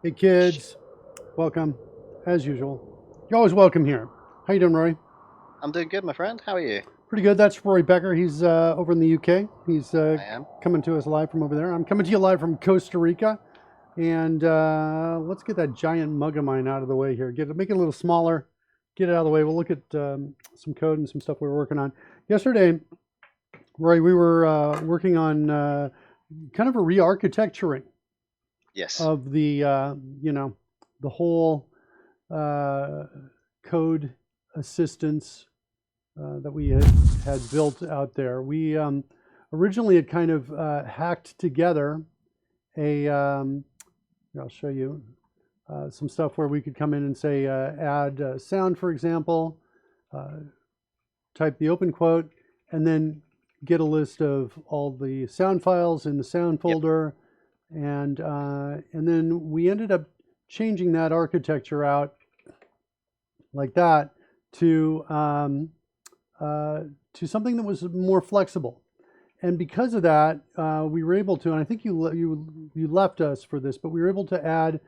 Hey kids, welcome, as usual. You're always welcome here. How you doing, Roy? I'm doing good, my friend. How are you? Pretty good. That's Roy Becker. He's over in the UK. He's I am. coming to us live from over there. I'm coming to you live from Costa Rica. And let's get that giant mug of mine out of the way here. Make it a little smaller. Get it out of the way. We'll look at some code and some stuff we were working on. Yesterday, Roy, we were working on kind of a re-architecturing Yes. of the whole uh, code assistance that we had built out there. We originally had kind of hacked together here, I'll show you some stuff where we could come in and say add sound, for example, uh, type the open quote, and then get a list of all the sound files in the sound Yep. folder, and then we ended up changing that architecture out like that to something that was more flexible. And because of that, we were able to, and I think you left us for this, but we were able to add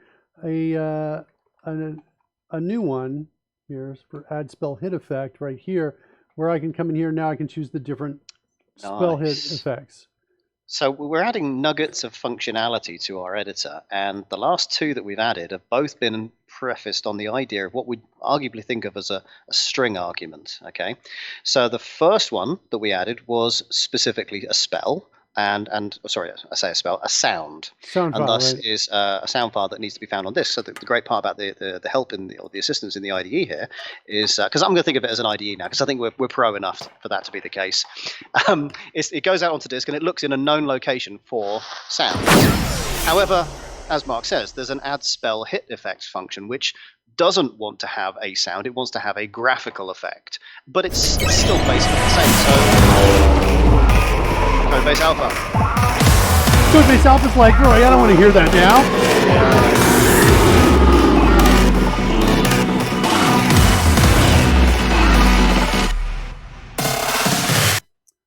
a a new one here for add spell hit effect right here, where I can come in here now. I can choose the different spell hit Nice. effects. So we're adding nuggets of functionality to our editor, and the last two that we've added have both been prefaced on the idea of what we'd arguably think of as a string argument. Okay, so the first one that we added was specifically a spell, and sorry, I say a spell, a sound, Sound and file, thus right? is a sound file that needs to be found on disk. So the great part about the help in or the assistance in the IDE here is because I'm going to think of it as an IDE now because I think we're pro enough for that to be the case. It goes out onto disk and it looks in a known location for sounds. However, as Mark says, there's an add spell hit effect function which doesn't want to have a sound; it wants to have a graphical effect, but it's still basically the same. So, code base alpha. Code base alpha's like, Roy, I don't want to hear that now.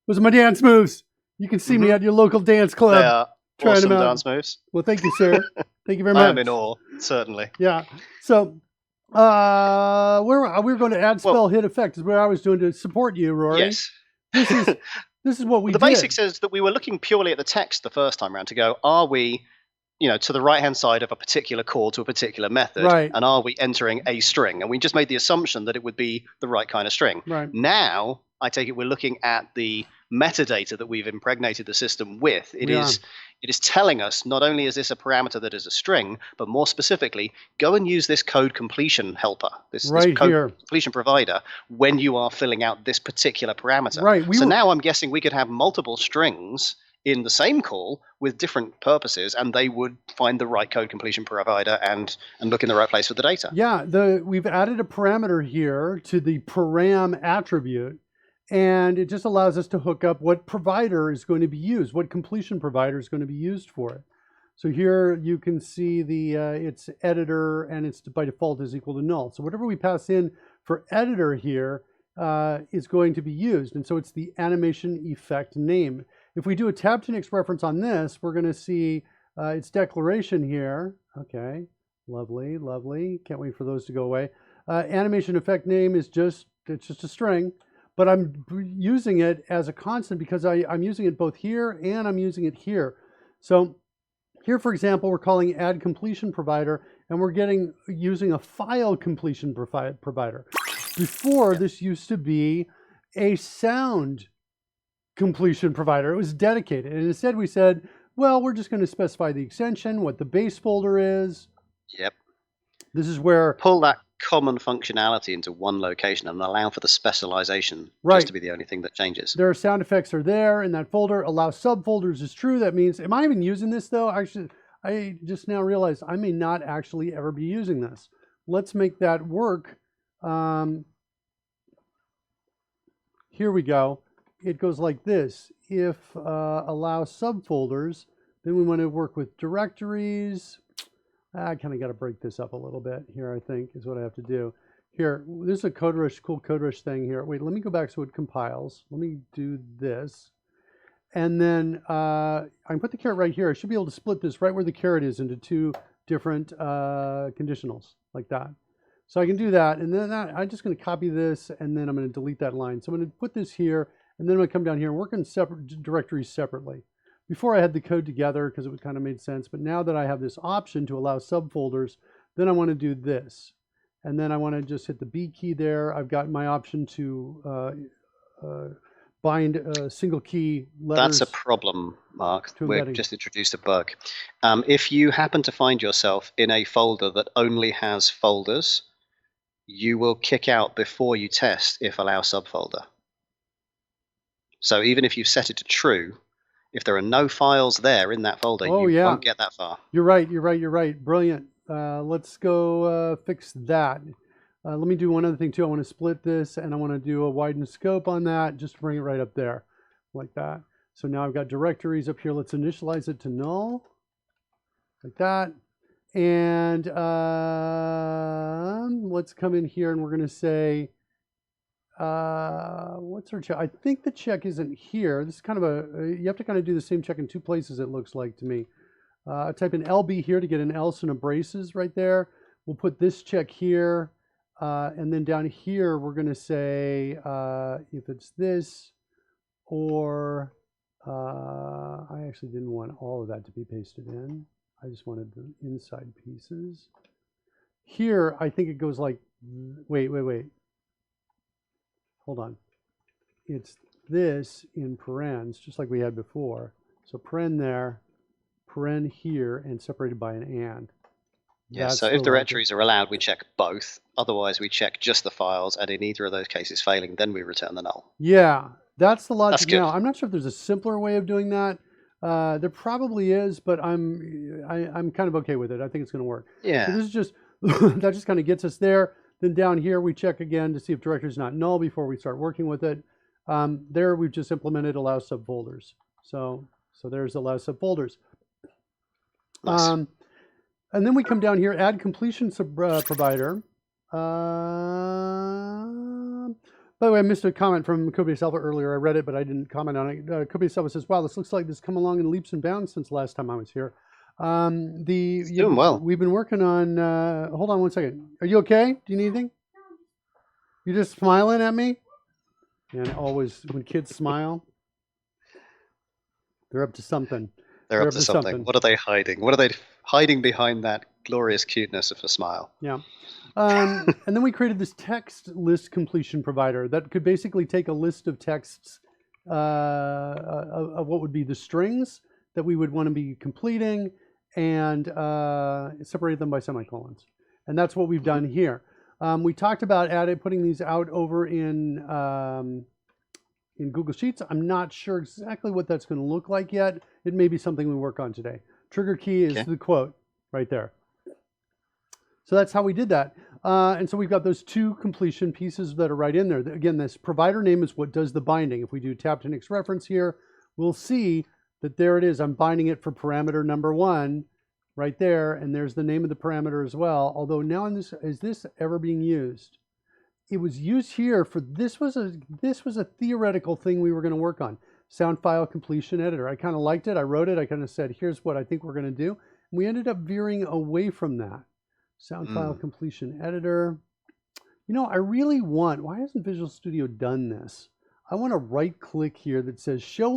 Those are my dance moves. You can see me at your local dance They club are trying awesome them out. dance moves. Well, thank you, sir. Thank you very I am much. in awe, certainly. Yeah. So, we're going to add Well, spell hit effect is what I was doing to support you, Rory. yes. This is what we The did. basics is that we were looking purely at the text the first time around to go, are we, to the right hand side of a particular call to a particular method, Right. and are we entering a string? And we just made the assumption that it would be the right kind of string. Right. Now, I take it we're looking at the metadata that we've impregnated the system with. It is telling us not only is this a parameter that is a string, but more specifically, go and use this code completion helper, this Right code here. completion provider, when you are filling out this particular parameter. Right. So now I'm guessing we could have multiple strings in the same call with different purposes, and they would find the right code completion provider and look in the right place for the data. Yeah, we've added a parameter here to the param attribute, and it just allows us to hook up what provider is going to be used, what completion provider is going to be used for it. So here you can see the its editor, and it's by default is equal to null. So whatever we pass in for editor here is going to be used, and so it's the animation effect name. If we do a tab to next reference on this, we're going to see its declaration here. Okay, lovely, lovely. Can't wait for those to go away. Animation effect name is just a string, but I'm using it as a constant because I'm using it both here and I'm using it here. So here, for example, we're calling add completion provider, and we're using a file completion provider. Before, this used to be a sound completion provider. It was dedicated, and instead we said, well, we're just going to specify the extension, what the base folder is. Yep. This is where pull that common functionality into one location and allow for the specialization just to be the only thing that changes. Their sound effects are there in that folder. Allow subfolders is true. That means, am I even using this though? Actually, I just now realized I may not actually ever be using this. Let's make that work. Here we go. It goes like this. If allow subfolders, then we want to work with directories. I kind of got to break this up a little bit here, I think, is what I have to do. Here, this is a cool CodeRush thing here. Wait, let me go back so it compiles. Let me do this. And then I can put the caret right here. I should be able to split this right where the caret is into two different conditionals like that. So I can do that, and then I'm just going to copy this, and then I'm going to delete that line. So I'm going to put this here, and then I'm going to come down here and work in separate directories separately. Before I had the code together because it kind of made sense, but now that I have this option to allow subfolders, then I want to do this. And then I want to just hit the B key there. I've got my option to bind single key letters. That's a problem, Mark. to We've embedding. just introduced a bug. If you happen to find yourself in a folder that only has folders, you will kick out before you test if allow subfolder. So even if you set it to true, if there are no files there in that folder, Oh, you yeah. won't get that far. You're right. Brilliant. Let's go fix that. Let me do one other thing too. I want to split this, and I want to do a widen scope on that just to bring it right up there like that. So now I've got directories up here. Let's initialize it to null like that. And let's come in here, and we're going to say, what's our check? I think the check isn't here. This is kind of you have to kind of do the same check in two places, it looks like to me. I type in LB here to get an else and a braces right there. We'll put this check here. And then down here, we're going to say if it's this, or I actually didn't want all of that to be pasted in. I just wanted the inside pieces. Here, I think it goes like, wait. Hold on. It's this in parens, just like we had before. So paren there, paren here, and separated by an and. Yeah, so if directories are allowed, we check both. Otherwise, we check just the files, and in either of those cases failing, then we return the null. Yeah, that's the logic. That's good. Now, I'm not sure if there's a simpler way of doing that. There probably is, but I'm kind of okay with it. I think it's going to work. Yeah. So this is just, that just kind of gets us there. Then down here, we check again to see if directory is not null before we start working with it. There, we've just implemented allow subfolders. So there's allow subfolders. Nice. And then we come down here, add completion provider. By the way, I missed a comment from Kobe Alpha earlier. I read it, but I didn't comment on it. Kobe Alpha says, wow, this looks like this come along in leaps and bounds since last time I was here. It's doing well. We've been working on, hold on one second. Are you okay? Do you need anything? You just smiling at me? And always, when kids smile, they're up to something. They're up to something. What are they hiding? What are they hiding behind that glorious cuteness of a smile? Yeah. And then we created this text list completion provider that could basically take a list of texts of what would be the strings that we would want to be completing and separate them by semicolons. And that's what we've done here. We talked about putting these out over in Google Sheets. I'm not sure exactly what that's going to look like yet. It may be something we work on today. Trigger key is the quote right there. So that's how we did that. And so we've got those two completion pieces that are right in there. Again, this provider name is what does the binding. If we do tab to next reference here, we'll see that there it is. I'm binding it for parameter number 1 right there. And there's the name of the parameter as well. Although now is this ever being used? It was used here for this was a theoretical thing we were going to work on. Sound file completion editor. I kind of liked it. I wrote it. I kind of said, here's what I think we're going to do. And we ended up veering away from that. Sound file completion editor. You know, I really want, why hasn't Visual Studio done this? I want to right click here that says show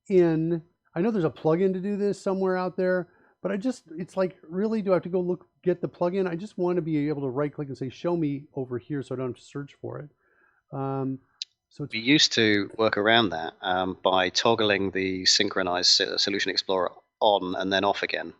in, I know there's a plugin to do this somewhere out there, but it's like, really, do I have to go get the plugin? I just want to be able to right click and say, show me over here so I don't have to search for it. So we used to work around that by toggling the synchronized Solution Explorer on and then off again.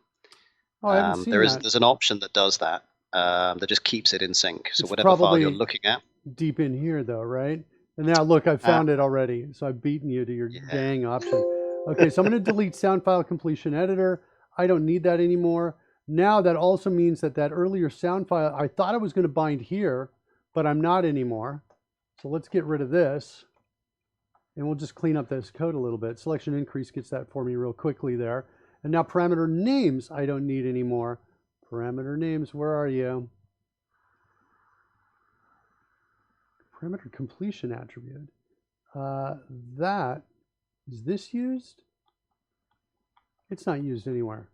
Oh, I haven't seen that. There's an option that does that, that just keeps it in sync. So whatever file you're looking at. Deep in here though, right? And now look, I found it already. So I've beaten you to your dang option. Okay, so I'm going to delete sound file completion editor. I don't need that anymore. Now that also means that earlier sound file, I thought I was going to bind here, but I'm not anymore. So let's get rid of this. And we'll just clean up this code a little bit. Selection increase gets that for me real quickly there. And now parameter names, I don't need anymore. Parameter names, where are you? Parameter completion attribute. Is this used? It's not used anywhere.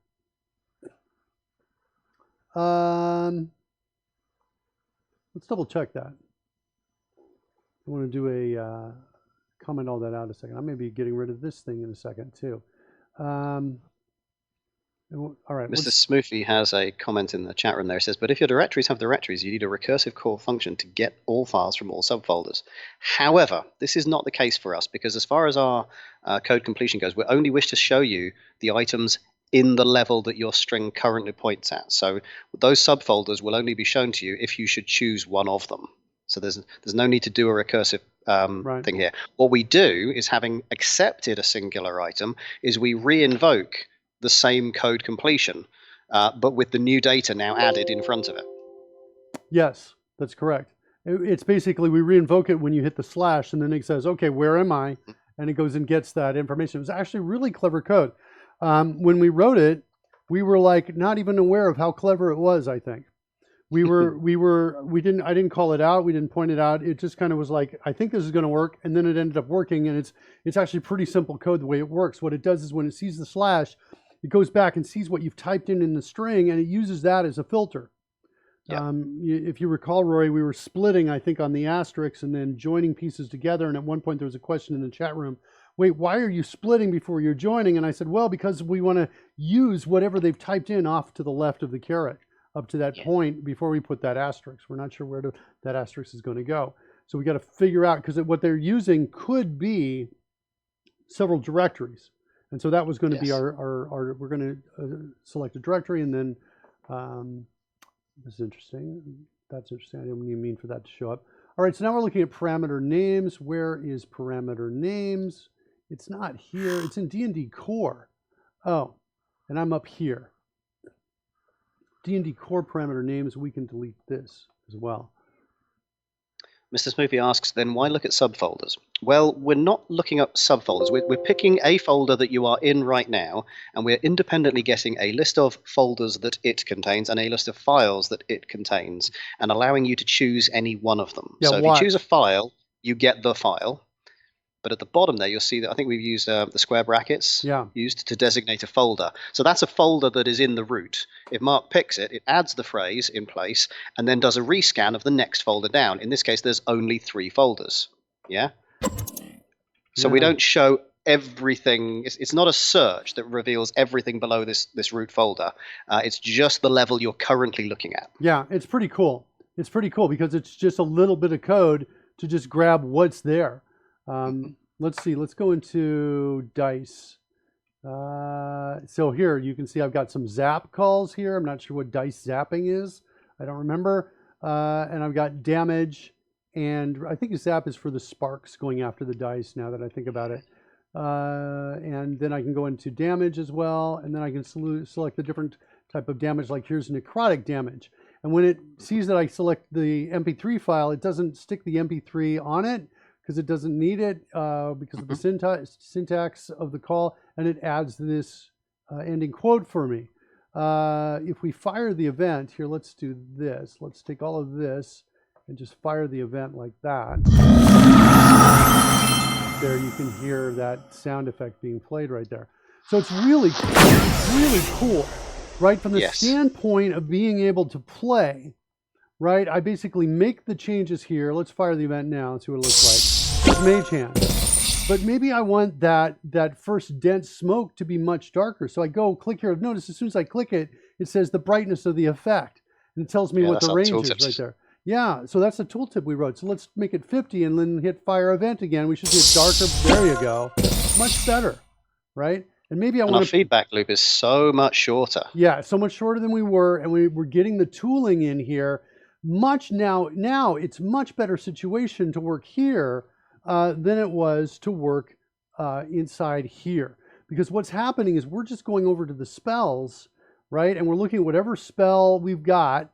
Let's double check that. I want to do a comment all that out a second. I may be getting rid of this thing in a second too. All right. Mr. Smoothy has a comment in the chat room there. It says, but if your directories have directories, you need a recursive call function to get all files from all subfolders. However, this is not the case for us because as far as our code completion goes, we only wish to show you the items in the level that your string currently points at. So those subfolders will only be shown to you if you should choose one of them. So there's no need to do a recursive thing here. What we do is, having accepted a singular item, is we reinvoke the same code completion, but with the new data now added in front of it. Yes, that's correct. It's basically we reinvoke it when you hit the slash, and then it says, okay, where am I? And it goes and gets that information. It was actually really clever code. When we wrote it, we were like not even aware of how clever it was, I think. I didn't call it out. We didn't point it out. It just kind of was like, I think this is going to work. And then it ended up working. And it's actually pretty simple code the way it works. What it does is when it sees the slash, it goes back and sees what you've typed in the string, and it uses that as a filter. Yeah. If you recall, Rory, we were splitting, I think, on the asterisks and then joining pieces together. And at one point there was a question in the chat room, wait, why are you splitting before you're joining? And I said, well, because we want to use whatever they've typed in off to the left of the caret up to that point before we put that asterisk. We're not sure where that asterisk is going to go. So we got to figure out, because what they're using could be several directories. And so that was going to be our we're going to select a directory, and then this is interesting. That's interesting. I didn't even mean for that to show up. All right, so now we're looking at parameter names. Where is parameter names? It's not here. It's in D&D core. Oh, and I'm up here. D&D core parameter names, we can delete this as well. Mr. Smoothie asks, then why look at subfolders? Well, we're not looking at subfolders. We're picking a folder that you are in right now, and we're independently getting a list of folders that it contains and a list of files that it contains, and allowing you to choose any one of them. Yeah, so if you choose a file, you get the file. But at the bottom there, you'll see that I think we've used the square brackets used to designate a folder. So that's a folder that is in the root. If Mark picks it, it adds the phrase in place and then does a rescan of the next folder down. In this case, there's only 3 folders. Yeah? So we don't show everything. It's not a search that reveals everything below this root folder. It's just the level you're currently looking at. Yeah, it's pretty cool. It's pretty cool because it's just a little bit of code to just grab what's there. Let's see, let's go into dice. So here you can see I've got some zap calls here. I'm not sure what dice zapping is. I don't remember. And I've got damage, and I think zap is for the sparks going after the dice now that I think about it. And then I can go into damage as well, and then I can select the different type of damage, like here's necrotic damage. And when it sees that I select the MP3 file, it doesn't stick the MP3 on it, because it doesn't need it because of the syntax of the call, and it adds this ending quote for me. If we fire the event, here, let's do this. Let's take all of this and just fire the event like that. There, you can hear that sound effect being played right there. So it's really cool, right? From the standpoint of being able to play, right? I basically make the changes here. Let's fire the event now and see what it looks like. Mage hand, but maybe I want that first dense smoke to be much darker. So I go click here. Notice as soon as I click it, it says the brightness of the effect, and it tells me what the range is right there. Yeah, so that's the tooltip we wrote. So let's make it 50 and then hit fire event again. We should see it darker. There you go. Much better, right? And maybe our feedback loop is so much shorter. Yeah, so much shorter than we were, and we're getting the tooling in here. Now it's much better situation to work here than it was to work inside here. Because what's happening is we're just going over to the spells, right? And we're looking at whatever spell we've got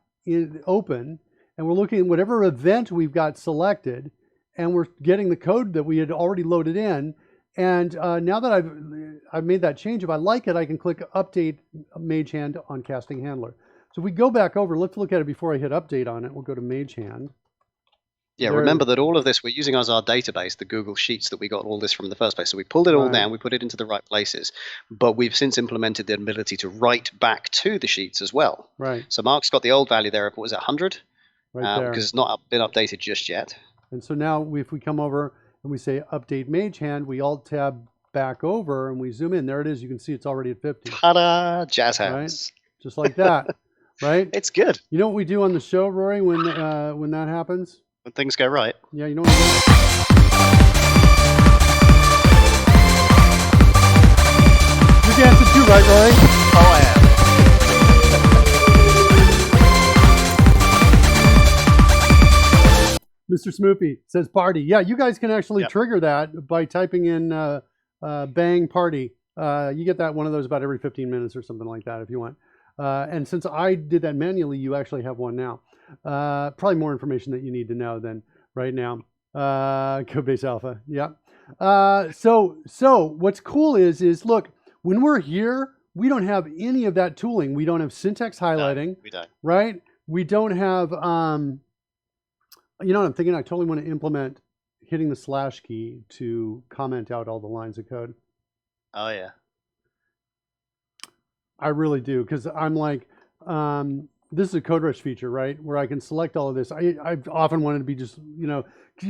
open, and we're looking at whatever event we've got selected, and we're getting the code that we had already loaded in. And now that I've made that change, if I like it, I can click Update Mage Hand on Casting Handler. So if we go back over, let's look at it before I hit Update on it. We'll go to Mage Hand. Yeah, There it remember is. that all of this we're using as our database, the Google Sheets that we got all this from in the first place. So we pulled it all Right. down, we put it into the right places, but we've since implemented the ability to write back to the sheets as well. Right. So Mark's got the old value there of, what was it, 100? Right there. Because it's not been updated just yet. And so now if we come over and we say update mage hand, we alt tab back over and we zoom in. There it is. You can see it's already at 50. Ta-da! Jazz Right? hands. Just like that. Right? It's good You know what we do on the show, Rory, when that happens? when things go right. Yeah, you know what we do? You're dancing too, right, Rory? Oh, I am. Mr. Smoopy says party. Yeah, you guys can actually Yep. trigger that by typing in bang party. You get that one of those about every 15 minutes or something like that if you want. And since I did that manually, you actually have one now. Probably more information that you need to know than right now. Codebase Alpha. Yeah. So what's cool is look, when we're here, we don't have any of that tooling. We don't have syntax highlighting. No, we don't. Right? We don't have, you know what I'm thinking? I totally want to implement hitting the slash key to comment out all the lines of code. Oh, yeah. I really do, because I'm like, this is a CodeRush feature, right? Where I can select all of this. I've often wanted to be just, you know,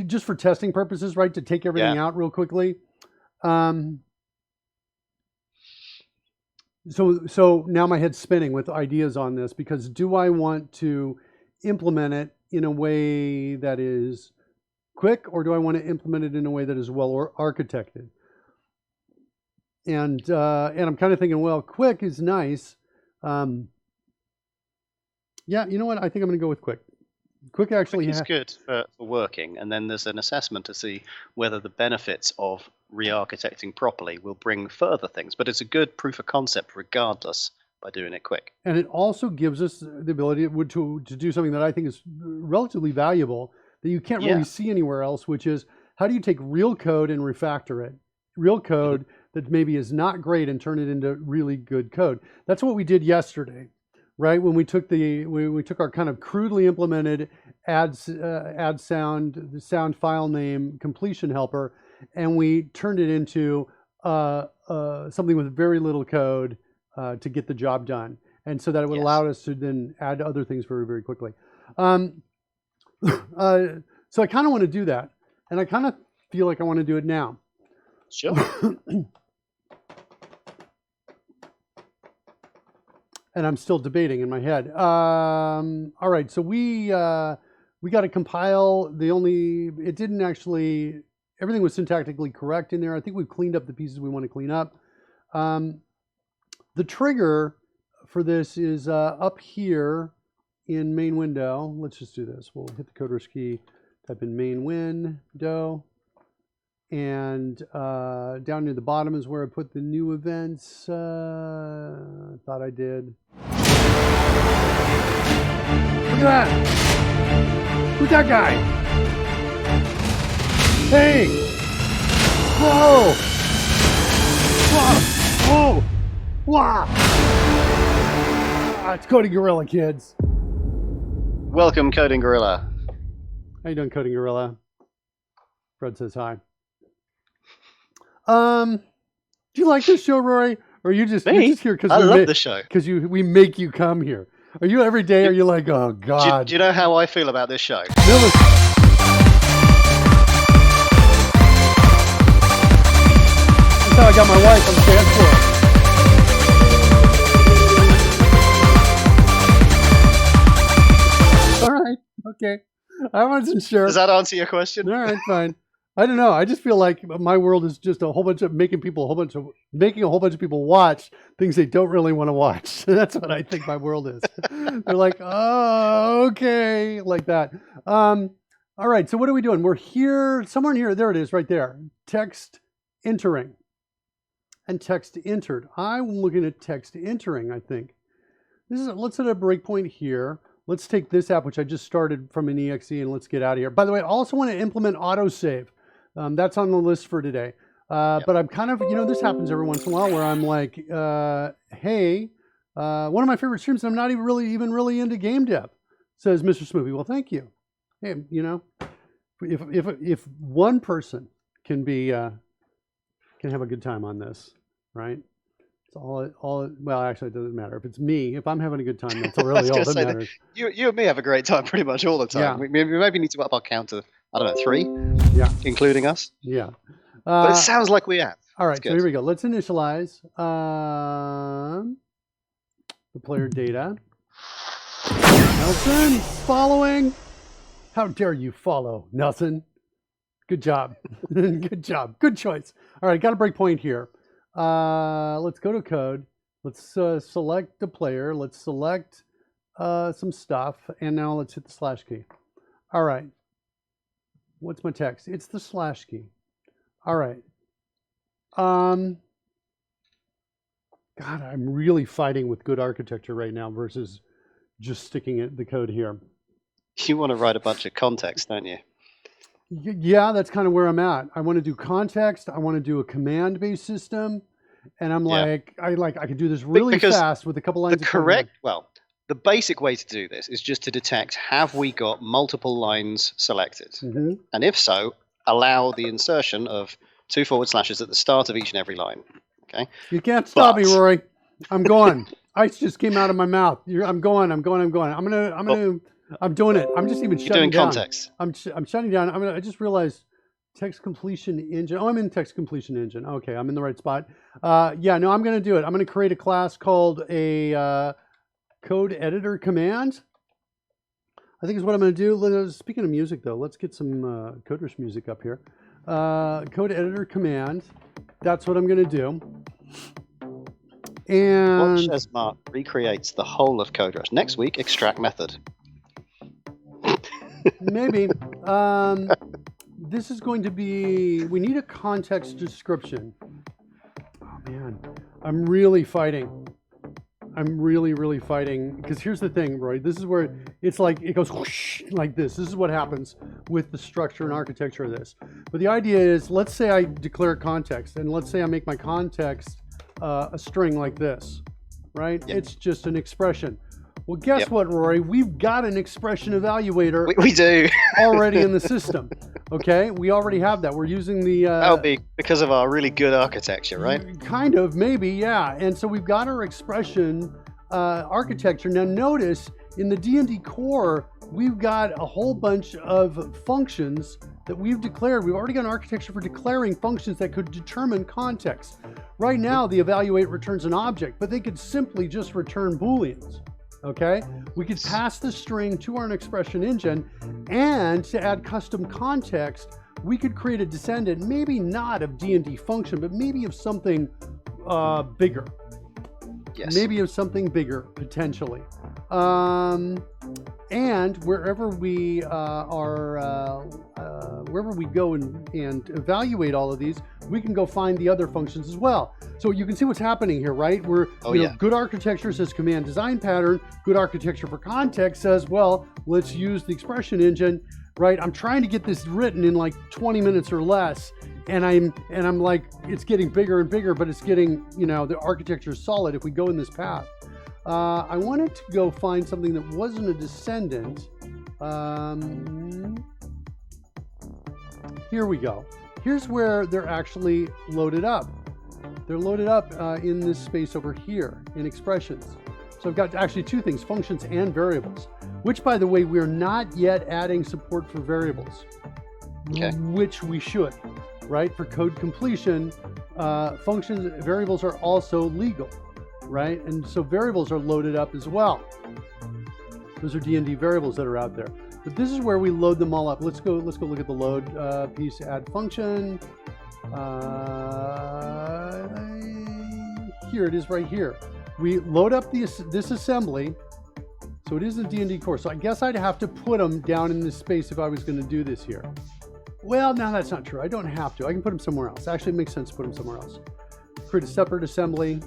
just for testing purposes, right? To take everything out real quickly. So now my head's spinning with ideas on this, because do I want to implement it in a way that is quick, or do I want to implement it in a way that is well architected? And I'm kind of thinking, well, quick is nice. Yeah, you know what? I think I'm going to go with quick. Quick actually is good for working, and then there's an assessment to see whether the benefits of re-architecting properly will bring further things. But it's a good proof of concept regardless by doing it quick. And it also gives us the ability to do something that I think is relatively valuable that you can't really see anywhere else, which is how do you take real code and refactor it? Real code that maybe is not great and turn it into really good code. That's what we did yesterday, right? When we took we took our kind of crudely implemented add sound, the sound file name completion helper, and we turned it into something with very little code to get the job done. And so that it would allow us to then add other things very, very quickly. So I kind of want to do that. And I kind of feel like I want to do it now. Sure. And I'm still debating in my head. All right, so we got to compile. It didn't actually, everything was syntactically correct in there. I think we've cleaned up the pieces we want to clean up. The trigger for this is up here in main window. Let's just do this. We'll hit the CodeRush key, type in main window, and down near the bottom is where I put the new events. I thought I did. Look at that! Who's that guy? Hey! Whoa! Whoa! Whoa! Wow! It's Coding Gorilla, kids. Welcome, Coding Gorilla. How you doing, Coding Gorilla? Fred says hi. Do you like this show, Rory? Or are you just, you're just here because I love the show. Because we make you come here. Are you every day? Are you like, oh God? Do you know how I feel about this show? That's how I got my wife on the dance floor. All right, okay. I wasn't sure. Does that answer your question? All right, fine. I don't know. I just feel like my world is just a whole bunch of making a whole bunch of people watch things they don't really want to watch. That's what I think my world is. They're like, oh, okay, like that. All right. So what are we doing? We're here, somewhere in here. There it is, right there. Text entering and text entered. I'm looking at text entering. I think let's set a breakpoint here. Let's take this app, which I just started from an exe, and let's get out of here. By the way, I also want to implement autosave. That's on the list for today. But I'm kind of, this happens every once in a while where I'm like, hey, one of my favorite streams, I'm not even really into game dev, says Mr. Smoothie. Well, thank you. Hey, if one person can be can have a good time on this, right? It's all well, actually, it doesn't matter. If it's me, if I'm having a good time, that's I was really all going to that say matters. you and me have a great time pretty much all the time. Yeah. We maybe need to up our count to, I don't know, 3, Yeah. including us. Yeah. But it sounds like we have. All right, That's so good. here we go. Let's initialize the player data. Nelson, following. How dare you follow, Nelson? Good job. Good job. Good choice. All right, got a breakpoint here. Let's go to code. Let's select the player. Let's select some stuff. And now let's hit the slash key. All right. What's my text? It's the slash key. All right. God, I'm really fighting with good architecture right now versus just sticking the code here. You want to write a bunch of context, don't you? Yeah, that's kind of where I'm at. I want to do context. I want to do a command-based system, and I'm like, I could do this really fast with a couple lines of code. The basic way to do this is just to detect, have we got multiple lines selected? Mm-hmm. And if so, allow the insertion of 2 forward slashes at the start of each and every line. Okay. You can't stop me, Rory. I'm going. Ice just came out of my mouth. I'm going. I'm doing it. I'm just even shutting down. Context. I'm shutting down. I just realized text completion engine. Oh, I'm in text completion engine. Okay, I'm in the right spot. Yeah, no, I'm going to do it. I'm going to create a class called a code editor command. I think is what I'm going to do. Speaking of music, though, let's get some Coders music up here. Code editor command. That's what I'm going to do. And watch as Mark recreates the whole of CodeRush. Next week, extract method. Maybe. This is going to be, we need a context description. Oh man, I'm really fighting. I'm really fighting, because here's the thing, Roy. This is where it's like, it goes whoosh, like this. This is what happens with the structure and architecture of this. But the idea is, let's say I declare context, and let's say I make my context a string like this, right? Yep. It's just an expression. Well, guess what, Rory? We've got an expression evaluator. We do. Already in the system. Okay, we already have that. We're using the... That'll be because of our really good architecture, right? Kind of, maybe, yeah. And so we've got our expression architecture. Now notice, in the D&D core, we've got a whole bunch of functions that we've declared. We've already got an architecture for declaring functions that could determine context. Right now, the evaluate returns an object, but they could simply just return Booleans. Okay, we could pass the string to our expression engine, and to add custom context, we could create a descendant, maybe not of D&D function, but maybe of something bigger. Yes. Maybe of something bigger, potentially. And wherever we wherever we go and evaluate all of these, we can go find the other functions as well. So you can see what's happening here, right? Good architecture says command design pattern. Good architecture for context says, well, let's use the expression engine, right? I'm trying to get this written in like 20 minutes or less, and I'm like, it's getting bigger and bigger, but it's getting, the architecture is solid if we go in this path. I wanted to go find something that wasn't a descendant. Here we go. Here's where they're actually loaded up. They're loaded up in this space over here in expressions. So I've got actually two things, functions and variables, which, by the way, we're not yet adding support for variables, which we should, right? For code completion, variables are also legal, right? And so variables are loaded up as well. Those are D&D variables that are out there. But this is where we load them all up. Let's go look at the load piece, add function. Here it is right here. We load up this assembly. So it is a D&D core. So I guess I'd have to put them down in this space if I was going to do this here. Well, no, that's not true. I don't have to. I can put them somewhere else. Actually, it makes sense to put them somewhere else. Create a separate assembly.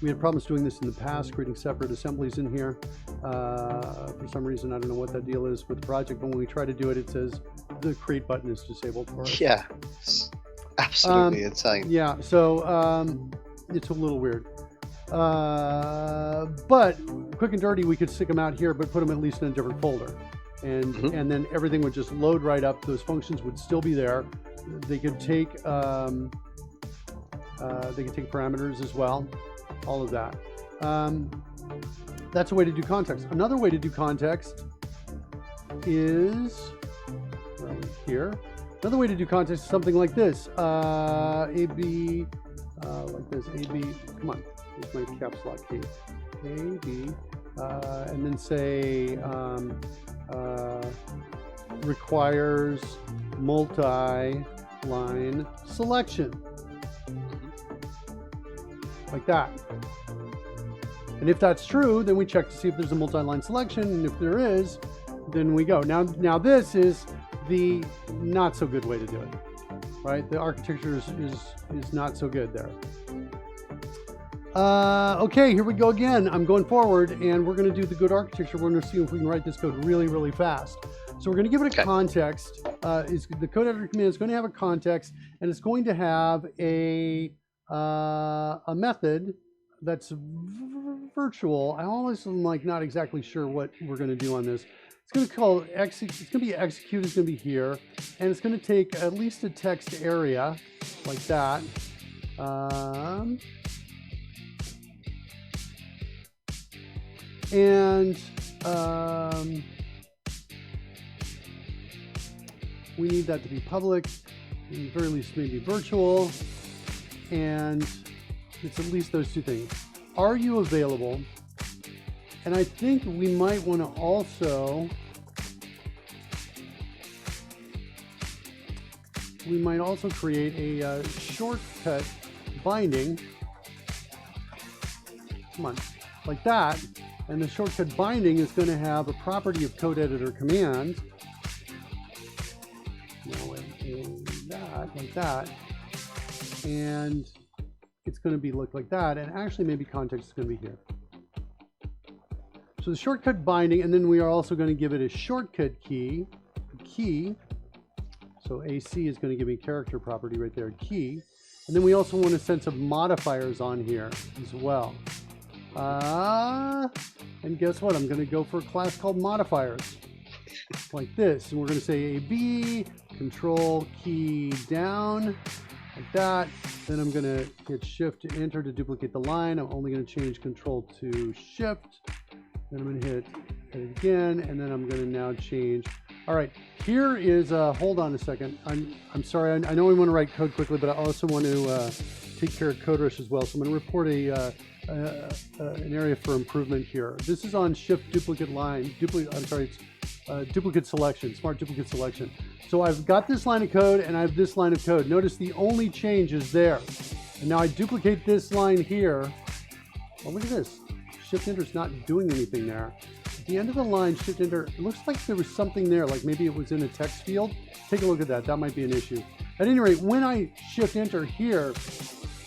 We had problems doing this in the past, creating separate assemblies in here. For some reason, I don't know what that deal is with the project, but when we try to do it, it says the create button is disabled for us. Yeah, it's absolutely insane. Yeah, so it's a little weird. But quick and dirty, we could stick them out here, but put them at least in a different folder. and then everything would just load right up. Those functions would still be there. They could take parameters as well, all of that. That's a way to do context. Another way to do context is here. Another way to do context is something like this. AB, like this. AB. Come on. Here's my caps lock key. AB, and then say requires multi-line selection, like that. And if that's true, then we check to see if there's a multi-line selection, and if there is, then we go. Now this is the not so good way to do it, right? The architecture is not so good there. Okay, here we go again. I'm going forward, and we're going to do the good architecture. We're going to see if we can write this code really, really fast. So we're going to give it a context. The code editor command is going to have a context, and it's going to have a method that's virtual. I always am like not exactly sure what we're going to do on this. It's going to call it's going to be execute. It's going to be here, and it's going to take at least a text area like that. We need that to be public, at the very least maybe virtual, and it's at least those two things. Are you available? And I think we might want to also create a shortcut binding. Come on, like that. And the shortcut binding is going to have a property of code editor command. Like that. And it's going to look like that. And actually maybe context is going to be here. So the shortcut binding, and then we are also going to give it a shortcut key. So AC is going to give me character property right there, key. And then we also want a sense of modifiers on here as well. And guess what? I'm going to go for a class called modifiers, like this. And we're going to say AB, control key down, like that. Then I'm going to hit shift to enter to duplicate the line. I'm only going to change control to shift. Then I'm going to hit it again, and then I'm going to now change. All right, here is, hold on a second. I'm sorry, I know we want to write code quickly, but I also want to take care of code rush as well. So I'm going to report an area for improvement here. This is on shift duplicate line, duplicate selection, smart duplicate selection. So I've got this line of code and I have this line of code. Notice the only change is there. And now I duplicate this line here. Oh, look at this. Shift enter is not doing anything there. At the end of the line, shift enter, it looks like there was something there, like maybe it was in a text field. Take a look at that. That might be an issue. At any rate, when I shift enter here,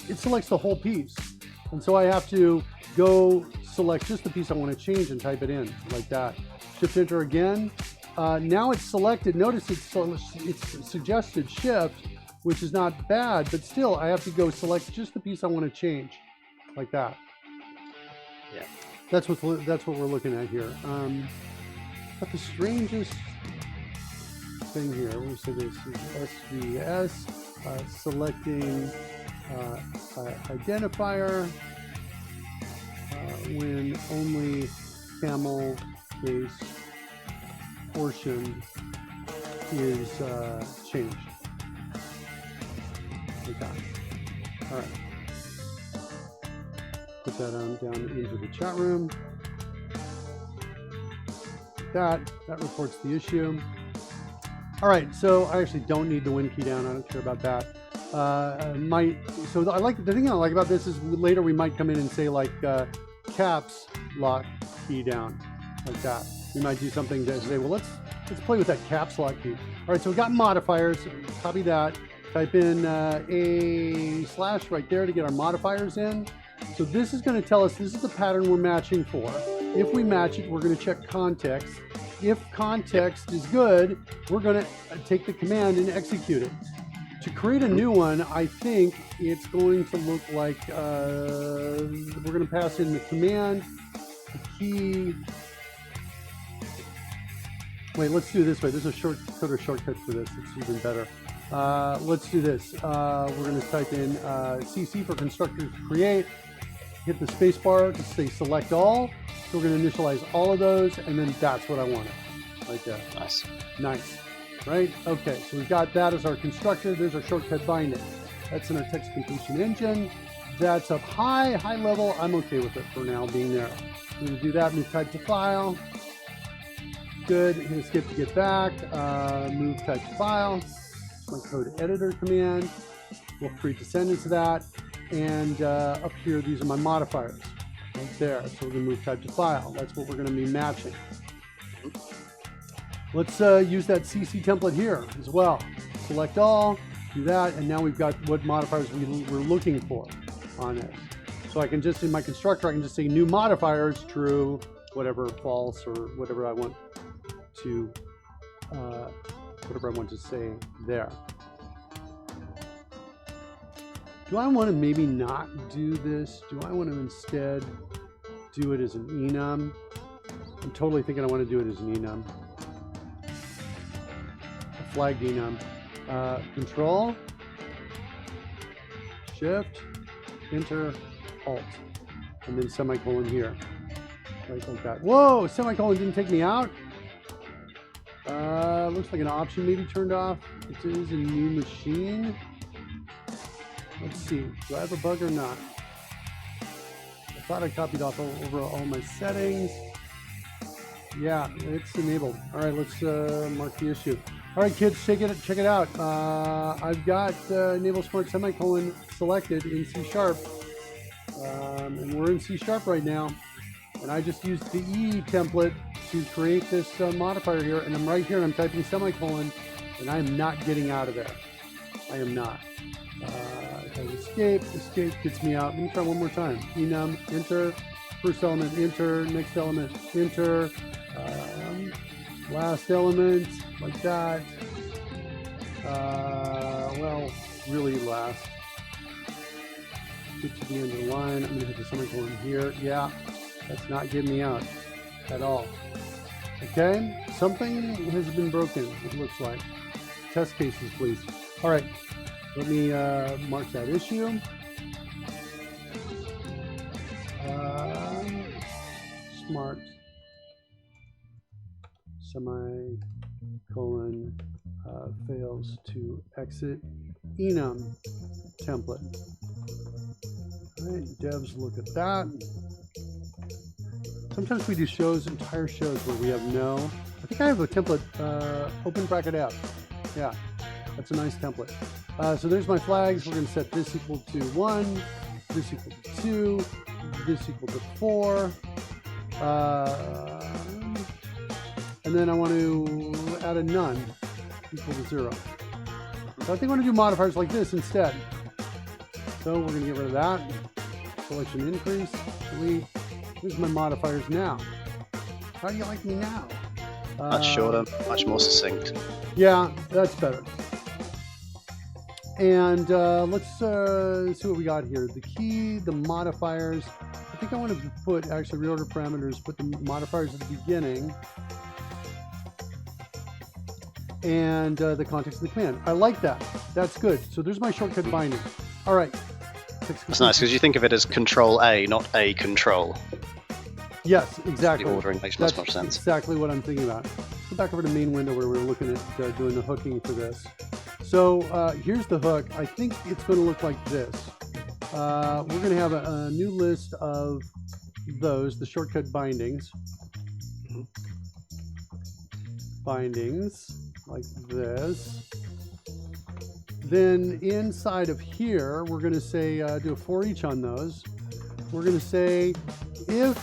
it selects the whole piece. And so I have to go select just the piece I want to change and type it in like that. Shift enter again. Now it's selected. Notice it's suggested shift, which is not bad, but still I have to go select just the piece I want to change like that. Yeah. That's what we're looking at here. But the strangest thing here, we say this is SVS, selecting identifier when only camel case portion is changed. Like that. All right. Put that down into the chat room. That reports the issue. All right, so I actually don't need the win key down. I don't care about that. So I like the thing I like about this is later we might come in and say like caps lock key down, like that. We might do something to say, well, let's play with that caps lock key. All right, so we got modifiers. Copy that. Type in a / right there to get our modifiers in. So this is going to tell us this is the pattern we're matching for. If we match it, we're going to check context. If context is good, we're going to take the command and execute it. To create a new one, I think it's going to look like we're going to pass in the command, the key, Wait, let's do it this way. There's a shortcut for this. It's even better. Let's do this. We're going to type in CC for constructors create. Hit the space bar to say select all. So we're going to initialize all of those, and then that's what I wanted. Right there. Nice. Nice. Right? Okay, so we've got that as our constructor. There's our shortcut binding. That's in our text completion engine. That's up high level. I'm okay with it for now being there. We're going to do that, move type to file. Good. Hit escape to get back. Move type to file. My code editor command. We'll create descendants of that. And up here, these are my modifiers right there. So we're going to move type to file. That's what we're going to be matching. Let's use that CC template here as well. Select all, do that, and now we've got what modifiers we're looking for on it. So I can just, in my constructor, I can just say new modifiers, true, whatever, false, or whatever I want to say there. Do I want to maybe not do this? Do I want to instead do it as an enum? I'm totally thinking I want to do it as an enum. A flagged enum. Control, Shift, Enter, Alt, and then semicolon here. Right like that. Whoa, semicolon didn't take me out. Looks like an option maybe turned off. It is a new machine. Let's see, do I have a bug or not? I thought I copied off over all my settings. Yeah, it's enabled. All right, let's mark the issue. All right, kids, check it out. I've got enable smart semicolon selected in C#. And we're in C# right now. And I just used the E template to create this modifier here. And I'm right here and I'm typing semicolon. And I am not getting out of there. I am not. Escape gets me out. Let me try one more time. Enum, enter, first element, enter, next element, enter, last element, like that. Well, really last. Get to the end of the line. I'm going to hit the semicolon here. Yeah, that's not getting me out at all. Okay, something has been broken, it looks like. Test cases, please. All right. Let me mark that issue. Smart semicolon fails to exit enum template. All right, devs look at that. Sometimes we do entire shows where we have no. I think I have a template, open bracket F. Yeah, that's a nice template. So there's my flags. We're going to set this equal to 1, this equal to 2, this equal to 4. And then I want to add a none equal to 0. So I think I want to do modifiers like this instead. So we're going to get rid of that. Selection increase. Delete. Here's my modifiers now. How do you like me now? Much shorter, much more succinct. Yeah, that's better. And let's see what we got here. The key, the modifiers. I think I want to put, actually reorder parameters, put the modifiers at the beginning. And the context of the command. I like that. That's good. So there's my shortcut binding. All right. That's nice, because you think of it as Control A, not A Control. Yes, exactly. The ordering makes much more sense. Exactly what I'm thinking about. Let's go back over to the main window where we're looking at doing the hooking for this. So here's the hook. I think it's going to look like this. We're going to have a new list of those, the shortcut bindings. Bindings, like this. Then inside of here, we're going to say, do a for each on those. We're going to say if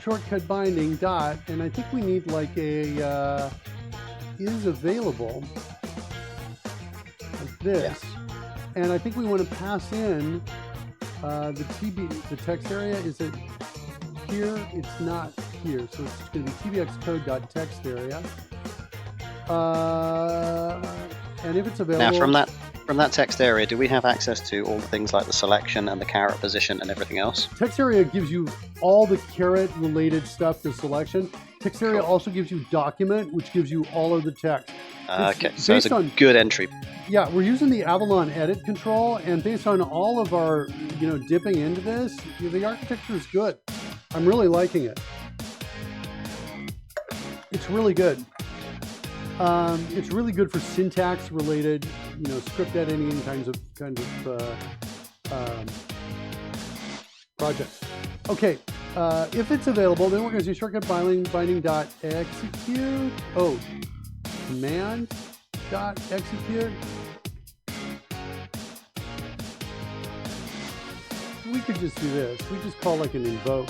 shortcut binding dot, and I think we need like a is available like this. Yeah. And I think we want to pass in the text area. Is it here? It's not here. So it's going to be tbxcode.text area. And if it's available. Now from that text area, do we have access to all the things like the selection and the caret position and everything else? Text area gives you all the caret related stuff to selection. Text area Cool. also gives you document, which gives you all of the text. Okay, so it's based a on- good entry. Yeah, we're using the Avalon edit control, and based on all of our, dipping into this, the architecture is good. I'm really liking it. It's really good. It's really good for syntax related, script editing kind of projects. Okay, if it's available, then we're going to do shortcut binding dot execute. Oh, command dot execute. We could just do this. We just call like an invoke.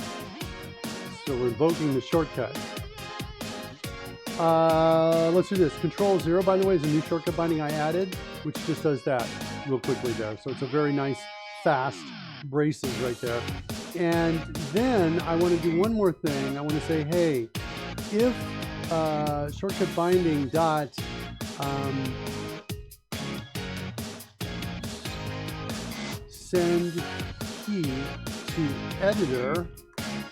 So we're invoking the shortcut. Let's do this. Control 0, by the way, is a new shortcut binding I added, which just does that real quickly there. So it's a very nice, fast braces right there. And then I want to do one more thing. I want to say, hey, if shortcut binding dot send key to editor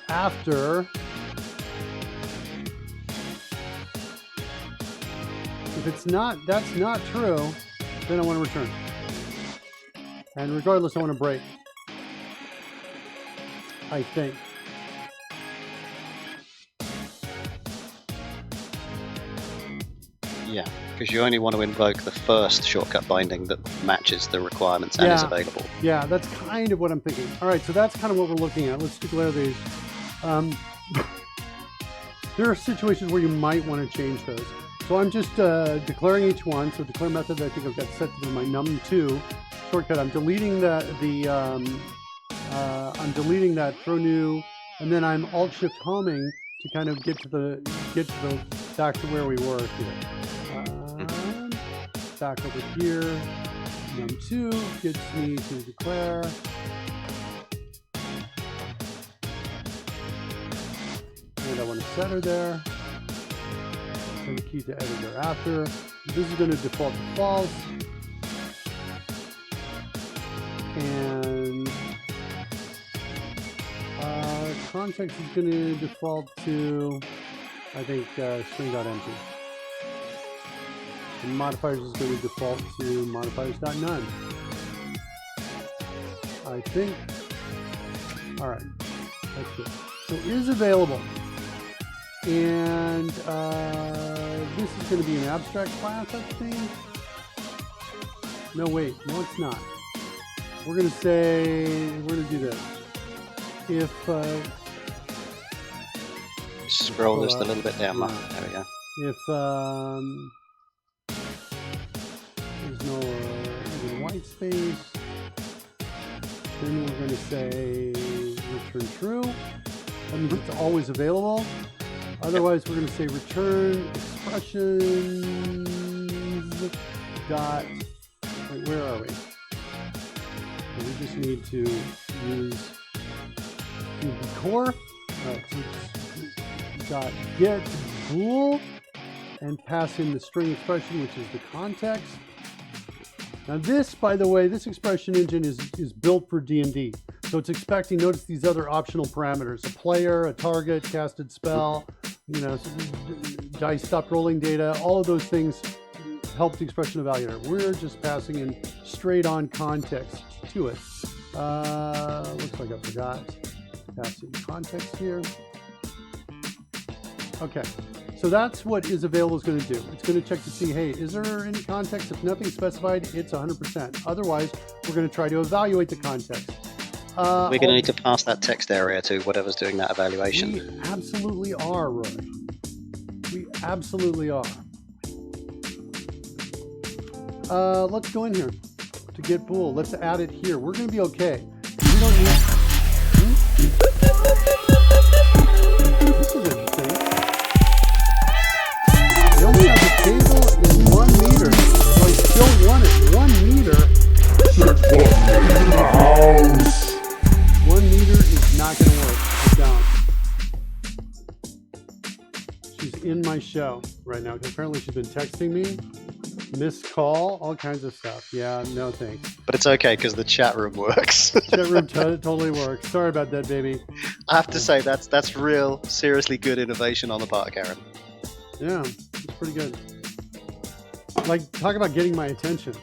after, if it's not, that's not true, then I want to return. And regardless, I want to break, I think. Yeah, because you only want to invoke the first shortcut binding that matches the requirements and is available. Yeah, that's kind of what I'm thinking. All right, so that's kind of what we're looking at. Let's declare these. There are situations where you might want to change those. So I'm just declaring each one. So declare method, I think I've got set to my num2 shortcut. I'm deleting I'm deleting that throw new, and then I'm alt shift homing to kind of get to the back to where we were here. Back over here. Num2 gets me to declare. And I want to set her there. Send the key to editor after. This is going to default to false. And context is going to default to, I think, string.empty. And modifiers is going to default to modifiers.none. I think. All right, that's good. So is available. And this is going to be an abstract class, I think. No, wait, no, it's not. We're going to do this. If scroll this a little bit down, Mark. There we go. If there's no even white space, then we're going to say return true. That means it's always available. Otherwise, we're going to say return expressions dot. Wait, where are we? So we just need to use the core. Dot get bool and pass in the string expression, which is the context. Now this, by the way, this expression engine is built for D&D. So it's expecting, notice these other optional parameters, a player, a target, casted spell, dice stopped rolling data, all of those things help the expression evaluator. We're just passing in straight on context to it. Looks like I forgot to pass in context here. Okay, so that's what is available is going to do. It's going to check to see, hey, is there any context? If nothing's specified, it's 100%. Otherwise, we're going to try to evaluate the context. We're going to need to pass that text area to whatever's doing that evaluation. We absolutely are, Roy. We absolutely are. Let's go in here to get bool. Let's add it here. We're going to be okay. We don't need. This is interesting. They only have the table in 1 meter, so I still want it. 1 meter. 1 meter is not going to work. It's down. She's in my show right now because apparently she's been texting me. Missed call, all kinds of stuff. Yeah, no thanks. But it's okay because the chat room works. Chat room totally works. Sorry about that, baby. I have to say that's real, seriously good innovation on the part of Karen. Yeah, it's pretty good. Like, talk about getting my attention.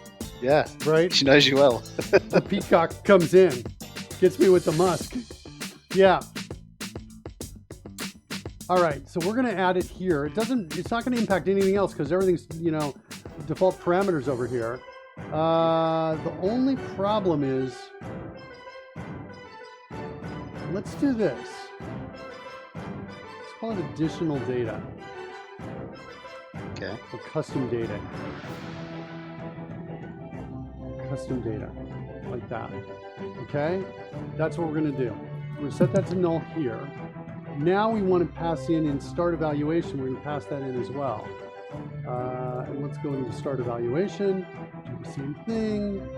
Yeah, right? She knows you well. The peacock comes in, gets me with the musk. Yeah. All right, so we're gonna add it here. It's not gonna impact anything else because everything's, default parameters over here. The only problem is, let's do this. Let's call it additional data. Okay. Or custom data. Custom data, like that. Okay? That's what we're gonna do. We're gonna set that to null here. Now we want to pass in start evaluation, we're gonna pass that in as well. And let's go into start evaluation, do the same thing,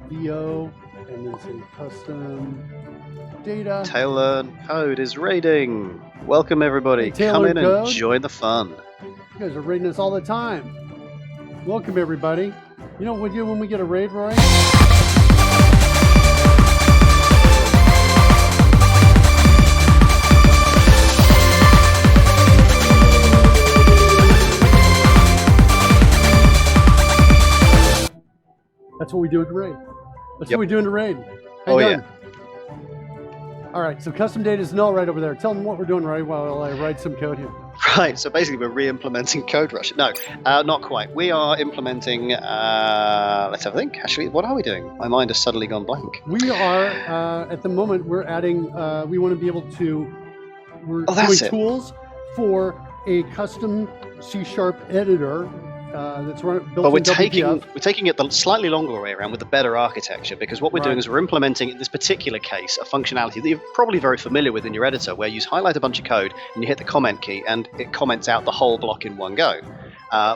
VO, and then some custom data. Taylor Code is raiding. Welcome everybody. Hey, Come in Code. and join the fun. You guys are raiding us all the time. Welcome everybody. You know what we do when we get a raid, Roy? That's what we do at the raid. That's what we do in the raid. Oh, yeah. All right, so custom data is null right over there. Tell them what we're doing, right, while I write some code here. Right, so basically we're re-implementing Code Rush. No, not quite. We are implementing, let's have a think. Actually, what are we doing? My mind has suddenly gone blank. We are, at the moment, we're adding, we want to be able to, we're doing tools for a custom C# editor that's built but we're in WPF. we're taking it the slightly longer way around with the better architecture, because what we're doing is we're implementing, in this particular case, a functionality that you're probably very familiar with in your editor, where you highlight a bunch of code and you hit the comment key and it comments out the whole block in one go.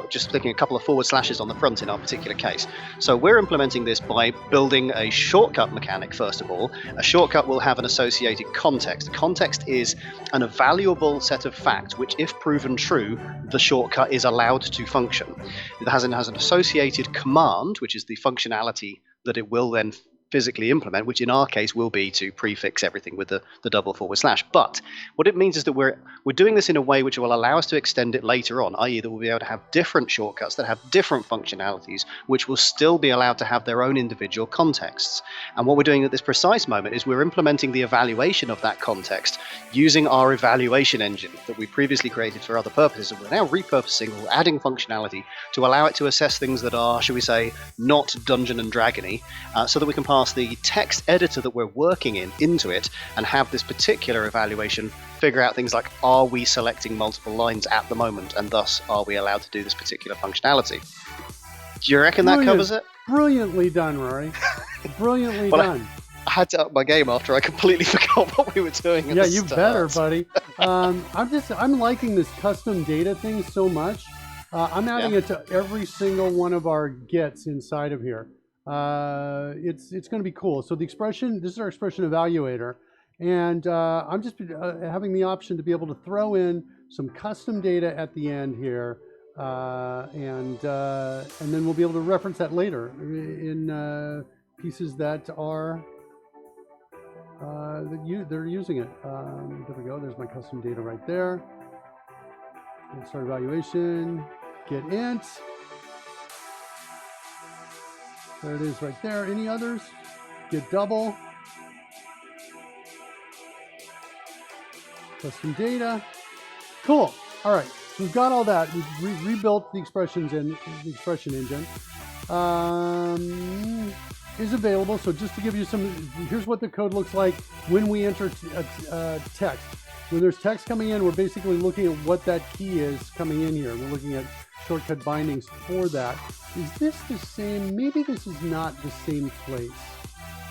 Just clicking a couple of forward slashes on the front in our particular case. So we're implementing this by building a shortcut mechanic, first of all. A shortcut will have an associated context. Context is an evaluable set of facts, which, if proven true, the shortcut is allowed to function. It has an associated command, which is the functionality that it will then physically implement, which in our case will be to prefix everything with the double forward slash. But what it means is that we're doing this in a way which will allow us to extend it later on, i.e. that we'll be able to have different shortcuts that have different functionalities, which will still be allowed to have their own individual contexts. And what we're doing at this precise moment is we're implementing the evaluation of that context using our evaluation engine that we previously created for other purposes, and we're now repurposing or adding functionality to allow it to assess things that are, shall we say, not Dungeon and Dragony, so that we can pass the text editor that we're working in into it and have this particular evaluation figure out things like, are we selecting multiple lines at the moment, and thus are we allowed to do this particular functionality. Do you reckon that covers it? Brilliantly done, Rory. Brilliantly done. I had to up my game after I completely forgot what we were doing. Yeah, you better, buddy. I'm liking this custom data thing so much. I'm adding it to every single one of our gets inside of here. It's going to be cool. So the expression, this is our expression evaluator, and I'm just having the option to be able to throw in some custom data at the end here, and then we'll be able to reference that later in pieces that are they're using it. There we go. There's my custom data right there. And start evaluation. Get int. There it is right there. Any others? Get double. Custom data. Cool. All right. So we've got all that. We've rebuilt the expressions in the expression engine. Is available. So just to give you some, here's what the code looks like when we enter text. When there's text coming in, we're basically looking at what that key is coming in here. We're looking at shortcut bindings for that. Is this the same? Maybe this is not the same place.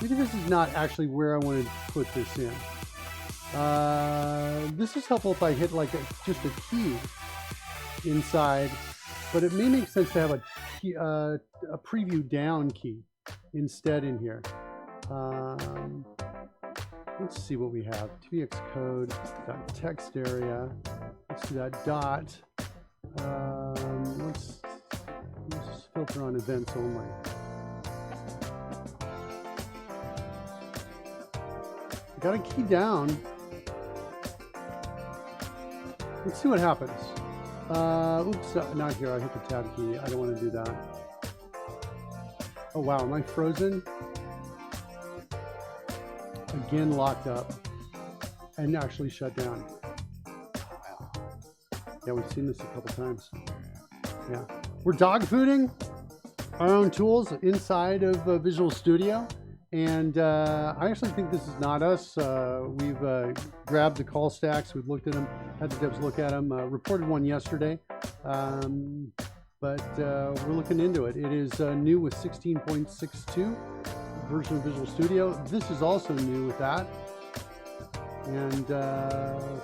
Maybe this is not actually where I want to put this in. This is helpful if I hit like just a key inside, but it may make sense to have a key, a preview down key instead in here. Let's see what we have. TX code, text area. Let's do that dot. Let's use filter on events only. Got a key down. Let's see what happens. Oops, not here. I hit the tab key. I don't want to do that. Oh wow, am I frozen? Again, locked up and actually shut down. Yeah, we've seen this a couple times. Yeah, we're dog fooding our own tools inside of Visual Studio. And I actually think this is not us. We've grabbed the call stacks, we've looked at them, had the devs look at them, reported one yesterday, but we're looking into it. It is new with 16.62 version of Visual Studio. This is also new with that. And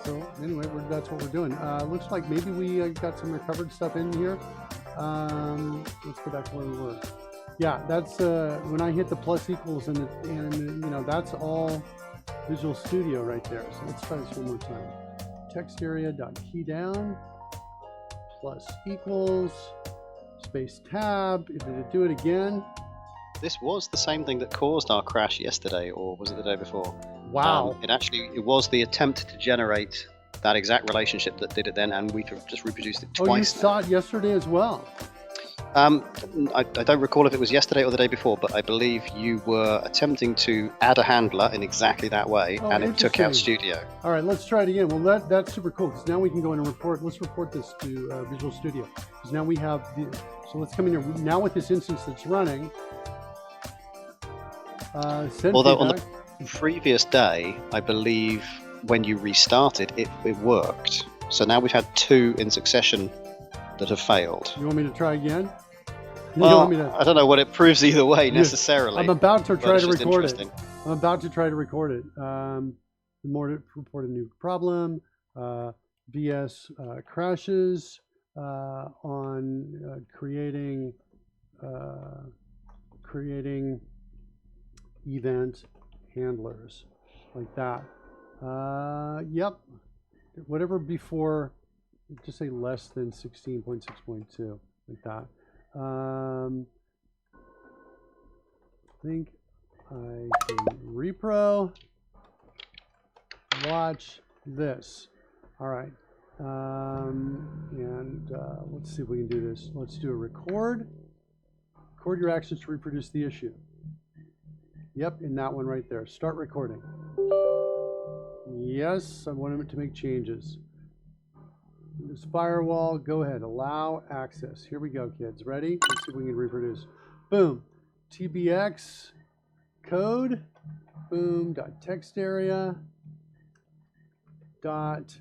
so anyway, that's what we're doing. Looks like maybe we got some recovered stuff in here. Let's go back to where we were. Yeah, that's when I hit the plus equals and you know, that's all Visual Studio right there. So let's try this one more time. Text area dot key down plus equals space tab. Did it do it again? This was the same thing that caused our crash yesterday, or was it the day before? Wow. It was the attempt to generate that exact relationship that did it then, and we've just reproduced it twice. Oh, you saw it yesterday as well? I don't recall if it was yesterday or the day before, but I believe you were attempting to add a handler in exactly that way, and it took out Studio. All right, let's try it again. Well, that's super cool, because now we can go in and report. Let's report this to Visual Studio, because now we have so let's come in here now with this instance that's running. Although on the previous day, I believe when you restarted, it worked. So now we've had two in succession that have failed. You want me to try again? Well, I don't know what it proves either way necessarily. I'm about to try to record it. I'm about to try to record it. Report a new problem. VS crashes on creating event handlers like that. Yep. Whatever before, just say less than 16.6.2 like that. I think I can repro, watch this. All right. Let's see if we can do this. Let's do a record. Record your actions to reproduce the issue. Yep, in that one right there. Start recording. Yes, I want him to make changes. This firewall, go ahead, allow access. Here we go, kids. Ready? Let's see if we can reproduce. Boom. TBX code. Boom. Dot text area. Dot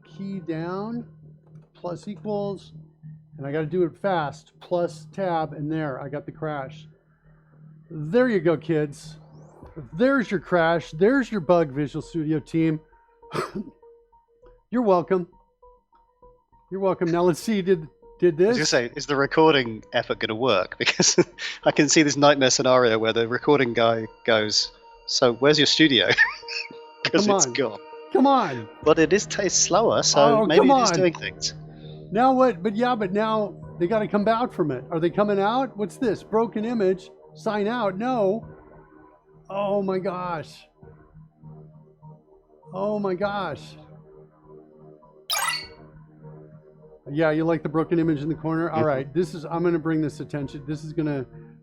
key down. Plus equals. And I got to do it fast. Plus tab, and there, I got the crash. There you go, kids. There's your crash. There's your bug, Visual Studio team. You're welcome. You're welcome. Now let's see, did this? I was going to say, is the recording effort going to work? Because I can see this nightmare scenario where the recording guy goes, so where's your studio? Because it's gone. Come on. But it is slower, so maybe it is doing things. Now what? But now they got to come out from it. Are they coming out? What's this? Broken image. Sign out. No. Oh my gosh. Oh my gosh. Yeah, you like the broken image in the corner? All right, I'm going to bring this attention.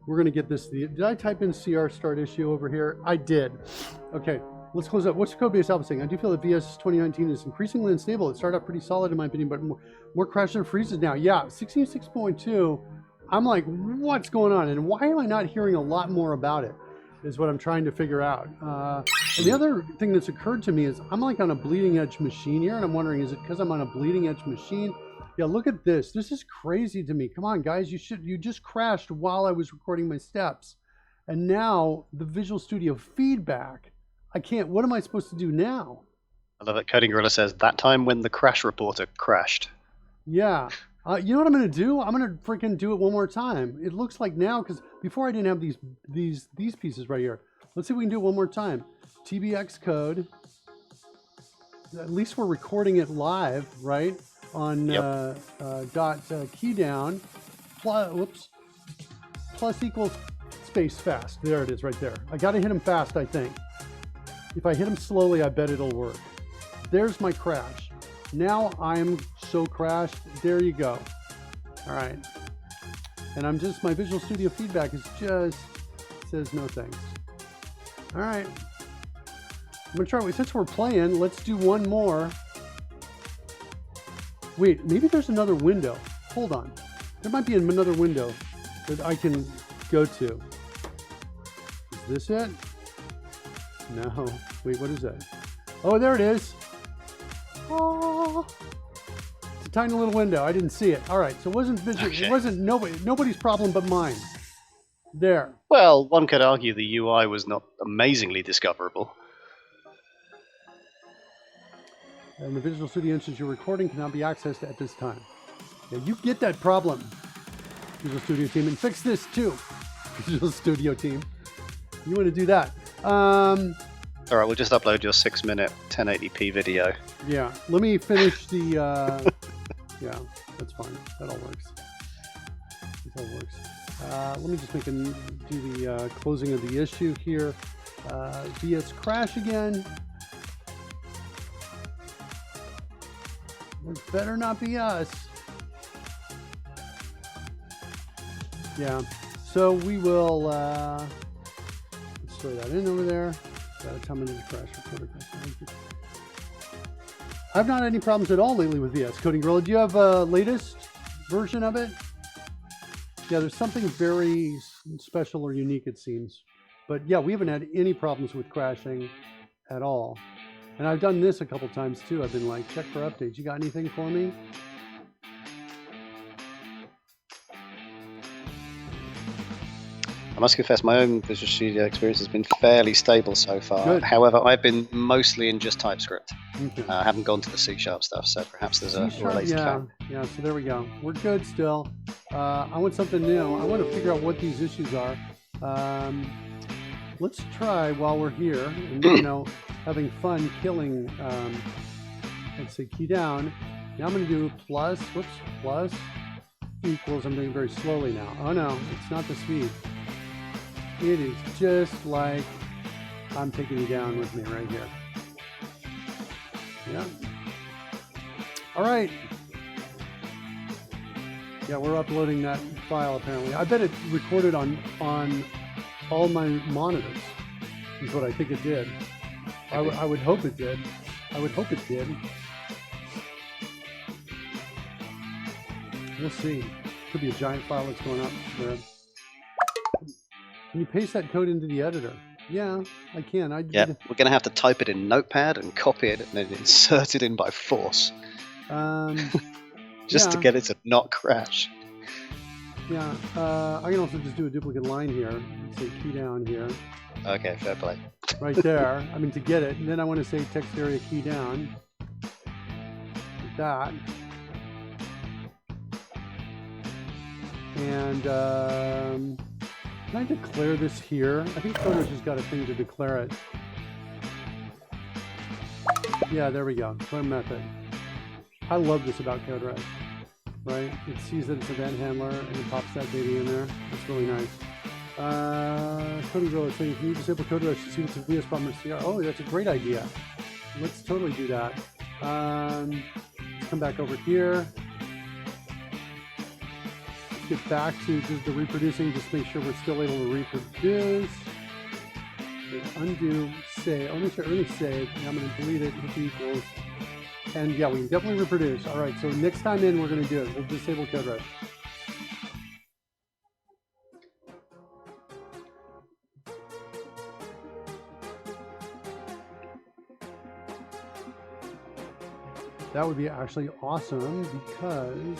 We're going to get this. Did I type in CR start issue over here? I did. Okay, let's close up. What's Codebase Alpha saying? I do feel that VS 2019 is increasingly unstable. It started out pretty solid in my opinion, but more crashes and freezes now. Yeah, 16.6.2, I'm like, what's going on? And why am I not hearing a lot more about it? Is what I'm trying to figure out. And the other thing that's occurred to me is I'm like on a bleeding edge machine here, and I'm wondering, is it because I'm on a bleeding edge machine? Yeah, look at this. This is crazy to me. Come on, guys. You just crashed while I was recording my steps. And now the Visual Studio feedback, I can't, what am I supposed to do now? I love it. Coding Gorilla says, that time when the crash reporter crashed. Yeah. You know what I'm going to do? I'm going to freaking do it one more time. It looks like now, because before I didn't have these pieces right here. Let's see if we can do it one more time. TBX code. At least we're recording it live, right? On dot key down, plus, whoops, plus equals space fast. There it is right there. I got to hit him fast, I think. If I hit him slowly, I bet it'll work. There's my crash. Now I'm so crashed. There you go. All right. And I'm just, my Visual Studio feedback is just, says no thanks. All right. I'm going to try, since we're playing, let's do one more. Wait, maybe there's another window. Hold on. There might be another window that I can go to. Is this it? No. Wait, what is that? Oh, there it is. Oh. It's a tiny little window. I didn't see it. All right, so it wasn't visual. Okay. It wasn't nobody's problem but mine. There. Well, one could argue the UI was not amazingly discoverable. And the Visual Studio instance you're recording cannot be accessed at this time. Yeah, you get that problem, Visual Studio team, and fix this too, Visual Studio team. You want to do that. All right, we'll just upload your 6-minute 1080p video. Yeah, let me finish the, yeah, that's fine. That all works. That all works. Let me just do the closing of the issue here. VS crash again. It better not be us. Yeah, so we will, let's throw that in over there. Tell me to crash. I've not had any problems at all lately with VS Coding Gorilla. Do you have a latest version of it? Yeah, there's something very special or unique, it seems. But yeah, we haven't had any problems with crashing at all. And I've done this a couple times too. I've been like, check for updates. You got anything for me? I must confess, my own Visual Studio experience has been fairly stable so far. Good. However, I've been mostly in just TypeScript. Okay. I haven't gone to the C# stuff, so perhaps there's a related yeah, cloud. yeah. So there we go. We're good still. I want something new. I want to figure out what these issues are. Let's try while we're here, and you know, having fun killing. Let's say key down. Now I'm going to do plus. Whoops, plus equals. I'm doing it very slowly now. Oh no, it's not the speed. It is just like I'm taking you down with me right here. Yeah. All right. Yeah, we're uploading that file apparently. I bet it recorded on all my monitors, is what I think it did. I would hope it did. I would hope it did. We'll see. Could be a giant file that's going up there. Can you paste that code into the editor? Yeah, I can. Yeah, we're going to have to type it in Notepad and copy it and then insert it in by force. Just to get it to not crash. Yeah, I can also just do a duplicate line here. Say key down here. Okay, fair play. Right there. I mean, to get it. And then I want to say text area key down. Like that. And can I declare this here? I think Coder's just got a thing to declare it. Yeah, there we go. Declare method. I love this about CodeRes. Right? It sees that it's an event handler and it pops that data in there. That's really nice. Coding Gorilla is saying, can you disable CodeRes to see what's a VS Bomber CR? Oh, that's a great idea. Let's totally do that. Let's come back over here. Get back to just the reproducing, just make sure we're still able to reproduce. Undo, save. I'll make sure everything's saved. And I'm going to delete it, hit equals. And yeah, we can definitely reproduce. All right, so next time in, we're going to do it. We'll disable CodeRes. That would be actually awesome because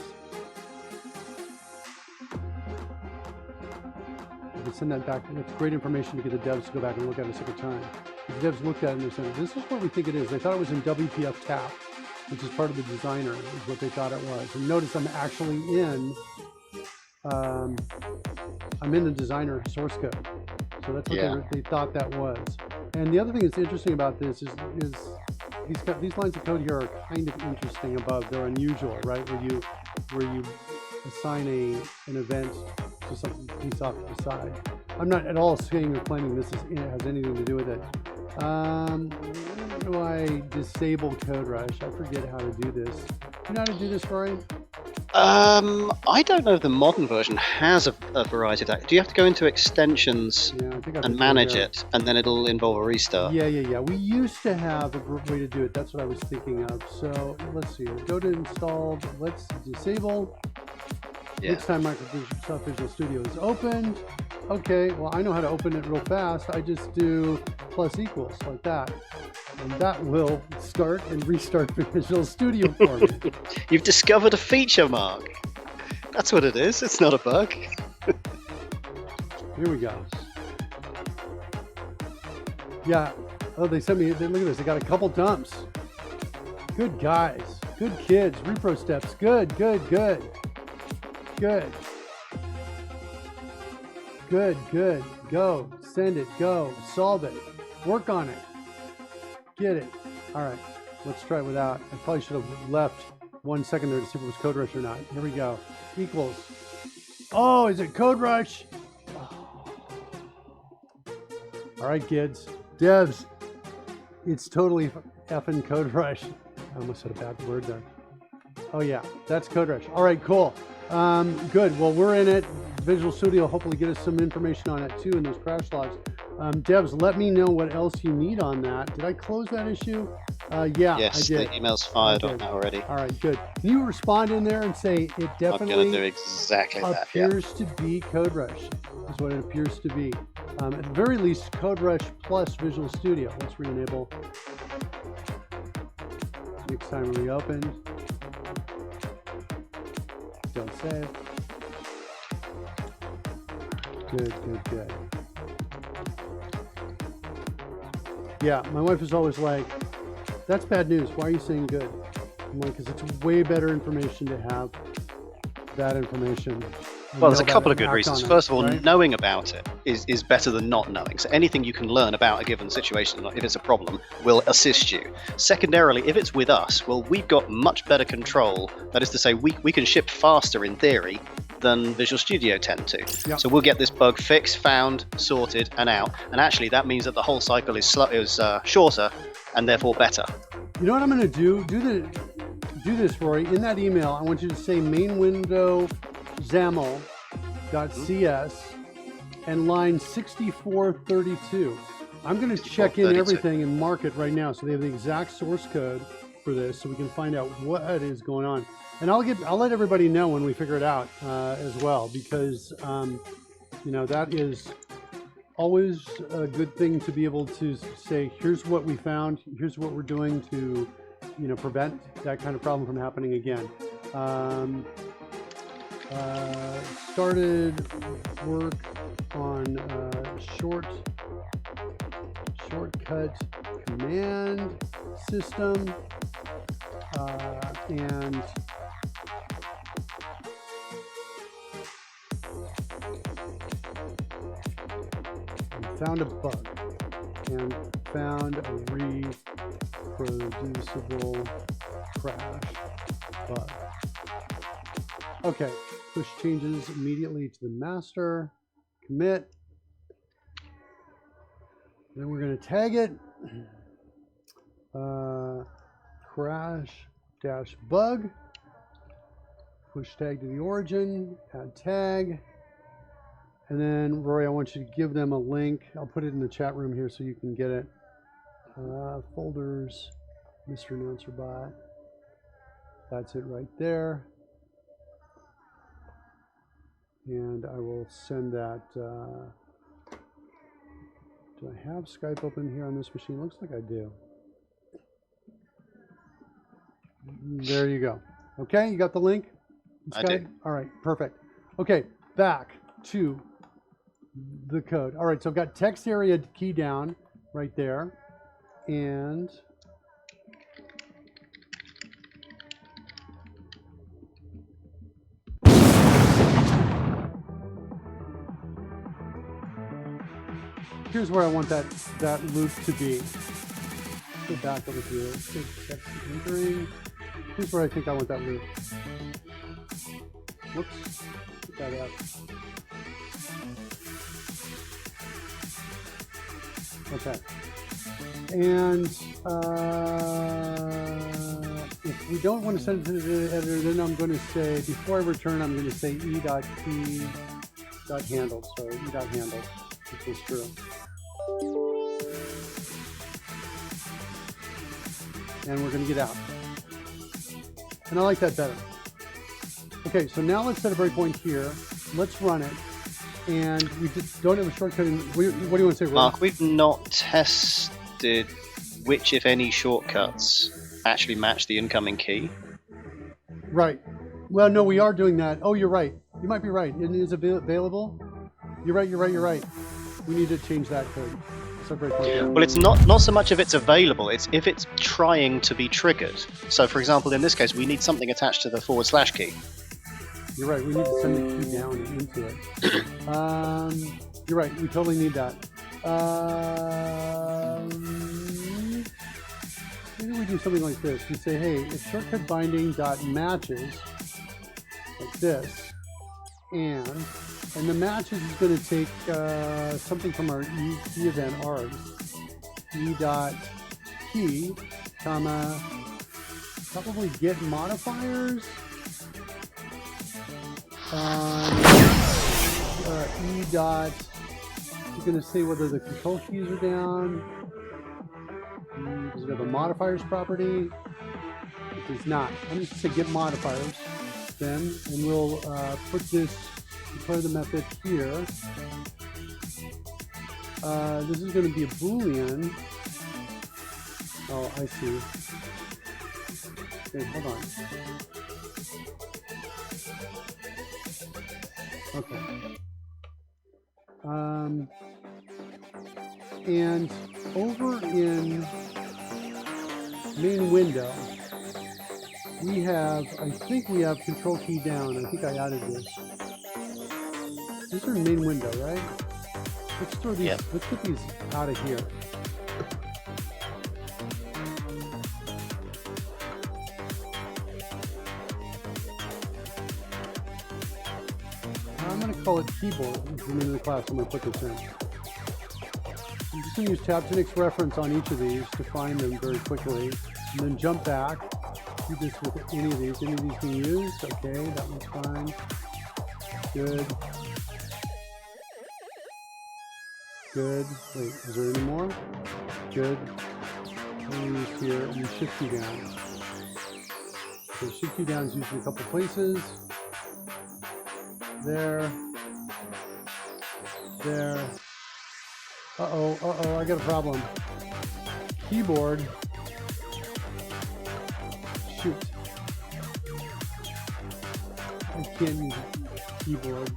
I can send that back. That's great information to get the devs to go back and look at a second time. The devs looked at it and they said, this is what we think it is. They thought it was in WPF tap, which is part of the designer, is what they thought it was. And notice I'm actually in, I'm in the designer source code. So that's what they thought that was. And the other thing that's interesting about this is these lines of code here are kind of interesting above. They're unusual, right? Where you assign an event just something piece off to the side. I'm not at all saying or claiming this has anything to do with it. Where do I disable Code Rush? I forget how to do this. Do you know how to do this, Rory? I don't know if the modern version has a variety of that. Do you have to go into extensions and manage it, and then it'll involve a restart? Yeah. We used to have a way to do it. That's what I was thinking of. So let's see. Go to installed. Let's disable. Yeah. Next time Microsoft Visual Studio is opened. Okay, well, I know how to open it real fast. I just do + equals like that. And that will start and restart Visual Studio for me. You've discovered a feature, Mark. That's what it is. It's not a bug. Here we go. Yeah. Oh, they sent me, look at this. They got a couple dumps. Good guys. Good kids. Repro steps. Good. Go. Send it. Go. Solve it. Work on it. Get it. All right. Let's try it without. I probably should have left 1 second there to see if it was Code Rush or not. Here we go. Equals. Oh, is it Code Rush? Oh. All right, kids. Devs. It's totally effing Code Rush. I almost said a bad word there. Oh, yeah. That's Code Rush. All right, cool. Good. Well, we're in it. Visual Studio hopefully get us some information on it too in those crash logs. Devs, let me know what else you need on that. Did I close that issue? Yeah, yes, I did. The email's fired on that already. All right, good. Can you respond in there and say it definitely I'm going to do exactly that. Appears to be Code Rush is what it appears to be. At the very least, Code Rush plus Visual Studio. Let's re-enable. Next time reopened. Don't save. Good. Yeah, my wife is always like, that's bad news. Why are you saying good? I'm like, because it's way better information to have that information. Well, there's a couple of good reasons. First of all, knowing about it is better than not knowing. So anything you can learn about a given situation, if it's a problem, will assist you. Secondarily, if it's with us, well, we've got much better control. That is to say, we can ship faster in theory than Visual Studio tend to. Yep. So we'll get this bug fixed, found, sorted, and out. And actually, that means that the whole cycle is shorter and therefore better. You know what I'm going to do? Do this, Rory. In that email, I want you to say main window XAML.cs and line 6432. I'm going to check in everything and mark it right now so they have the exact source code for this so we can find out what is going on. And I'll let everybody know when we figure it out as well, because that is always a good thing to be able to say, here's what we found, here's what we're doing to prevent that kind of problem from happening again. Started work on shortcut command system and found a bug and found a reproducible crash bug. Okay, push changes immediately to the master, commit. Then we're going to tag it. Crash-bug. Push tag to the origin, add tag. And then, Rory, I want you to give them a link. I'll put it in the chat room here so you can get it. Folders, Mr. Announcer Bot. That's it right there. And I will send that. Do I have Skype open here on this machine? Looks like I do. There you go. Okay, you got the link? I do. All right, perfect. Okay, back to the code. All right, so I've got text area key down right there. And here's where I want that loop to be. Go back over here. Text entering. Here's where I think I want that loop. Whoops. Put that up. Okay. And if we don't want to send it to the editor, then I'm going to say, before I return, I'm going to say e.key.handled. So e.handled, which is true. And we're going to get out. And I like that better. Okay, so now let's set a breakpoint here. Let's run it. And we just don't have a shortcut. What do you want to say, Roy? Mark, we've not tested which, if any, shortcuts actually match the incoming key. Right. Well, no, we are doing that. Oh, you're right. You might be right. It is available. You're right. We need to change that code. Well, it's not so much if it's available, it's if it's trying to be triggered. So, for example, in this case, we need something attached to the / key. You're right. We need to send the key down into it. You're right. We totally need that. Maybe we do something like this. We say, hey, if shortcut binding dot matches like this, and the matches is going to take something from our key event args, e.key, comma, probably get modifiers on e dot. You're going to say whether the control keys are down. Does it have a modifiers property? It does not. I'm just going to say get modifiers then, and we'll put this, declare the method here. This is going to be a Boolean. Oh, I see. Okay, hold on. Okay. And over in main window, we have, I think we have control key down. I think I added this. These are in main window, right? Let's throw these, let's get these out of here. I'm going to call it keyboard. At the end of the class, I'm going to put this in. I'm just going to use tabs reference on each of these to find them very quickly, and then jump back. Do this with any of these. Any of these being used? Okay, that one's fine. Good. Good. Wait, is there any more? Good. Use here, and shift key down. So shift key down is used in a couple places. There. There. Uh-oh, I got a problem. Keyboard. Shoot. I can't use keyboard.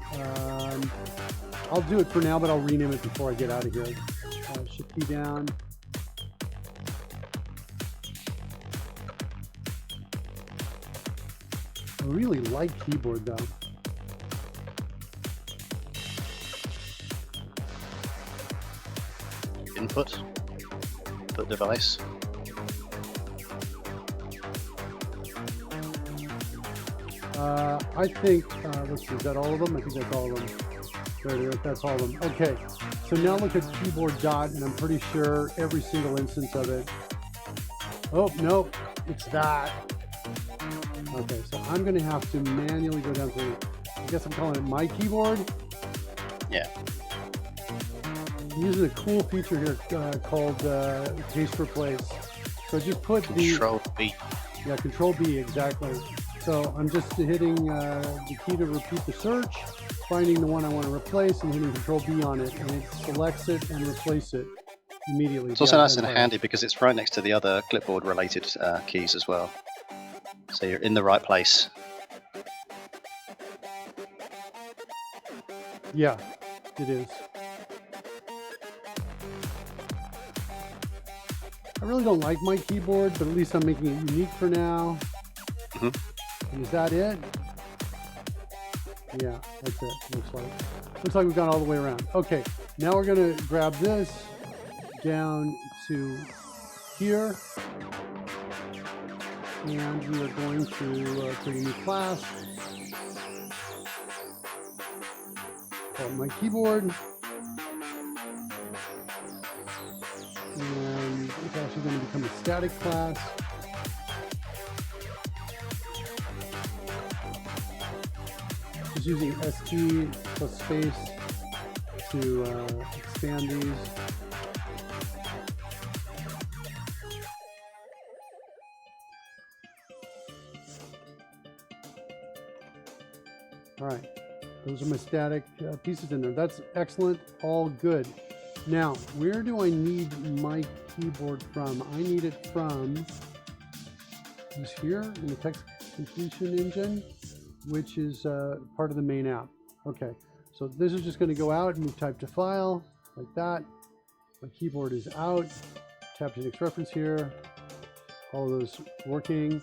I'll do it for now, but I'll rename it before I get out of here. Shift key down. I really like keyboard though. Input device. I think, let's see, is that all of them? I think that's all of them. There, that's all of them. Okay, so now look at keyboard dot, and I'm pretty sure every single instance of it. Oh, no, it's that. Okay, so I'm going to have to manually go down to, I guess I'm calling it my keyboard. Yeah. I'm using a cool feature here called paste replace. So just put Control B. Yeah, Control B, exactly. So I'm just hitting the key to repeat the search, finding the one I want to replace, and hitting Control B on it, and it selects it and replaces it immediately. It's also nice and handy because it's right next to the other clipboard-related keys as well. So you're in the right place. Yeah, it is. I really don't like my keyboard, but at least I'm making it unique for now. Mm-hmm. And is that it? Yeah, that's it. Looks like we've gone all the way around. Okay, now we're going to grab this down to here, and we are going to create a new class called my keyboard. and it's actually going to become a static class. Just using st plus space to expand these. All right, those are my static pieces in there. That's excellent, all good. Now, where do I need my keyboard from? I need it from who's here in the text completion engine, which is part of the main app. Okay, so this is just going to go out, move type to file, like that. My keyboard is out. Tap to next reference here. All of those working.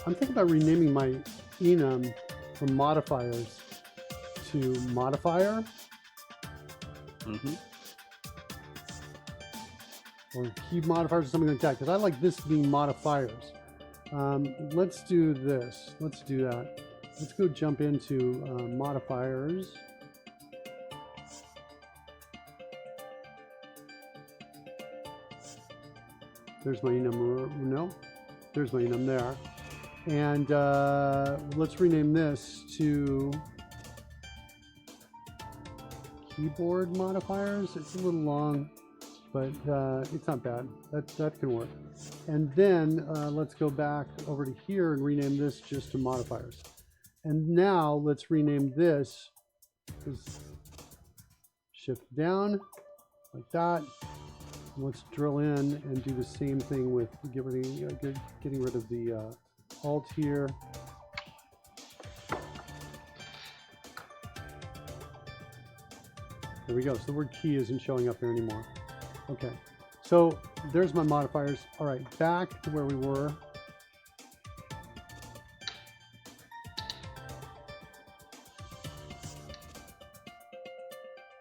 I'm thinking about renaming my enum from modifiers to modifier. Or key modifiers or something like that, because I like this being modifiers. Let's do this. Let's do that. Let's go jump into modifiers. There's my enum. No, there's my enum there. And let's rename this to keyboard modifiers. It's a little long, but it's not bad. That can work. And then let's go back over to here and rename this just to modifiers. And now let's rename this, shift down like that. Let's drill in and do the same thing with getting rid of the Alt here. There we go. So the word key isn't showing up here anymore. Okay. So there's my modifiers. All right, back to where we were.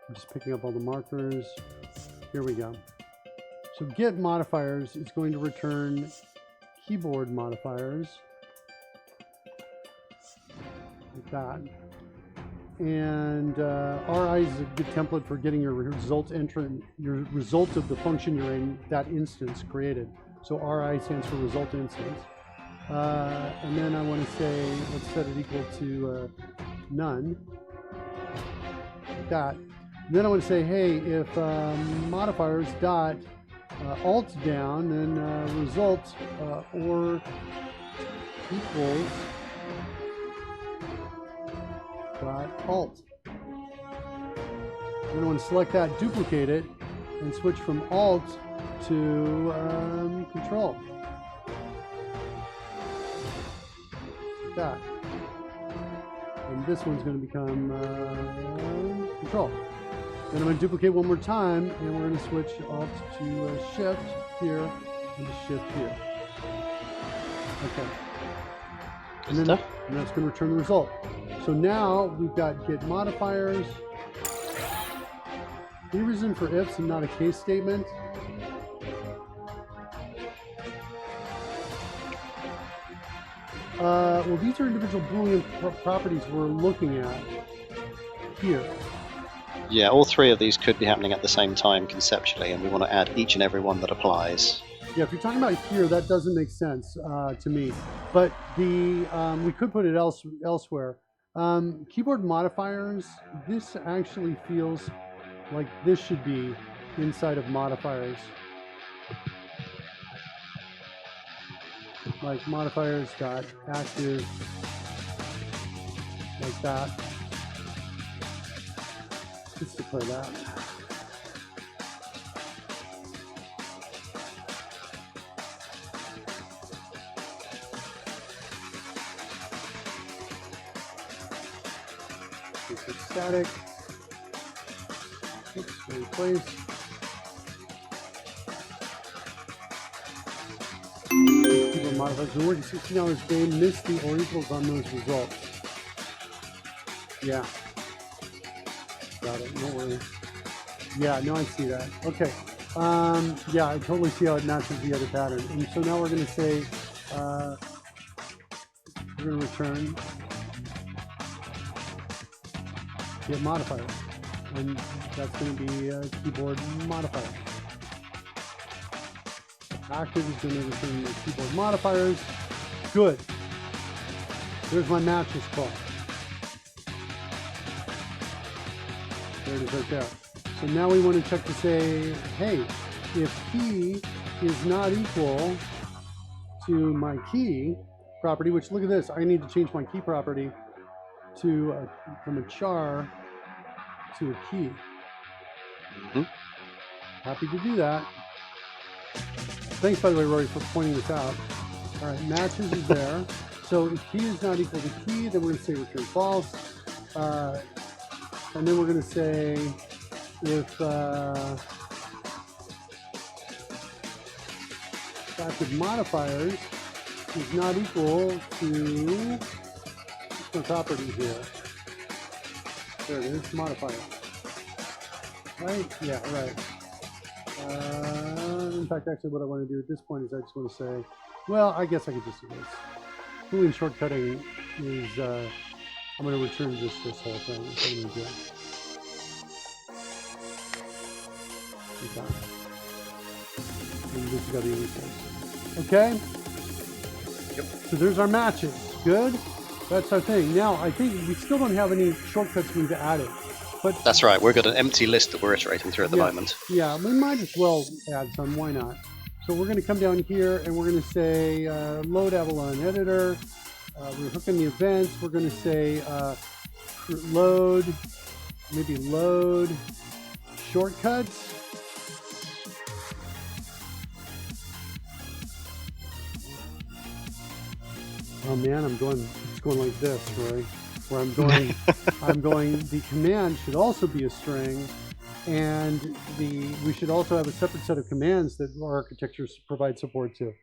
I'm just picking up all the markers. Here we go. So get modifiers is going to return keyboard modifiers. Like that. And RI is a good template for getting your result entrant, your result of the function you're in, that instance created. So RI stands for result instance. And then I want to say, let's set it equal to none. Like that. And then I want to say, hey, if modifiers dot alt down, then result or equals alt. Then I want to select that, duplicate it, and switch from alt to control. Like that. And this one's going to become control. Then I'm going to duplicate one more time, and we're going to switch alt to shift here and to shift here. Okay. And then that's going to return the result. So now we've got get modifiers. Any reason for ifs and not a case statement? Well, these are individual Boolean properties we're looking at here. Yeah, all three of these could be happening at the same time conceptually, and we want to add each and every one that applies. Yeah, if you're talking about here, that doesn't make sense to me. But the we could put it elsewhere. Keyboard modifiers, this actually feels like this should be inside of modifiers. Like modifiers dot active, like that. Let's declare that. This is static. Oops, replace. modifiers been working 16 hours a day, miss the or equals on those results. Yeah. Got it. No worries. Yeah, no, I see that. Okay. Yeah, I totally see how it matches the other pattern. And so now we're going to say, we're going to return get modifier. And that's going to be a keyboard modifier. Active is going to return the keyboard modifiers. Good. There's my matches clause. There it is right there. So now we want to check to say, hey, if key is not equal to my key property, which look at this, I need to change my key property to from a char to a key. Mm-hmm. Happy to do that. Thanks, by the way, Rory, for pointing this out. All right, matches is there. So if key is not equal to key, then we're going to say return false. And then we're going to say if active modifiers is not equal to my property here. There it is, modifier. Right? Yeah, right. In fact, actually, what I want to do at this point is I just want to say, well, I guess I could just do this. Boolean shortcutting is, I'm going to return this whole thing. That's what I'm going to do. Okay. And this has got the English case. Okay? Yep. So there's our matches. Good? That's our thing. Now, I think we still don't have any shortcuts we've added. But that's right. We've got an empty list that we're iterating through at the moment. Yeah, we might as well add some. Why not? So we're going to come down here and we're going to say load Avalon editor. We're hooking the events. We're going to say load, maybe load shortcuts. Oh man, it's going like this, Roy. Where I'm going, the command should also be a string, and we should also have a separate set of commands that our architecture provides support to.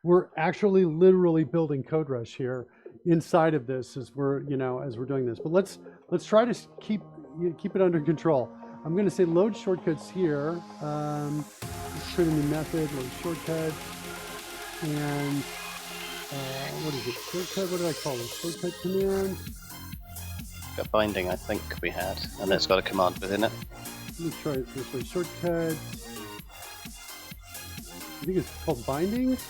We're actually literally building code rush here inside of this as we're doing this. But let's try to keep it under control. I'm going to say load shortcuts here. Let's create a new method, load shortcut, and what is it? Shortcut. What did I call it? Shortcut command. A binding, I think we had, and it's got a command within it. Let me try it this way. Shortcut. I think it's called bindings.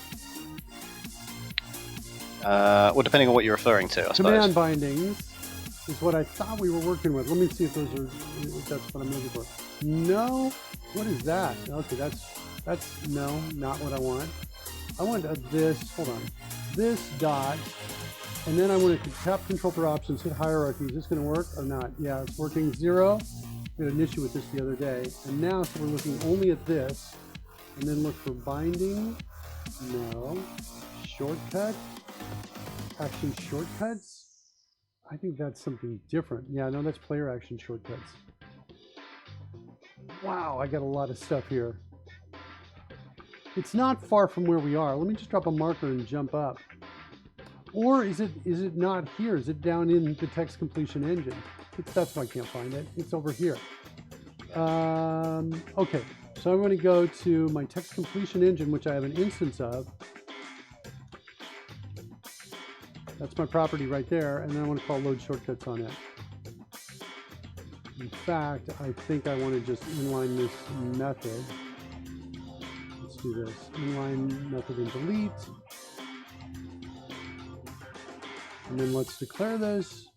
Well, depending on what you're referring to, I suppose. Command bindings is what I thought we were working with. Let me see if that's what I'm looking for. No. What is that? Okay, that's no, not what I want. I want this. Hold on. This dot. And then I want to tap control for options, hit hierarchy. Is this going to work or not? Yeah, it's working. 0. We had an issue with this the other day. And now, so we're looking only at this. And then look for binding. No. Shortcut. Action shortcuts. I think that's something different. Yeah, no, that's player action shortcuts. Wow, I got a lot of stuff here. It's not far from where we are. Let me just drop a marker and jump up. Or is it not here? Is it down in the text completion engine? That's why I can't find it. It's over here. Okay, so I'm going to go to my text completion engine, which I have an instance of. That's my property right there, and then I want to call load shortcuts on it. In fact, I think I want to just inline this method. Let's do this. Inline method and delete. And then let's declare this.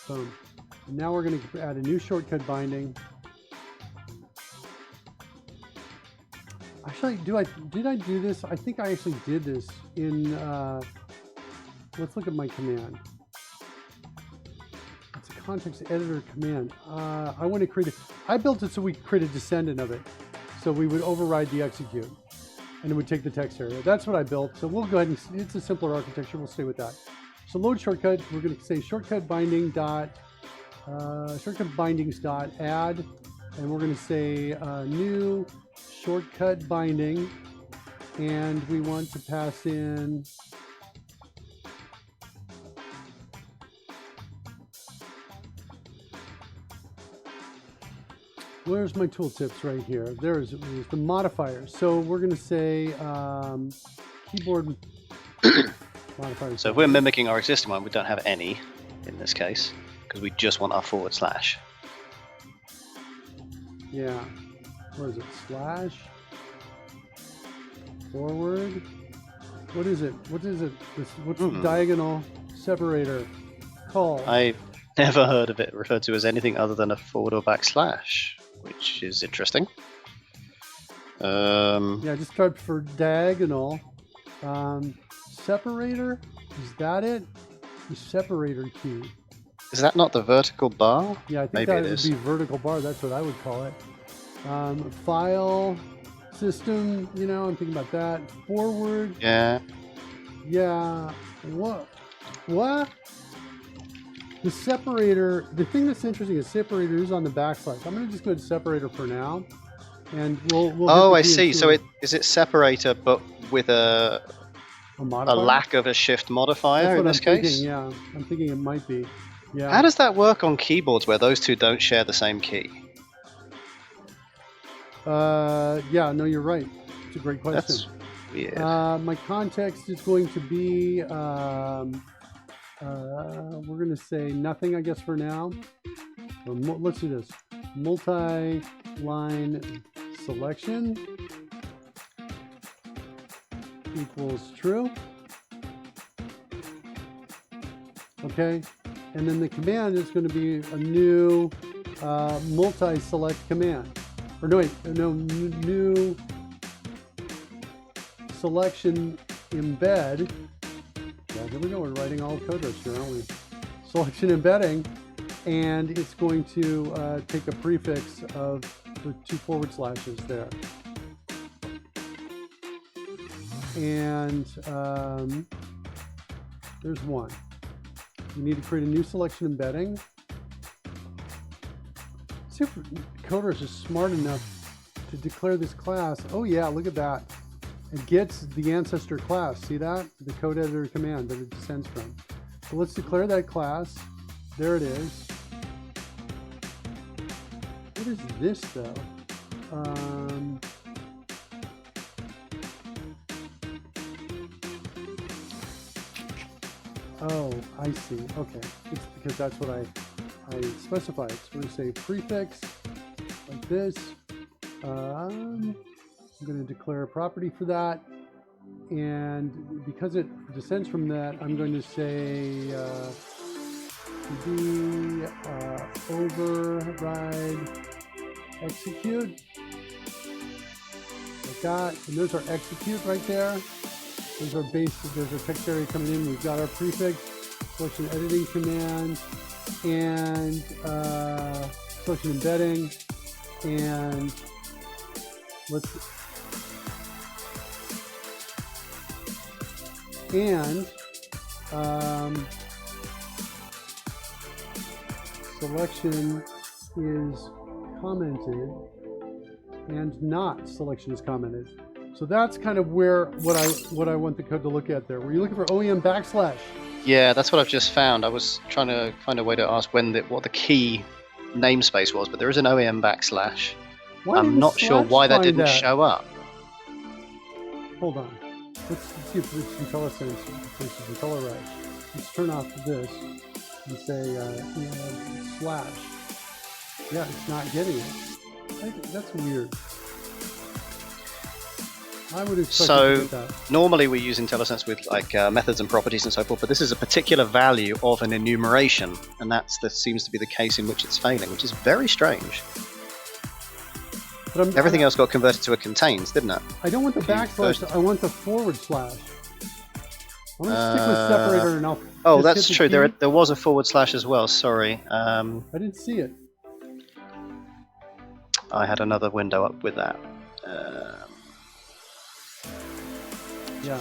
Boom. And now we're going to add a new shortcut binding. Actually, did I do this? I think I actually did this in, let's look at my command. It's a context editor command. I want to create I built it so we could create a descendant of it. So we would override the execute. And it would take the text area. That's what I built. So we'll go ahead and, it's a simpler architecture. We'll stay with that. So load shortcut, we're going to say shortcut binding dot, shortcut bindings dot add, and we're going to say new shortcut binding, and we want to pass in where's my tooltips right here? There's the modifiers. So we're going to say keyboard modifiers. So if we're mimicking our existing one, we don't have any in this case because we just want our / Yeah. Where is it? Slash. Forward. What is it? What is it? What's the diagonal separator called? I've never heard of it referred to as anything other than a forward or / which is interesting. Yeah, just type for diagonal. Separator? Is that it? The separator key. Is that not the vertical bar? Yeah, I think Maybe that it would is. be vertical bar. That's what I would call it. File system, you know, I'm thinking about that. Forward. Yeah. Yeah. What? The separator, the thing that's interesting is separator is on the backslash. I'm going to just go to separator for now. And we'll Oh, hit I the see. key So is it separator, but with a modifier? lack of a shift modifier That's what in this I'm case? thinking, yeah. I'm thinking it might be. Yeah. How does that work on keyboards where those two don't share the same key? Yeah, no, you're right. It's a great question. That's weird. My context is going to be, we're going to say nothing, I guess, for now. Or let's do this. Multi-line selection equals true. Okay. And then the command is going to be a new multi-select command. Or no, wait, no, new selection embed. Yeah, here we go. We're writing all code rows here, aren't we? Selection embedding, and it's going to take a prefix of the 2 / there. And there's one. We need to create a new selection embedding. See if Coders is smart enough to declare this class. Oh yeah, look at that. It gets the ancestor class. See that? The code editor command that it descends from. So let's declare that class. There it is. What is this though? Oh, I see. Okay. It's because that's what I specified. So we're going to say prefix like this. I'm going to declare a property for that. And because it descends from that, I'm going to say override execute. Like that. And there's our execute right there. There's our base, there's our text area coming in. We've got our prefix, selection editing command, and selection embedding, and selection is commented, and not selection is commented. So that's kind of where what I want the code to look at there. Were you looking for OEM /? Yeah, that's what I've just found. I was trying to find a way to ask what the key namespace was, but there is an OEM /. I'm not sure why that didn't show up. Hold on. Let's see if it's IntelliSense versus IntelliRide. Let's turn off this and say /. Yeah, it's not getting it. That's weird. I would expect So that. normally we use IntelliSense with like methods and properties and so forth, but this is a particular value of an enumeration, and that seems to be the case in which it's failing, which is very strange. But Everything else got converted to a contains, didn't it? I don't want the /. I want the /. I'm going to stick with separator and I'll. Oh, just that's hit the true. key. There was a / as well. Sorry, I didn't see it. I had another window up with that. Yeah.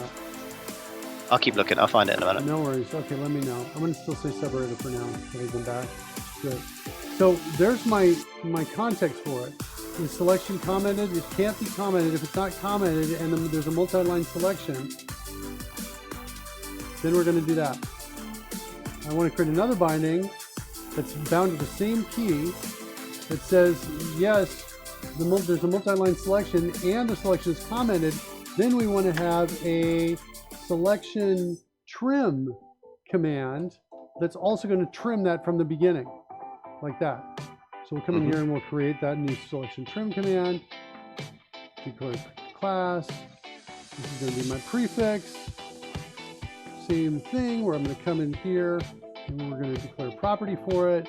I'll keep looking. I'll find it in a minute. No worries. Okay, let me know. I'm going to still say separator for now. Can I go back? Good. So there's my context for it. Is selection commented? It can't be commented. If it's not commented and then there's a multi-line selection, then we're going to do that. I want to create another binding that's bound to the same key that says, yes, there's a multi-line selection and the selection is commented. Then we want to have a selection trim command that's also going to trim that from the beginning, like that. So we'll come in here and we'll create that new selection trim command. Declare class. This is going to be my prefix. Same thing where I'm going to come in here and we're going to declare property for it.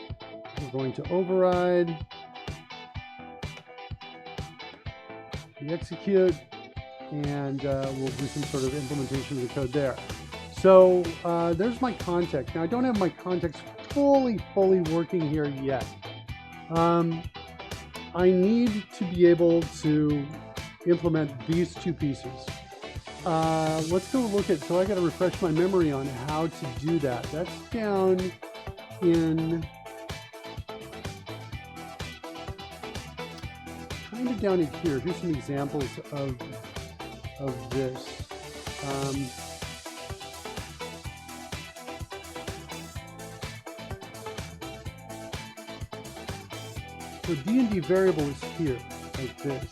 We're going to override the execute, and we'll do some sort of implementation of the code there. So there's my context. Now I don't have my context fully working here yet. I need to be able to implement these two pieces. Let's go look at, so I got to refresh my memory on how to do that. That's down in, kind of down in here. Here's some examples of this. So D&D variable is here, like this.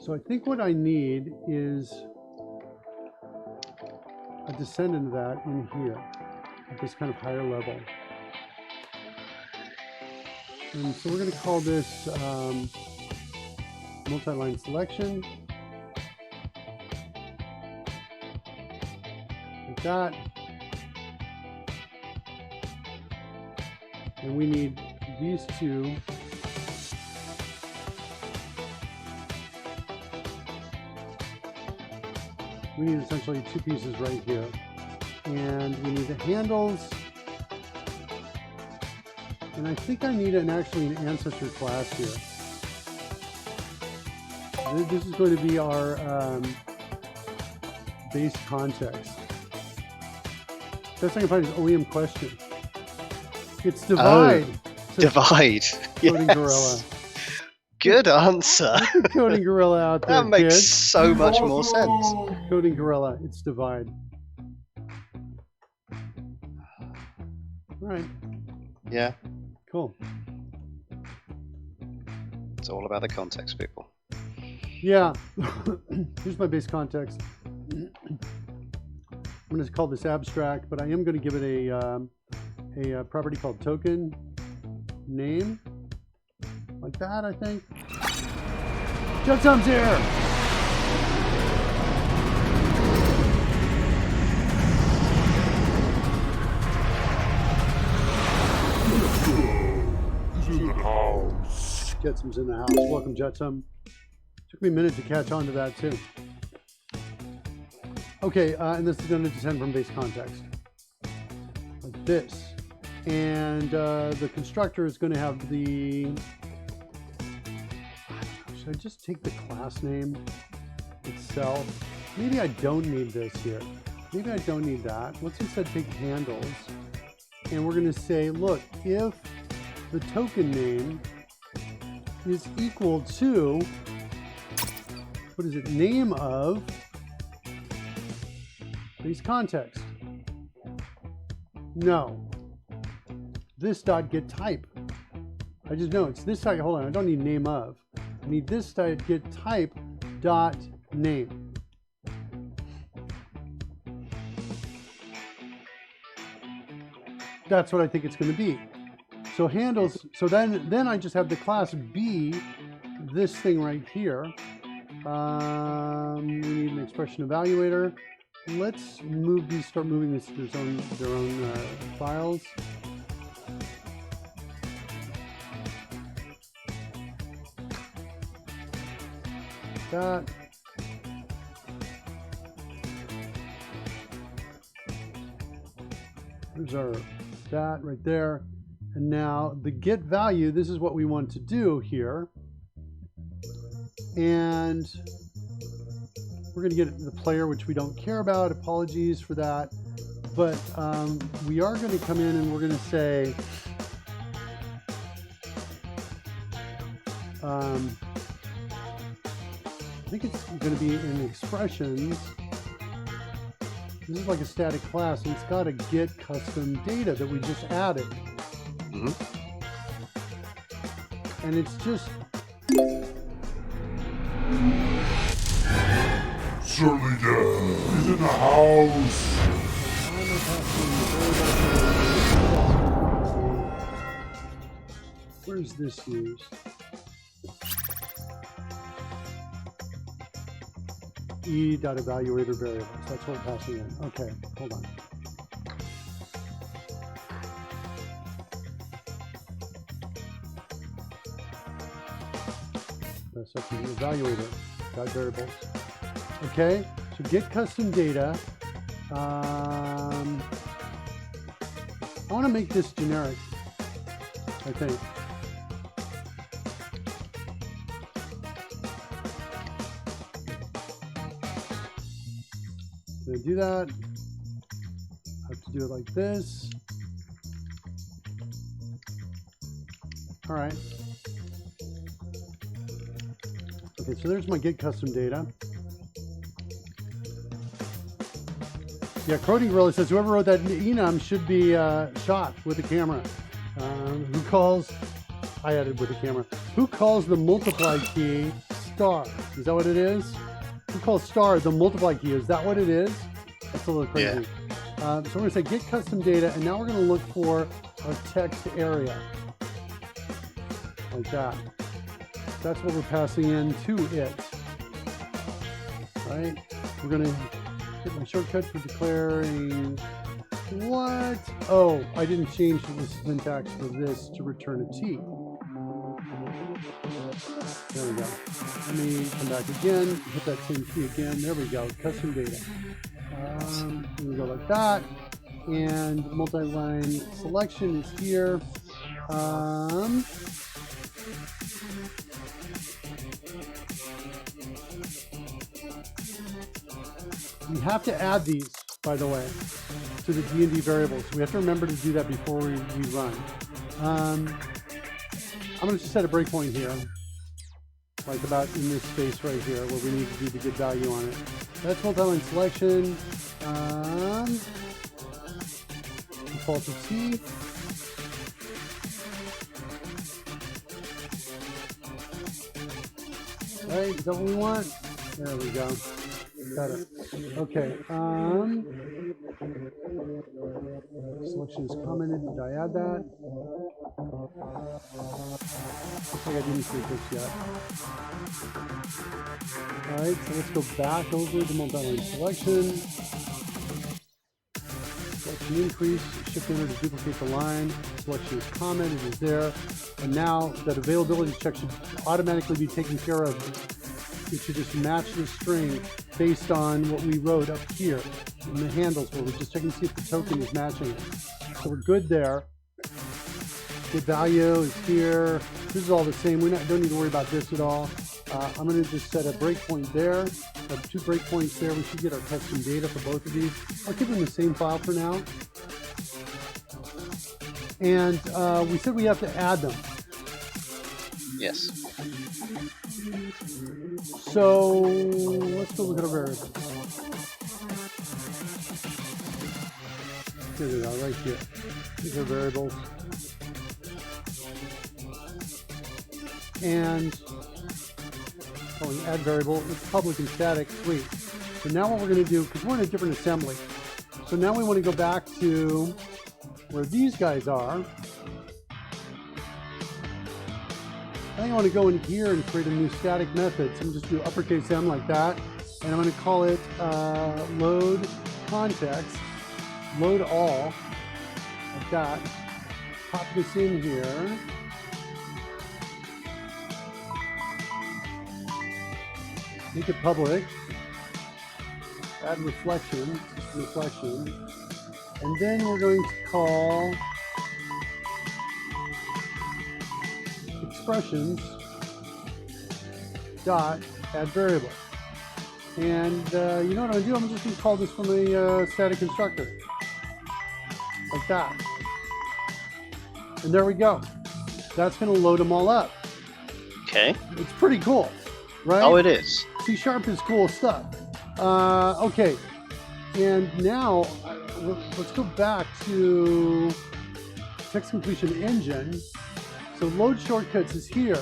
So I think what I need is a descendant of that in here, at this kind of higher level. And so we're going to call this multi-line selection. Like that. And we need these two. We need essentially two pieces right here. And we need the handles. And I think I need actually an ancestor class here. This is going to be our base context. Best I can find is OEM question. It's divide. Oh, divide. Coding Yes. Gorilla. Good answer. Coding Gorilla out there, That makes kids. so much more sense. Coding Gorilla. It's divide. All right. Yeah, Cool. it's all about the context, people. Yeah. Here's my base context. I'm going to call this abstract, but I am going to give it a property called token name, like that, I think. Jutsum's here. Jutsum's in the house. Welcome, Jutsum. Took me a minute to catch on to that too. Okay, and this is going to descend from base context, like this. And the constructor is going to have the, should I just take the class name itself? Maybe I don't need this here. Maybe I don't need that. Let's instead take handles. And we're going to say, look, if the token name is equal to, what is it, name of base context. No. This dot get type. I just know it's this type. Hold on, I don't need name of. I need this type get type dot name. That's what I think it's going to be. So handles. So then I just have the class be this thing right here. We need an expression evaluator. Let's move these. Start moving this to their own files. That. There's our that right there. And now the get value, this is what we want to do here. And we're going to get the player, which we don't care about. Apologies for that. but we are going to come in and we're going to say, I think it's going to be in expressions. This is like a static class, and it's got a get custom data that we just added. Mm-hmm. And it's just Surly Dad is in the house. Where's this used? e.evaluator variables. That's what we're passing in. Okay, hold on. That's up to the evaluator. Got variables. Okay, so get custom data. I want to make this generic, I think. Can I do that? I have to do it like this. All right. Okay, so there's my get custom data. Yeah, Crody Gorilla says whoever wrote that enum should be shot with a camera. Who calls? I added with a camera. Who calls the multiply key star? Is that what it is? Who calls star the multiply key? Is that what it is? That's a little crazy. Yeah. So we're going to say get custom data, and now we're going to look for our text area. Like that. That's what we're passing in to it. Right? We're going to hit my shortcut for declaring what? Oh, I didn't change the syntax for this to return a T. There we go. Let me come back again, hit that same key again. There we go. Custom data. We go like that. And multi-line selection is here. We have to add these, by the way, to the D&D variables. We have to remember to do that before we run. I'm going to just set a breakpoint here, like about in this space right here, where we need to do the get value on it. That's multi-line selection. Default to T. Right, is that what we want? There we go. Got it. Okay. Selection is commented. Did I add that? Looks like I didn't create this yet. All right, so let's go back over to multi-line selection. Selection increase. Shift enter to duplicate the line. Selection is commented. Is there. And now that availability check should automatically be taken care of. It should just match the string based on what we wrote up here in the handles, where we're just checking to see if the token is matching it. So we're good there. Get value is here. This is all the same. We don't need to worry about this at all. I'm going to just set a breakpoint there. I have 2 breakpoints there. We should get our custom data for both of these. I'll keep them in the same file for now. And we said we have to add them. Yes. So let's go look at our variables. Here they are, right here. These are variables. And add variable, it's public and static. Sweet. So now what we're going to do, because we're in a different assembly. So now we want to go back to where these guys are. I think I want to go in here and create a new static method. So I'm just do uppercase M like that. And I'm going to call it load context, load all, like that. Pop this in here. Make it public. Add reflection. And then we're going to call expressions dot add variable. And you know what I'm going to do? I'm just going to call this from a static constructor. like that. And there we go. That's going to load them all up. Okay. It's pretty cool, right? Oh, it is. C# is cool stuff. Okay, and now let's go back to text completion engine. So load shortcuts is here.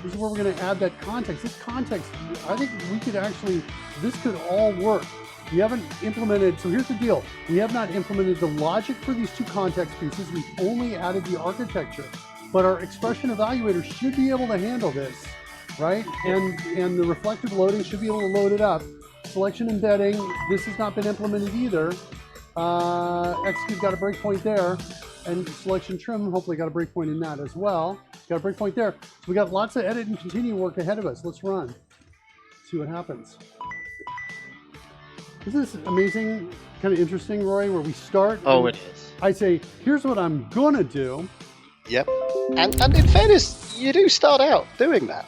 This is where we're going to add that context. This context, I think we could actually, this could all work. We haven't implemented, so here's the deal. We have not implemented the logic for these two context pieces. We've only added the architecture. But our expression evaluator should be able to handle this, right? And the reflective loading should be able to load it up. Selection embedding, this has not been implemented either. Execute got a breakpoint there. And selection trim, hopefully got a breakpoint in that as well. Got a breakpoint there. So we got lots of edit and continue work ahead of us. Let's run. See what happens. Isn't this amazing, kind of interesting, Roy, where we start? Oh, it is. I say, here's what I'm gonna do. Yep. And in fairness, you do start out doing that.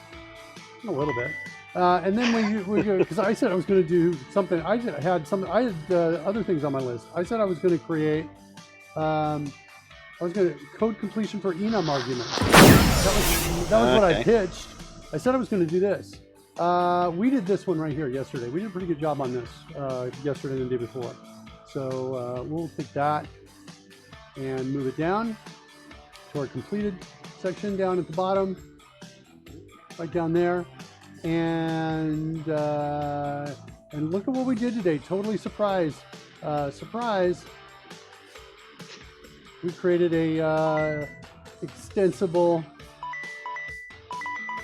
A little bit. And then we because I said I was going to do something. I had other things on my list. I said I was going to create. I was going to code completion for enum arguments. That was what I pitched. I said I was going to do this. We did this one right here yesterday. We did a pretty good job on this yesterday and the day before. So we'll take that and move it down to our completed section down at the bottom, right down there. And look at what we did today. Totally surprised. Surprise. We created a extensible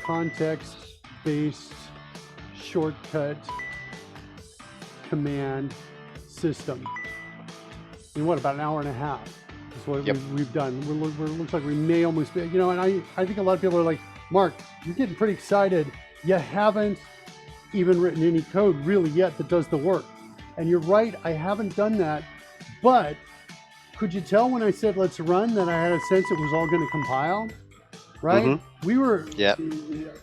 context-based shortcut command system in what, about an hour and a half is what we've done. We're looks like we may almost be, you know, and I think a lot of people are like, Mark, you're getting pretty excited. You haven't even written any code really yet that does the work. And you're right, I haven't done that. But could you tell when I said let's run that I had a sense it was all going to compile? Right? Mm-hmm. We were,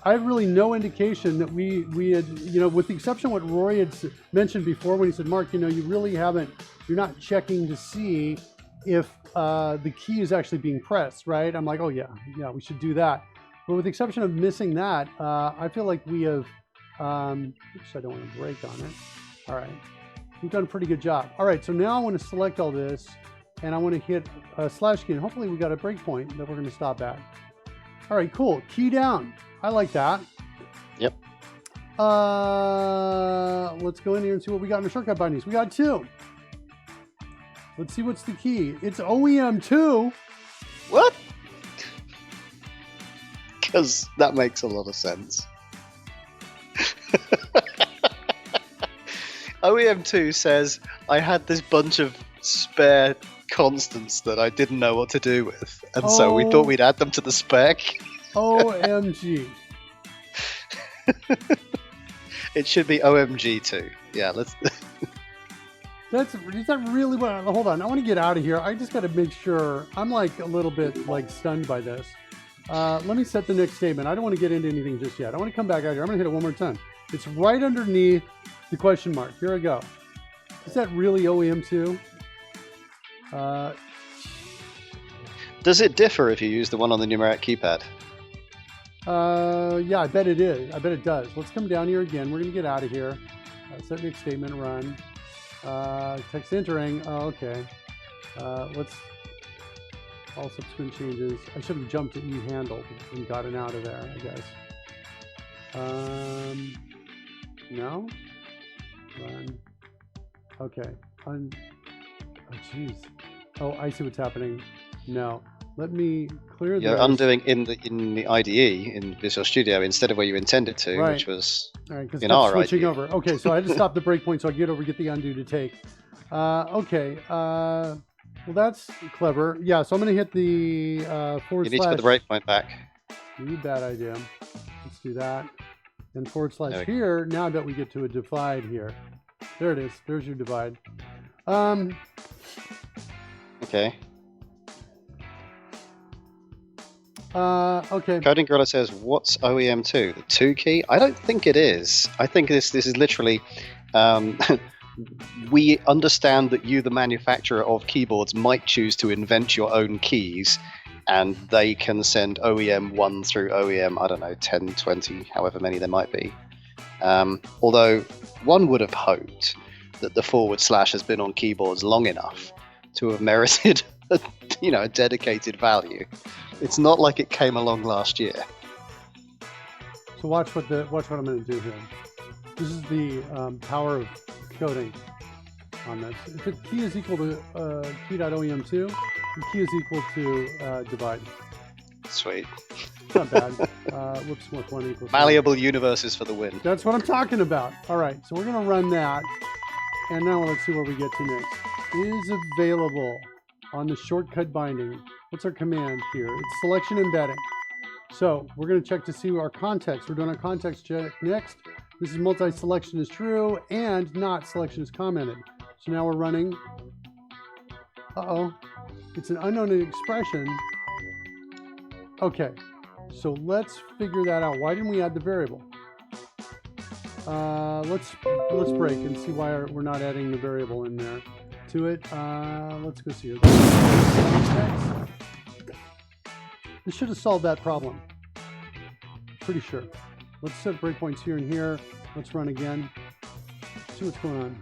I have really no indication that we had, you know, with the exception of what Roy had mentioned before when he said, Mark, you know, you really haven't, you're not checking to see if the key is actually being pressed, right? I'm like, oh yeah, we should do that. But with the exception of missing that, I feel like we have, oops, I don't want to break on it. All right, we've done a pretty good job. All right, so now I want to select all this and I want to hit slash key, and hopefully we got a breakpoint that we're going to stop at. All right, cool, key down. I like that. Yep. Let's go in here and see what we got in the shortcut bindings. We got 2. Let's see what's the key. It's OEM2. What? Because that makes a lot of sense. OEM2 says, I had this bunch of spare constants that I didn't know what to do with. And so we thought we'd add them to the spec. OMG. It should be OMG2. Yeah, let's... Is that really what? Hold on, I want to get out of here. I just got to make sure. I'm like a little bit like stunned by this. Let me set the next statement. I don't want to get into anything just yet. I want to come back out here. I'm going to hit it one more time. It's right underneath the question mark. Here I go. Is that really OEM2? Does it differ if you use the one on the numeric keypad? Yeah, I bet it is. I bet it does. Let's come down here again. We're going to get out of here. Set next statement, run. Text entering. Oh, okay. Let's all subsequent changes. I should have jumped to e-handled and gotten out of there, I guess. No? Run. Okay. Oh, jeez. Oh, I see what's happening. No. Let me clear this. You're undoing in the IDE, in Visual Studio, instead of where you intended to, right. Which was in our switching IDE. Over. Okay, so I had to stop the breakpoint so I get the undo to take. Okay. Well, that's clever. Yeah, so I'm going to hit the forward slash. You need to put the breakpoint back. Bad idea. Let's do that. And forward slash here. Now I bet we get to a divide here. There it is. There's your divide. Okay. Okay. Coding Gorilla says, what's OEM2? The 2 key? I don't think it is. I think this is literally we understand that you, the manufacturer of keyboards, might choose to invent your own keys, and they can send OEM 1 through OEM, I don't know, 10, 20, however many there might be. Although one would have hoped that the / has been on keyboards long enough to have merited a dedicated value. It's not like it came along last year. So watch what I'm going to do here. This is the power of coding on this. If the key is equal to key.oem2, the key is equal to divide. Sweet. It's not bad. Whoops, with 1 equals. Malleable universes for the win. That's what I'm talking about. All right, so we're going to run that. And now let's see where we get to next. Is available on the shortcut binding. What's our command here? It's selection embedding. So we're going to check to see our context. We're doing a context check next. This is multi-selection is true and not selection is commented. So now we're running. Uh-oh. It's an unknown expression. Okay. So let's figure that out. Why didn't we add the variable? Let's break and see why we're not adding the variable in there to it. Let's go see here. This should have solved that problem. Pretty sure. Let's set breakpoints here and here. Let's run again. See what's going on.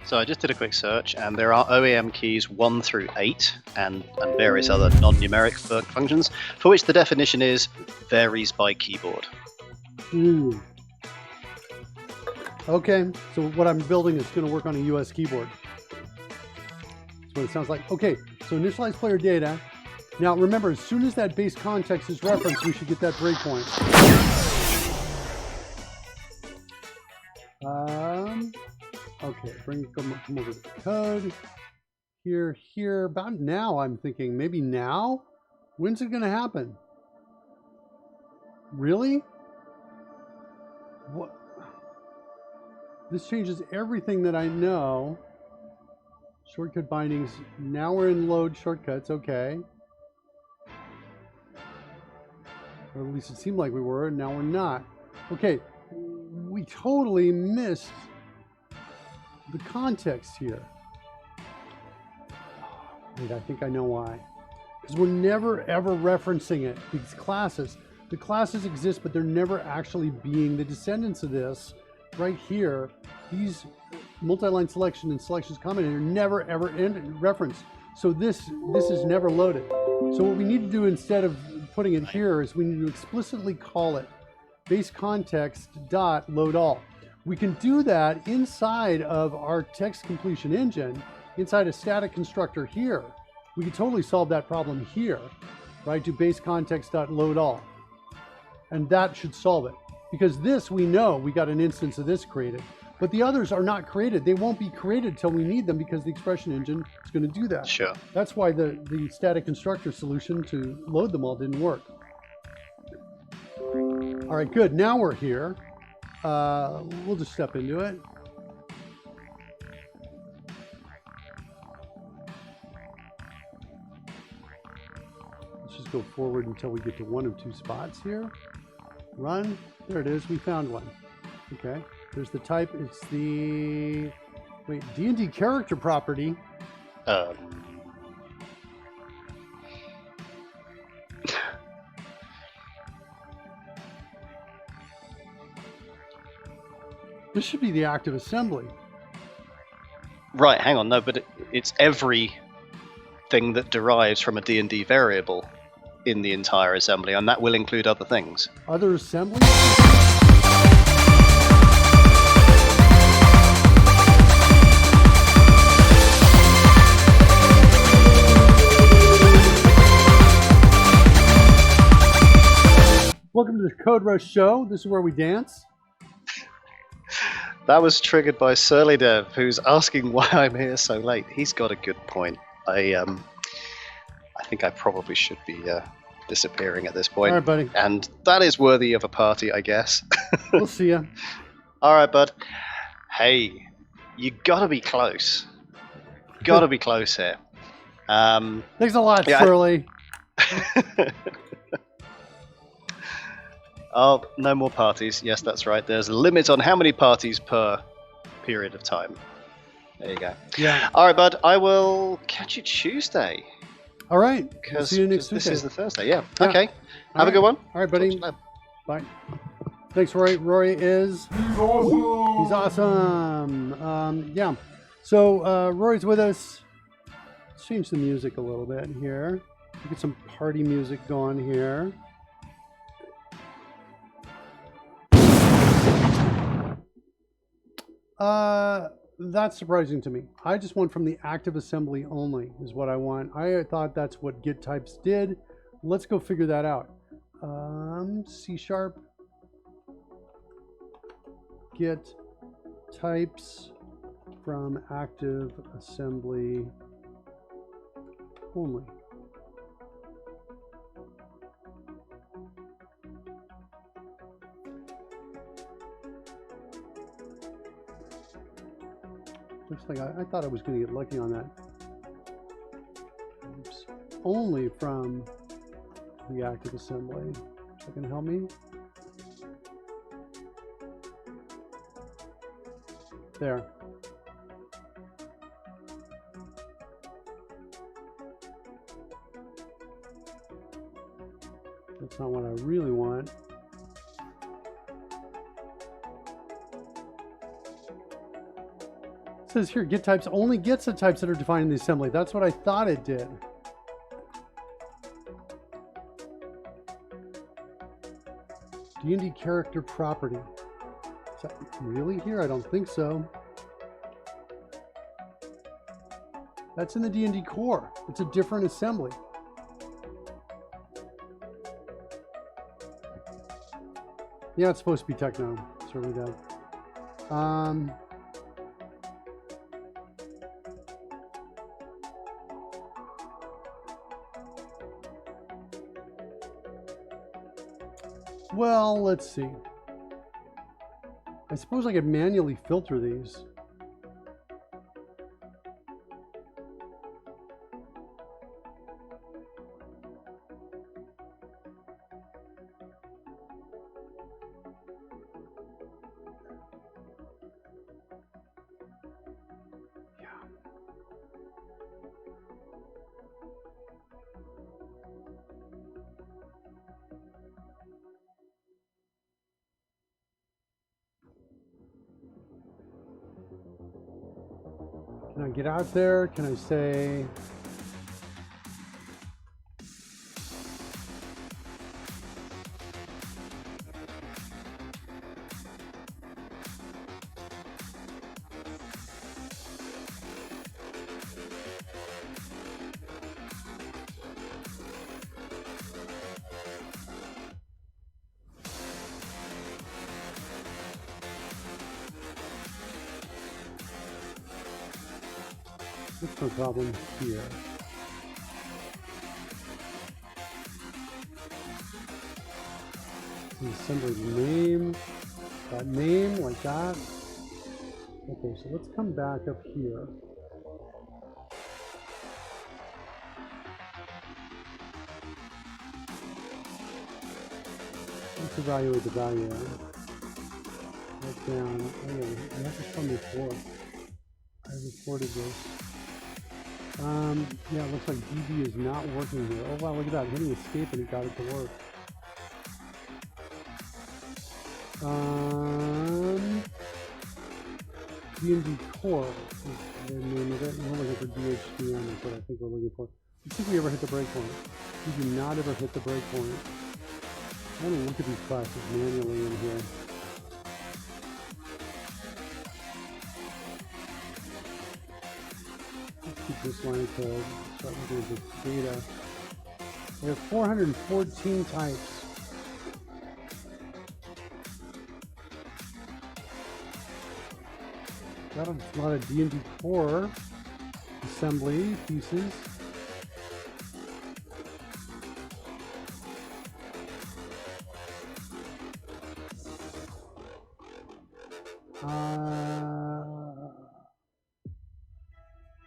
So I just did a quick search, and there are OEM keys 1 through 8 and various other non-numeric functions, for which the definition is varies by keyboard. Ooh. Okay, so what I'm building is going to work on a US keyboard. That's what it sounds like. Okay, so initialize player data. Now remember, as soon as that base context is referenced, we should get that breakpoint. Okay, come over to the code. Here, about now I'm thinking, maybe now? When's it gonna happen? Really? What? This changes everything that I know. Shortcut bindings, now we're in load shortcuts, okay. Or at least it seemed like we were, and now we're not. Okay, we totally missed the context here. Wait, I think I know why. Because we're never ever referencing it. These classes, the classes exist, but they're never actually being the descendants of this. Right here, these multi-line selection and selections commented are never ever referenced. So this is never loaded. So what we need to do instead of putting it here is we need to explicitly call it base context dot load all. We can do that inside of our text completion engine, inside a static constructor here. We can totally solve that problem here, right? Do base context dot load all, and that should solve it. Because this, we know we got an instance of this created, but the others are not created. They won't be created until we need them because the expression engine is going to do that. Sure. That's why the static constructor solution to load them all didn't work. All right, good. Now we're here. We'll just step into it. Let's just go forward until we get to one of two spots here. Run. There it is. We found one. Okay. There's the type. It's the D&D character property. This should be the active assembly. Right. Hang on. No, but it's every thing that derives from a D&D variable in the entire assembly, and that will include other things. Other assemblies? Welcome to the Code Rush Show. This is where we dance. That was triggered by Surly Dev, who's asking why I'm here so late. He's got a good point. I think I probably should be disappearing at this point. All right, buddy. And that is worthy of a party, I guess. We'll see ya. All right, bud. Hey, you gotta be close. Gotta be close here. Thanks a lot, Shirley. Oh, no more parties. Yes, that's right. There's a limit on how many parties per period of time. There you go. Yeah. All right, bud. I will catch you Tuesday. All right. We'll Because see you next this Tuesday. is the Thursday. Yeah. Yeah. Okay. All Have a good one. All right, buddy. Talk to you later. Bye. Thanks, Roy. Roy is... He's awesome. He's awesome. Yeah. So Roy's with us. Let's change the music a little bit here. Get some party music going here. That's surprising to me. I just want from the active assembly only is what I want. I thought that's what get types did. Let's go figure that out. C# get types from active assembly only. Looks like I thought I was going to get lucky on that. Oops. Only from the active assembly. Is that going to help me? There. That's not what I really want. It says here, get types only gets the types that are defined in the assembly. That's what I thought it did. D&D character property. Is that really here? I don't think so. That's in the D&D core. It's a different assembly. Yeah, it's supposed to be techno. Certainly does. Well, let's see. I suppose I could manually filter these. Can I get out there? Can I say... What's my problem here? The assembly name, that name like that. Okay, so let's come back up here. Let's evaluate the value. Right down. Oh yeah, you have to show me before. I reported this. Yeah, it looks like DB is not working here. Oh wow, look at that. Hitting escape and it got it to work. D&D core is the name of it. We're looking for DHDM is what I think we're looking for. Let's see if we ever hit the breakpoint. We do not ever hit the breakpoint. I want to look at these classes manually in here. Keep this line of code, start looking at the data. We have 414 types. Got a lot of D&D core assembly pieces.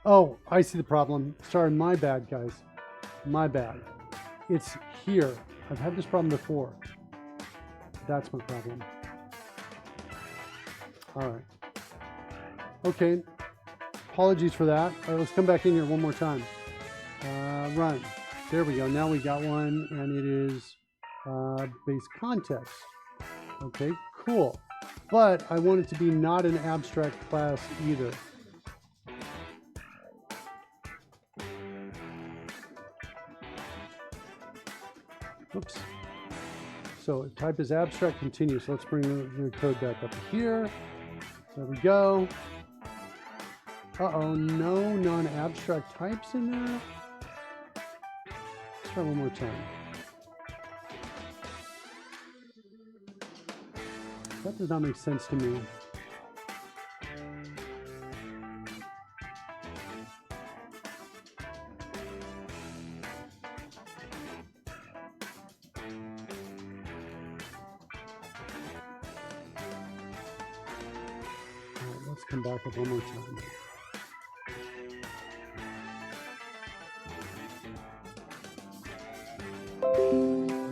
Oh, I see the problem. Sorry, my bad, guys. My bad. It's here. I've had this problem before. That's my problem. All right. Okay, apologies for that. All right, let's come back in here one more time. Run. There we go. Now we got one, and it is base context. Okay, cool. But I want it to be not an abstract class either. Oops. So type is abstract, continue. So let's bring the code back up here. There we go. Uh-oh, no non-abstract types in there. Let's try one more time. That does not make sense to me. Let's come back up one more time.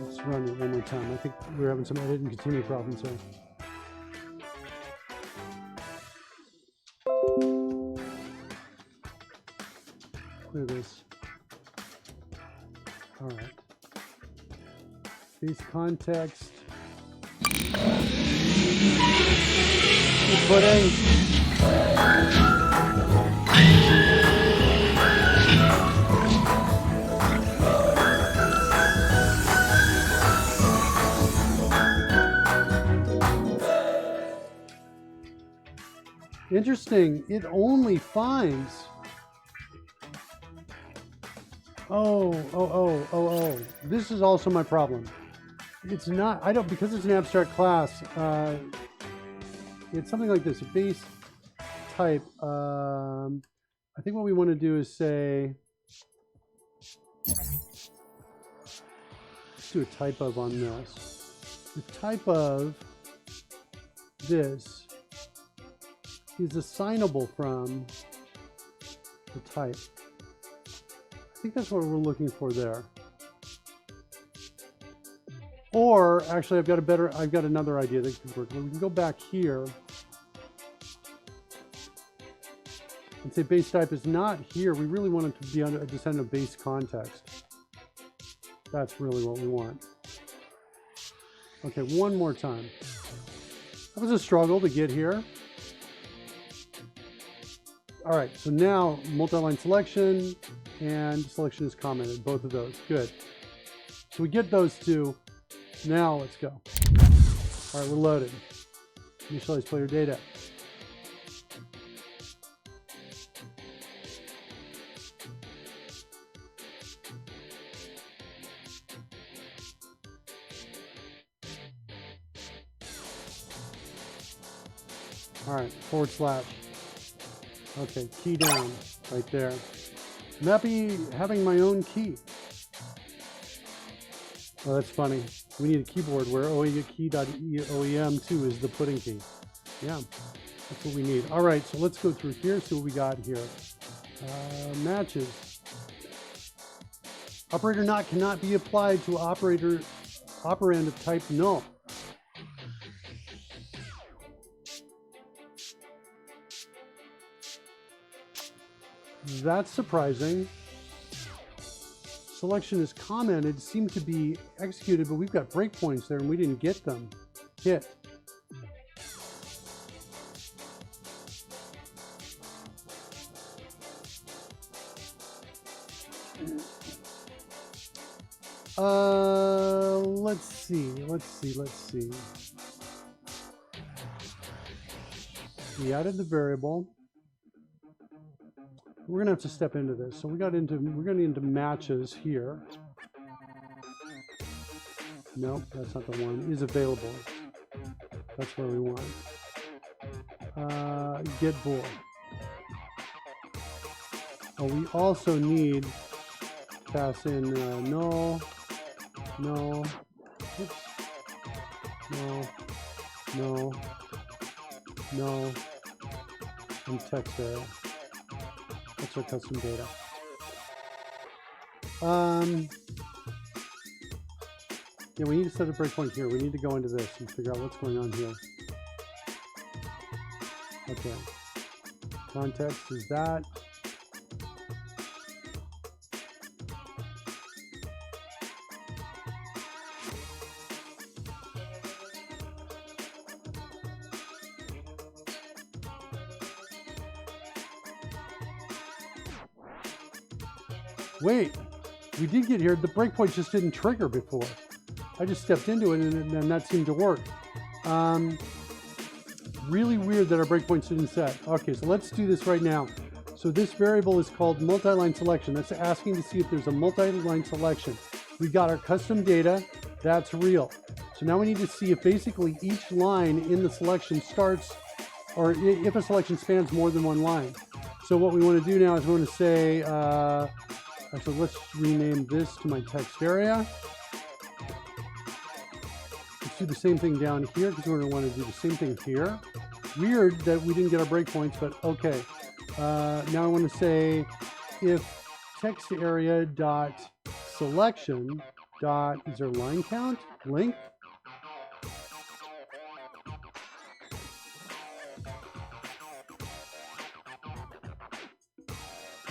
Let's run it one more time. I think we're having some edit and continue problems here. Clear this. All right. Base context. Pudding. Interesting. It only finds. Oh. This is also my problem. It's not, because it's an abstract class, it's something like this, base type. I think what we want to do is say, let's do a type of on this. The type of this is assignable from the type. I think that's what we're looking for there. Or actually, I've got another idea that could work. We can go back here and say base type is not here. We really want it to be a descendant of base context. That's really what we want. Okay, one more time. That was a struggle to get here. All right, so now multi-line selection and selection is commented, both of those. Good. So we get those two. Now let's go. All right, we're loaded. Initialize player data. All right, /. Okay, key down right there. I'm happy having my own key. Oh, that's funny. We need a keyboard where key.oem2 is the pudding key. Yeah, that's what we need. All right, so let's go through here, see what we got here. Matches. Operator not cannot be applied to operand of type null. That's surprising. Selection is commented, seemed to be executed, but we've got breakpoints there and we didn't get them. Hit. Let's see. We added the variable. We're gonna have to step into this. So we're going into matches here. Nope, that's not the one. Is available. That's where we want. Get bool. Oh, we also need to pass in null, oops, null, and text area. That's our custom data. Yeah, we need to set a breakpoint here. We need to go into this and figure out what's going on here. Okay. Context is that. Wait, we did get here. The breakpoint just didn't trigger before. I just stepped into it and then that seemed to work. Really weird that our breakpoints didn't set. Okay, so let's do this right now. So this variable is called multi-line selection. That's asking to see if there's a multi-line selection. We got our custom data. That's real. So now we need to see if basically each line in the selection starts, or if a selection spans more than one line. So what we want to do now is we want to say, actually, let's rename this to my text area. Let's do the same thing down here because we're going to want to do the same thing here. Weird that we didn't get our breakpoints, but okay. Now I want to say if text area dot selection dot, is there line count? Length?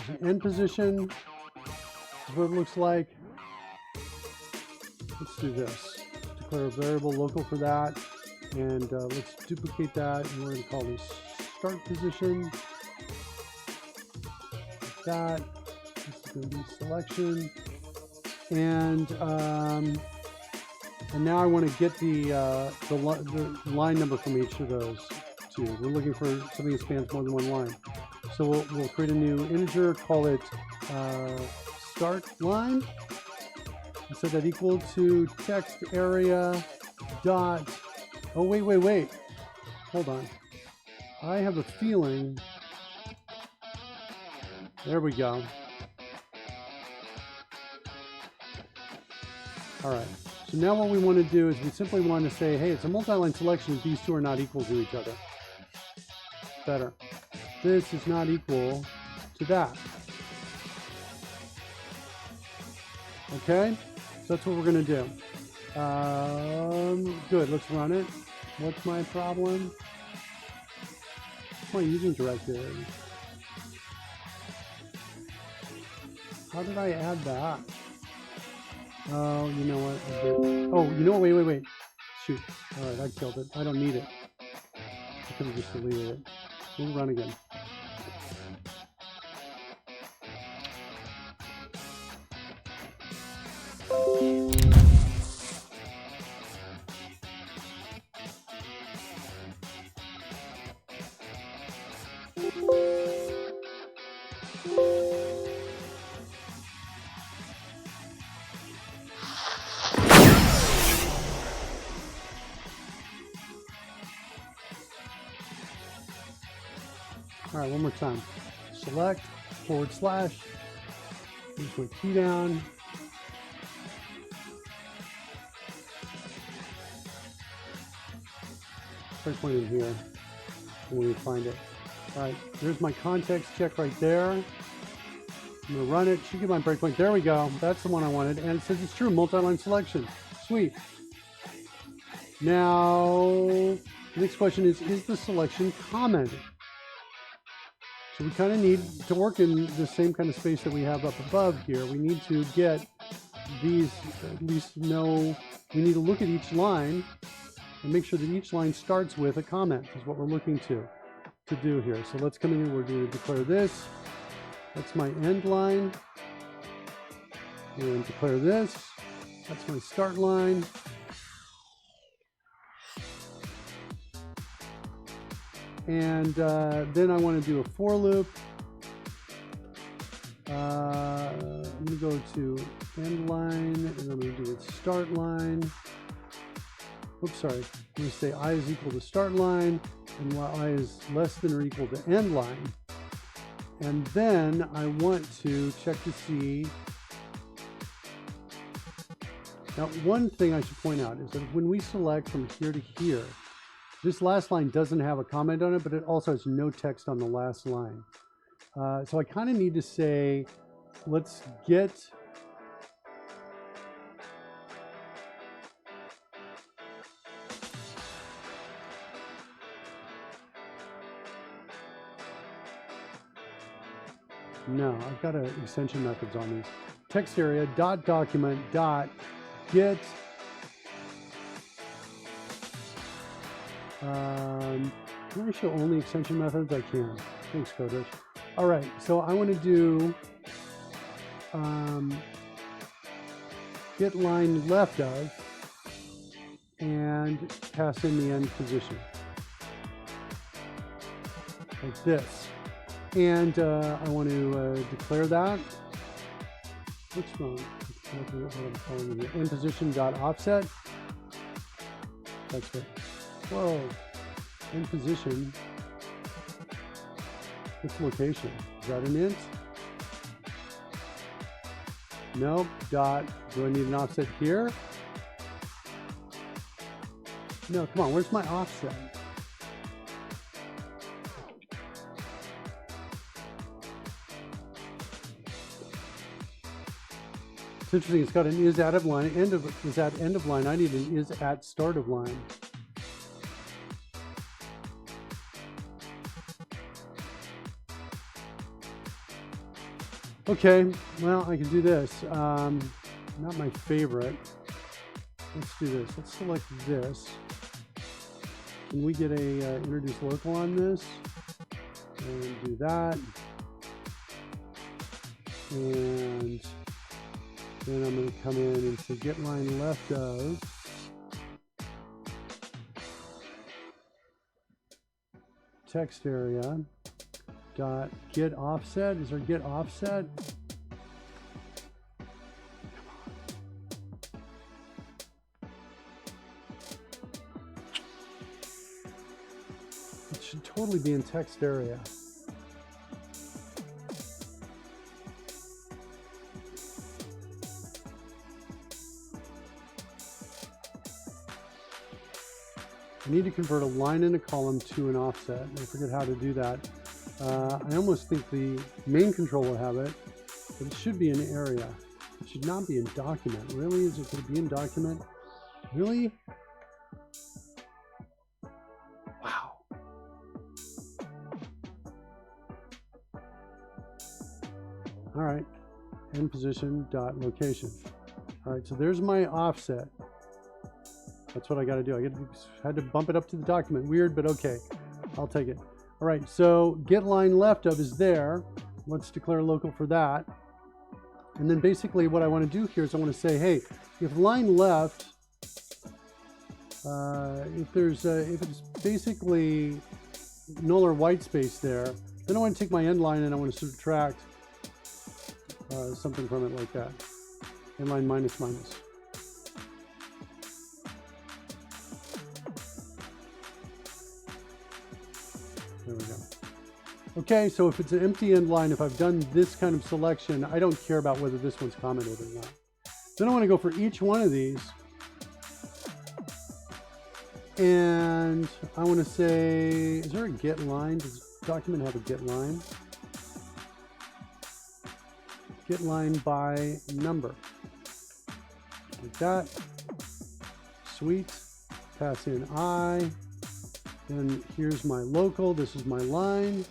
There's an end position. Is what it looks like. Let's do this. Let's declare a variable local for that. And let's duplicate that. And we're going to call this start position. Like that. This is going to be selection. And now I want to get the line number from each of those two. We're looking for something that spans more than one line. So we'll create a new integer, call it start line, and set that equal to text area dot, oh wait, hold on. I have a feeling, there we go. All right, so now what we want to do is we simply want to say, hey, it's a multi-line selection if these two are not equal to each other. Better. This is not equal to that. Okay, so that's what we're going to do. Good, let's run it. What's my problem? What's my using directive? How did I add that? Oh, you know what? I did. Oh, you know what? Wait. Shoot. All right, I killed it. I don't need it. I could have just deleted it. We'll run again. All right, one more time. Select, / use my key down. Breakpoint in here, and we find it. All right, there's my context check right there. I'm gonna run it, should get my breakpoint. There we go, that's the one I wanted. And it says it's true, multi-line selection. Sweet. Now, the next question is the selection commented? So we kind of need to work in the same kind of space that we have up above here. We need to get these, at least know, we need to look at each line and make sure that each line starts with a comment is what we're looking to do here. So let's come in here, we're going to declare this. That's my end line. And declare this. That's my start line. And then I want to do a for loop. I'm going to go to end line, and I'm going to do a start line. Oops, sorry. I'm going to say I is equal to start line, and while I is less than or equal to end line. And then I want to check to see. Now, one thing I should point out is that when we select from here to here, this last line doesn't have a comment on it, but it also has no text on the last line. So I kind of need to say, let's get No, I've got extension methods on these. Text area dot document dot get can I show only extension methods? I can. Thanks, Coders. All right, so I want to do get line left of and pass in the end position like this. And I want to declare that. What's wrong? What I'm calling it. End position dot offset. That's right. Whoa. End position. What's location? Is that an int? Nope. Dot. Do I need an offset here? No, come on. Where's my offset? It's interesting. It's got an is at of line. Is at end of line. I need an is at start of line. Okay, well, I can do this. Not my favorite. Let's do this. Let's select this. Can we get a introduce local on this? And do that. And then I'm going to come in and say get line left of text area dot get offset. Is there get offset? It should totally be in text area. I need to convert a line and a column to an offset. I forget how to do that. I almost think the main control will have it, but it should be in area. It should not be in document. Really? Is it going to be in document? Really? Wow. All right. End position dot location. All right. So there's my offset. That's what I got to do. I had to bump it up to the document. Weird, but okay. I'll take it. All right, so get line left of is there. Let's declare local for that. And then basically what I want to do here is I want to say, hey, if line left, if it's basically null or white space there, then I want to take my end line and I want to subtract something from it like that. End line minus minus. There we go. Okay, so if it's an empty end line, if I've done this kind of selection, I don't care about whether this one's commented or not. Then I want to go for each one of these. And I want to say, is there a get line? Does the document have a get line? Get line by number. Like that. Sweet. Pass in I. Then here's my local, this is my line.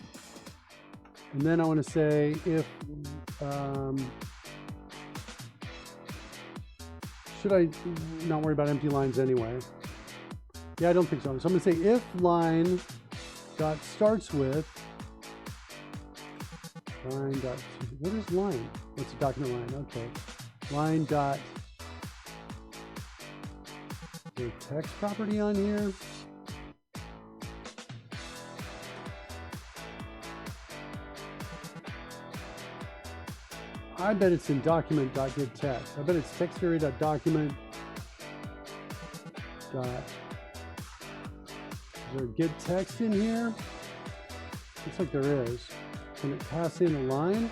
And then I want to say if, should I not worry about empty lines anyway? Yeah, I don't think so. So I'm going to say if line dot starts with line dot, what is line? What's a document line? Okay. Line dot, the text property on here. I bet it's in document.getText. I bet it's text area.document. Is there a get text in here? Looks like there is. Can it pass in a line?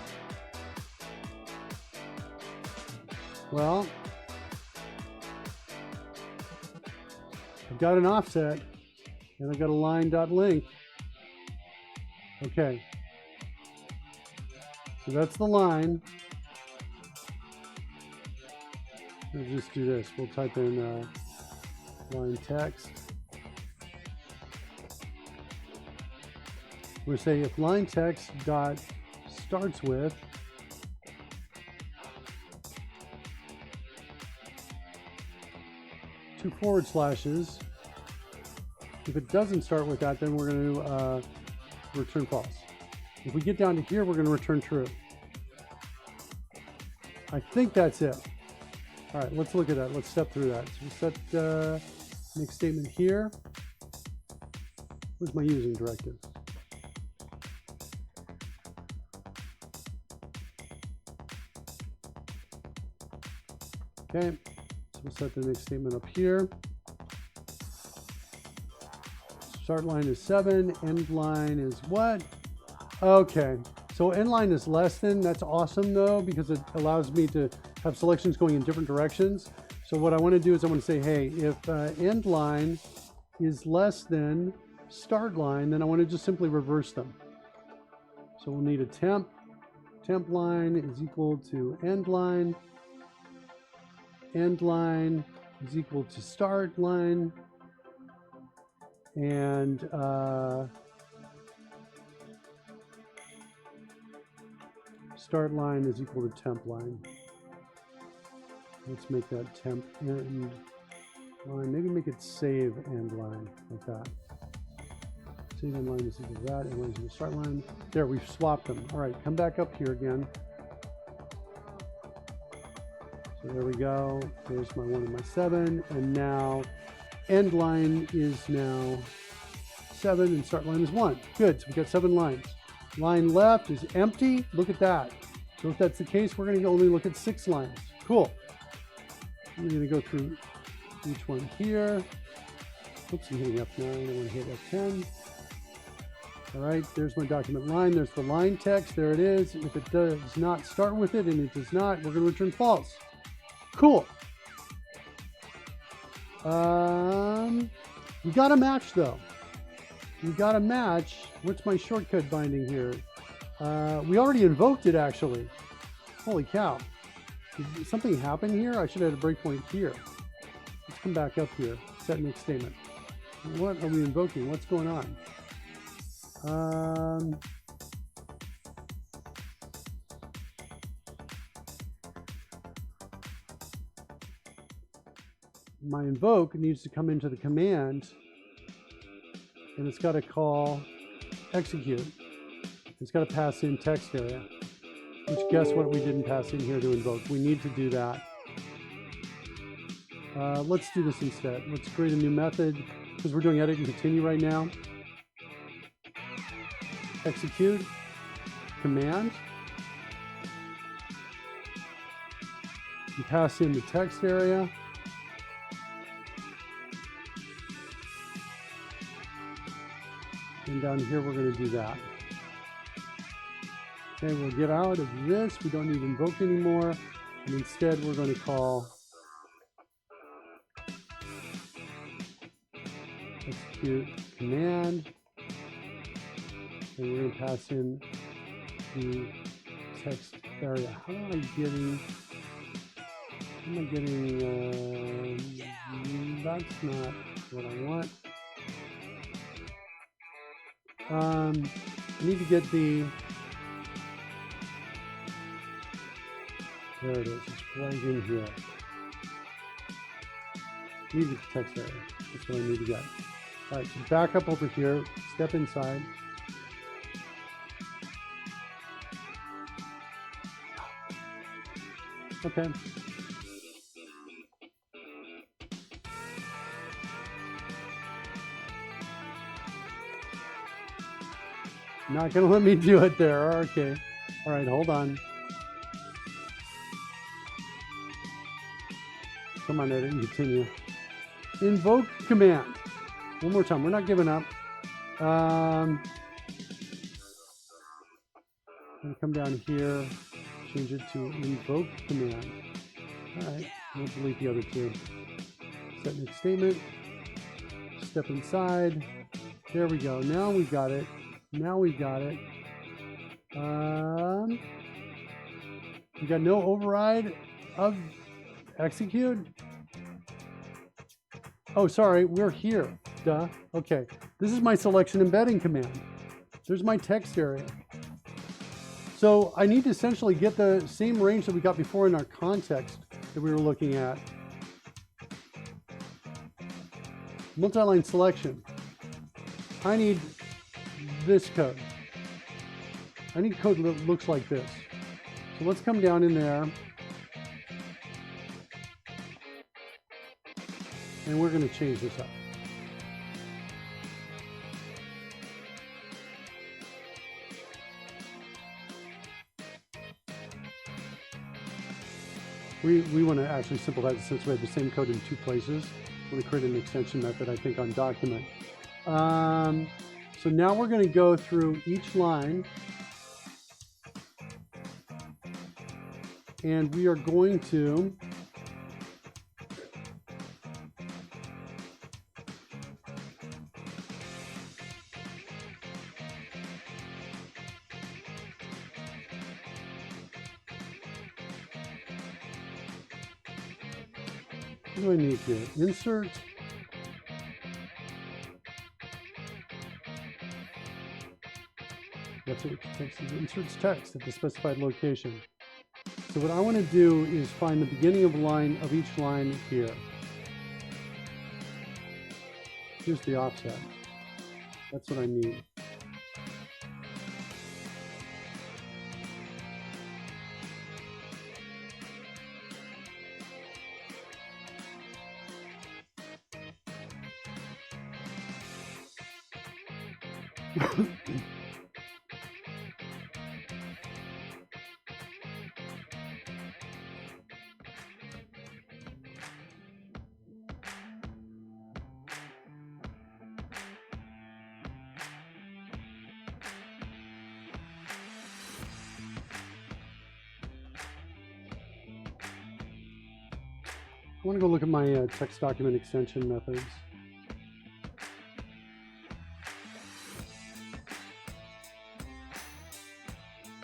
Well, I've got an offset and I've got a line.link. Okay. So that's the line. We'll just do this. We'll type in line text. We'll say if line text dot starts with two forward slashes. If it doesn't start with that, then we're going to return false. If we get down to here, we're going to return true. I think that's it. All right, let's look at that. Let's step through that. So we set next statement here. Where's my using directive? Okay, so we'll set the next statement up here. Start line is 7, end line is what? Okay, so end line is less than. That's awesome though, because it allows me to have selections going in different directions. So what I want to do is I want to say, hey, if end line is less than start line, then I want to just simply reverse them. So we'll need a temp. Temp line is equal to end line. End line is equal to start line. And start line is equal to temp line. Let's make that temp end line. Maybe make it save end line like that. Save end line is equal to that. End line is equal to start line. There, we've swapped them. All right, come back up here again. So there we go. There's my 1 and my 7. And now end line is now 7 and start line is 1. Good, so we've got 7 lines. Line left is empty. Look at that. So if that's the case, we're going to only look at 6 lines. Cool. We're going to go through each one here. Oops, I'm hitting F9. I want to hit F10. All right, there's my document line. There's the line text. There it is. If it does not start with it, and it does not, we're going to return false. Cool. We got a match though. We got a match. What's my shortcut binding here? We already invoked it actually. Holy cow. Did something happen here? I should have had a breakpoint here. Let's come back up here. Set next statement. What are we invoking? What's going on? My invoke needs to come into the command, and it's got to call execute. It's got to pass in text area, which guess what we didn't pass in here to invoke. We need to do that. Let's do this instead. Let's create a new method because we're doing edit and continue right now. Execute, command. You pass in the text area. And down here, we're going to do that. Okay, we'll get out of this. We don't need invoke anymore. And instead, we're going to call execute command. And we're going to pass in the text area. How am I getting? That's not what I want. I need to get the, there it is, it's right in here. I need the text area, that's what I need to get. All right, so back up over here, step inside. Okay. Not gonna let me do it there. Okay. All right, hold on. Come on, edit and continue. Invoke command. One more time. We're not giving up. I'm gonna come down here, change it to invoke command. All right, we'll delete the other two. Set next statement. Step inside. There we go. Now we've got it. Now we've got it. We got no override of execute. Oh, sorry, we're here. Duh. Okay. This is my selection embedding command. There's my text area. So I need to essentially get the same range that we got before in our context that we were looking at. Multi-line selection. I need this code. I need code that looks like this. So let's come down in there. And we're going to change this up. We want to actually simplify this since we have the same code in 2 places. We're going to create an extension method, I think, on document. So now we're going to go through each line. And we are going to what do I need here? Insert. That's what text is. Inserts text at the specified location. So what I want to do is find the beginning of line of each line here. Here's the offset. That's what I need. I want to go look at my text document extension methods.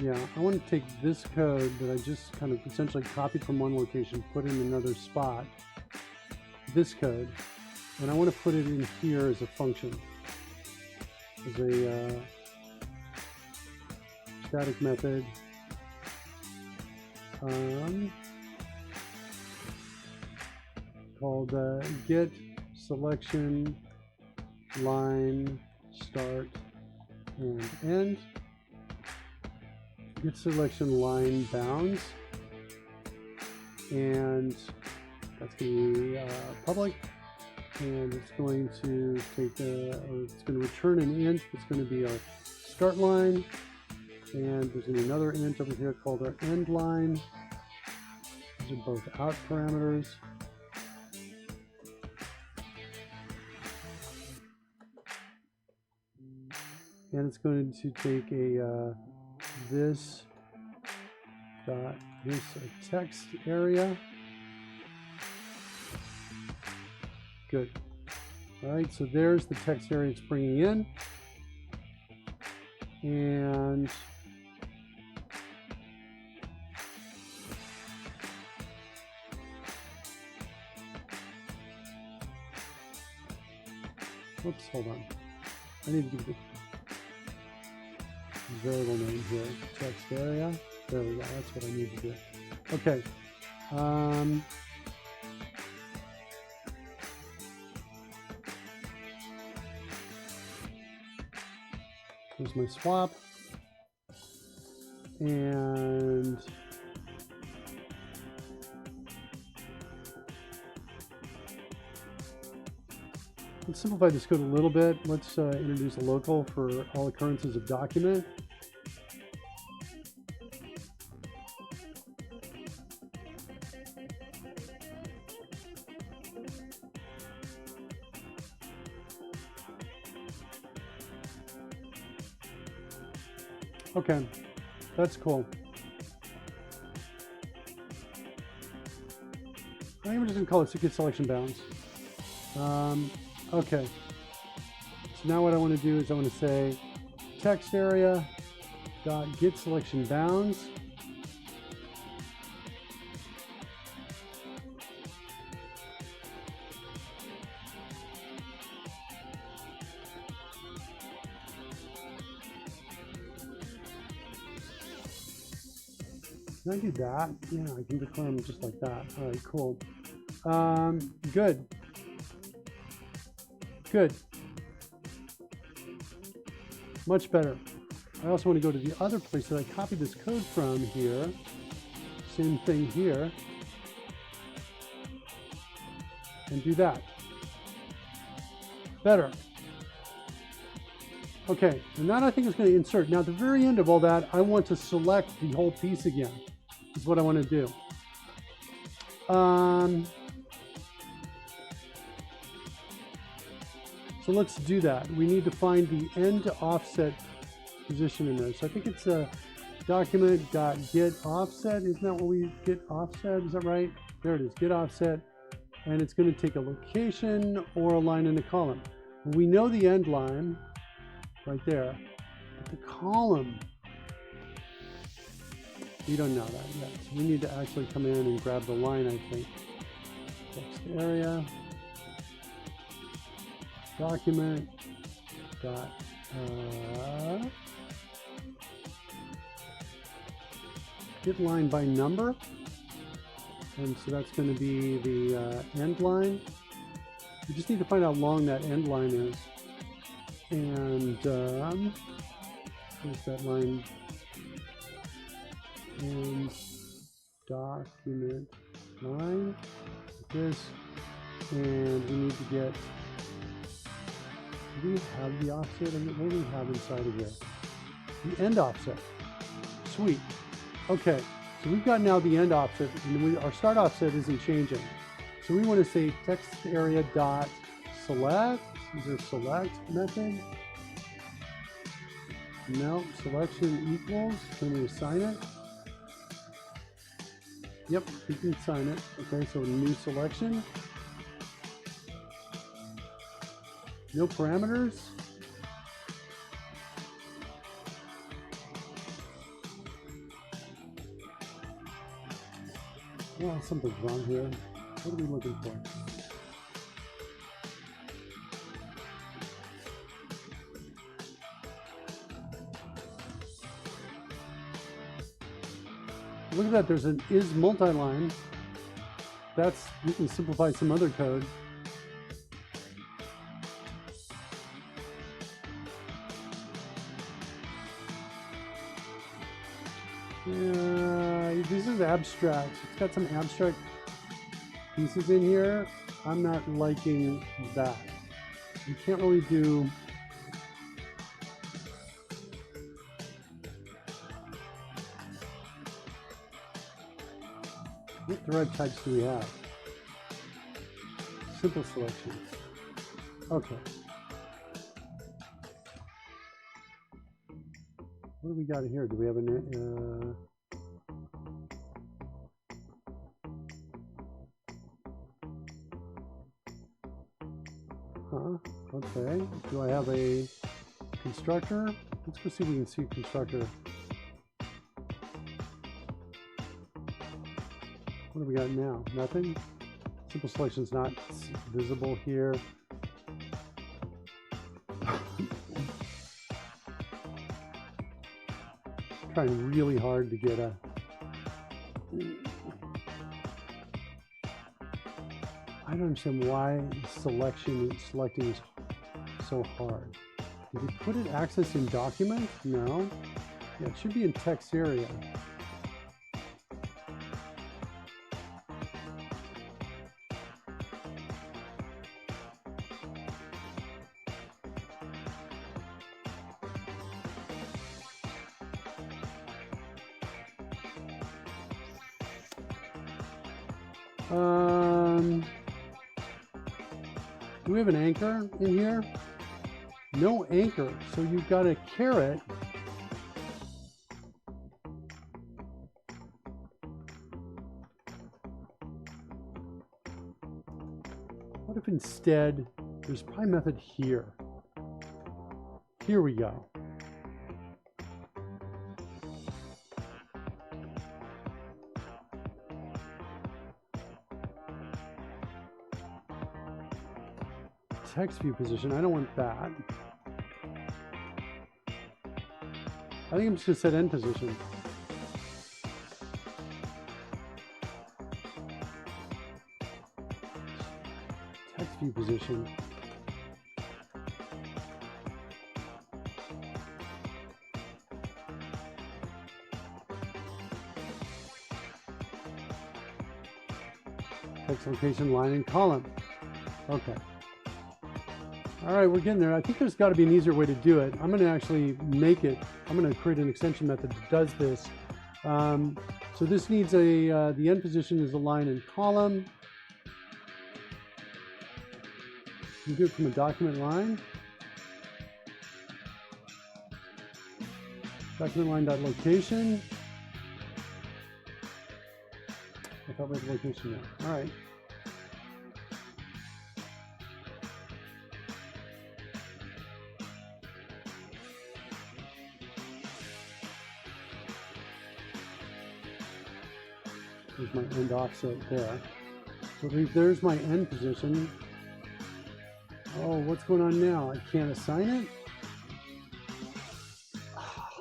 Yeah, I want to take this code that I just kind of essentially copied from one location, put it in another spot, this code, and I want to put it in here as a function, as a static method. Called get selection line start and end. Get selection line bounds, and that's going to be public, and it's going to take or it's going to return an int. It's going to be our start line, and there's going to be another int over here called our end line. These are both out parameters. And it's going to take a this text area. Good. All right, so there's the text area it's bringing in, and whoops, hold on. I need to give it variable name here, text area. There we go, that's what I need to do. Okay. Here's my swap. And let's simplify this code a little bit. Let's introduce a local for all occurrences of document. Okay, that's cool. I'm just going to call it get selection bounds. Okay, so now what I want to do is I want to say text area dot get selection bounds. Can I do that? Yeah, I can declare them just like that. All right, cool. Good. Good. Much better. I also want to go to the other place that I copied this code from here. Same thing here. And do that. Better. Okay, and that I think is going to insert. Now at the very end of all that, I want to select the whole piece again. Is what I want to do. So let's do that. We need to find the end offset position in there. So I think it's a document.get offset. Isn't that what we get offset? Is that right? There it is, get offset. And it's going to take a location or a line in the column. We know the end line right there. But the column, we don't know that yet. So we need to actually come in and grab the line, I think. Text area. Document. Get line by number. And so that's going to be the end line. We just need to find out how long that end line is. And here's that line. And document line. Like this. And we need to get. Do we have the offset? What do we have inside of here? The end offset. Sweet. Okay. So we've got now the end offset, and our start offset isn't changing. So we want to say text area dot select. Is there a select method? No. Selection equals. Can we assign it? Yep, we can assign it. Okay, so new selection. No parameters. Well, something's wrong here. What are we looking for? Look at that, there's an is multi-line. That's, we can simplify some other code. This is abstract. It's got some abstract pieces in here. I'm not liking that. You can't really do. What derived types do we have? Simple selection. Okay. What do we got here? Do we have an okay. Do I have a constructor? Let's go see if we can see a constructor. What do we got now? Nothing? Simple selection is not visible here. Trying really hard to get a. I don't understand why selecting is so hard. Did you put it access in document? No. Yeah, it should be in text area. Do we have an anchor in here? No anchor, so you've got a caret. What if instead, there's probably a method here. Here we go. Text view position, I don't want that. I think I'm just gonna set end position. view position. Text location, line, and column. Okay. All right, we're getting there. I think there's got to be an easier way to do it. I'm going to actually make it. I'm going to create an extension method that does this. So this needs the end position is a line and column. You do it from a document line. Document line dot location. I thought we had location there. All right. There's my end offset there. So there's my end position. Oh, what's going on now? I can't assign it?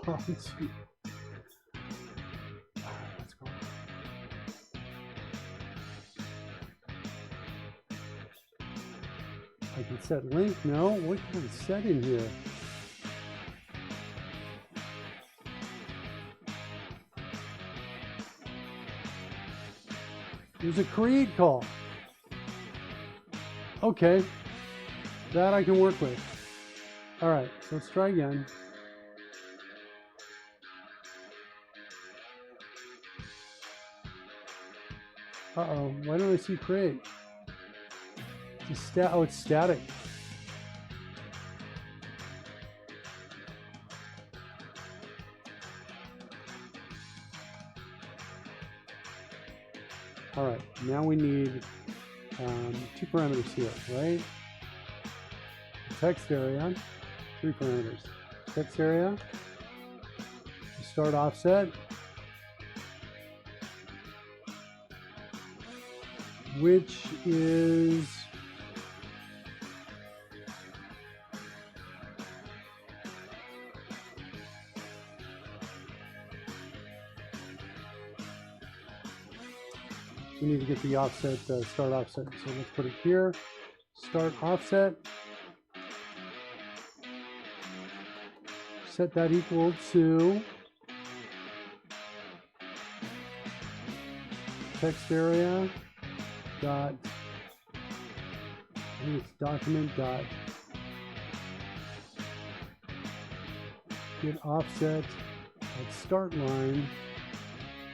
Oh, gee. Let's go. I can set link. No, what can I set in here? There's a create call. Okay, that I can work with. All right, so let's try again. Uh-oh, why don't I see create? It's oh, it's static. All right, now we need 2 parameters here, right? Text area, 3 parameters. Text area, start offset, which is we need to get the offset, start offset. So let's put it here, start offset. Set that equal to text area dot, I think it's document dot get offset at start line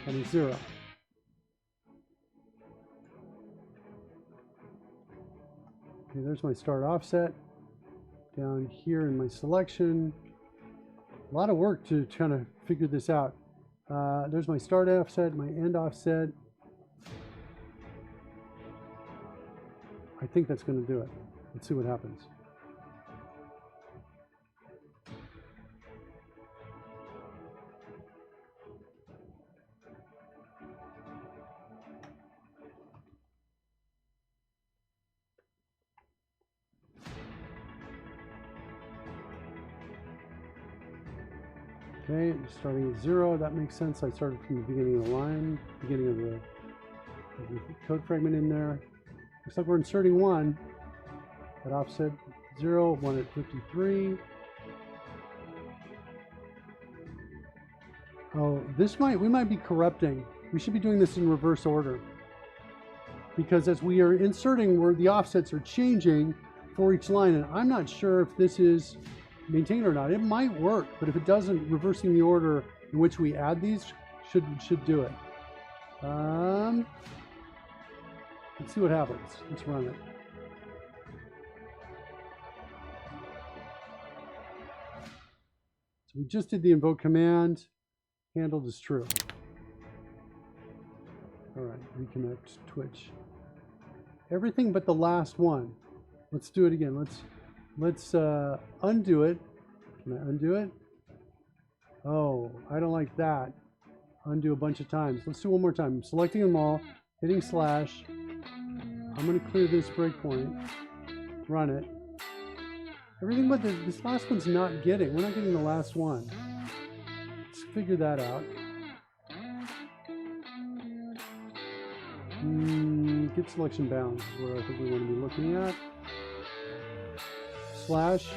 and a 0. Okay, there's my start offset. Down here in my selection, a lot of work to kind of figure this out. There's my start offset, my end offset. I think that's going to do it. Let's see what happens. Okay, starting at 0, that makes sense. I started from the beginning of the line, beginning of the code fragment in there. Looks like we're inserting 1 at offset 0, 1 at 53. Oh, we might be corrupting. We should be doing this in reverse order. Because as we are inserting where the offsets are changing for each line, and I'm not sure if this is maintained or not. It might work, but if it doesn't, reversing the order in which we add these should do it. Let's see what happens. Let's run it. So we just did the invoke command. Handled as true. All right, reconnect Twitch. Everything but the last one. Let's do it again. Let's undo it. Can I undo it? Oh, I don't like that. Undo a bunch of times. Let's do one more time. I'm selecting them all, hitting slash. I'm going to clear this breakpoint. Run it. Everything but this last one's not getting. We're not getting the last one. Let's figure that out. Get selection bounds is what I think we want to be looking at. slash.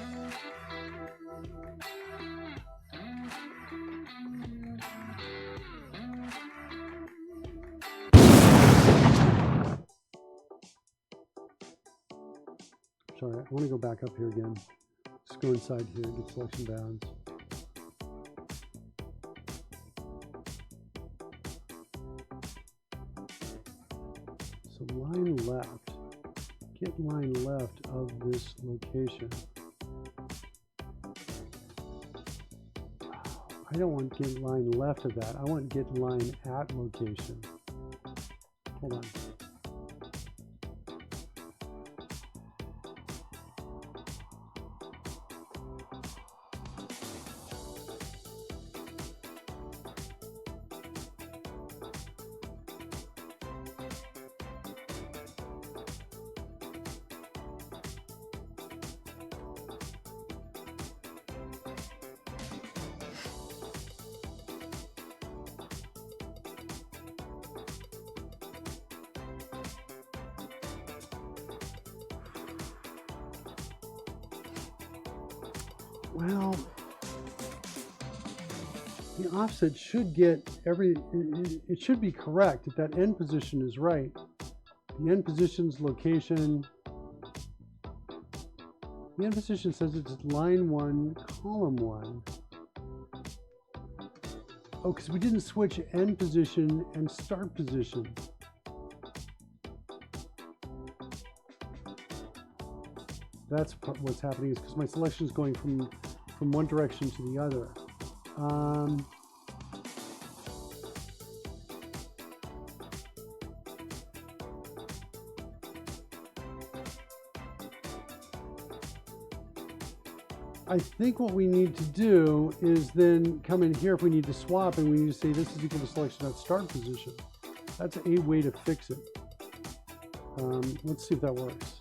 Sorry, I want to go back up here again. Just go inside here, get selection bounds. So line left, get line left of this location. I don't want get line left of that. I want get line at location. Hold on. Well, the offset should get it should be correct if that end position is right. The end position's location, the end position says it's line 1, column 1. Oh, because we didn't switch end position and start position. That's what's happening, is because my selection is going from one direction to the other. I think what we need to do is then come in here if we need to swap, and we need to say this is equal to selection at start position. That's a way to fix it. Let's see if that works.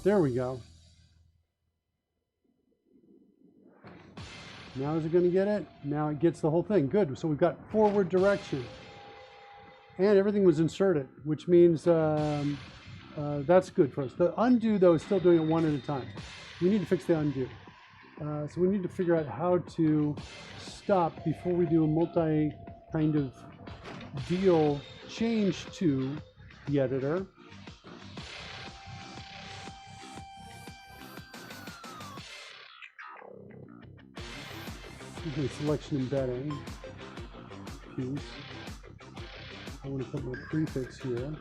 There we go. Now is it going to get it? Now it gets the whole thing. Good. So we've got forward direction. And everything was inserted, which means that's good for us. The undo, though, is still doing it one at a time. We need to fix the undo. So we need to figure out how to stop before we do a multi kind of deal change to the editor. Okay, selection embedding piece. I want to put my prefix here.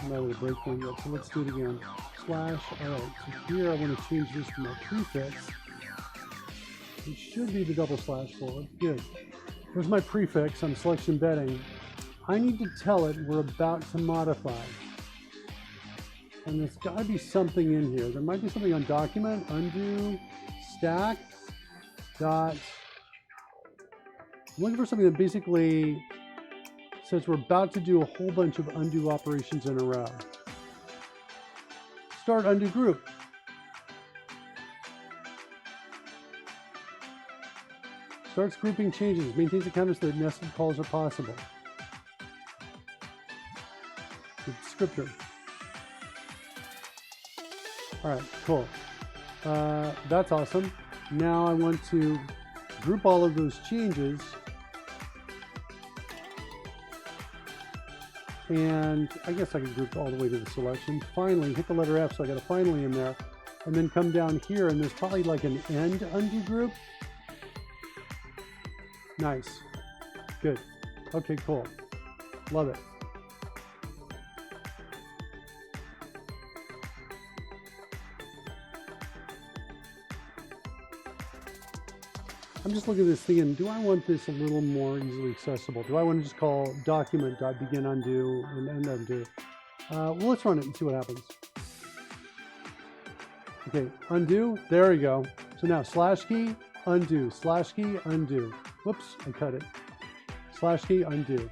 I'm not at a breakpoint yet, so let's do it again. Slash, alright, so here I want to change this to my prefix. It should be the double slash forward. Good. Here's my prefix on selection embedding. I need to tell it we're about to modify. And there's got to be something in here. There might be something on document, undo, stack, dot. I'm looking for something that basically says we're about to do a whole bunch of undo operations in a row. Start undo group. Starts grouping changes, maintains the counters so that nested calls are possible. The descriptor. All right, cool. That's awesome. Now I want to group all of those changes, and I guess I can group all the way to the selection. Finally, hit the letter F, so I got a finally in there, and then come down here, and there's probably like an end undo group. Nice. Good. Okay, cool. Love it. I'm just looking at this thing, and do I want this a little more easily accessible? Do I want to just call document.begin undo and end undo? Well, let's run it and see what happens. Okay, undo, there we go. So now slash key, undo, slash key, undo. Whoops, I cut it. Slash key, undo.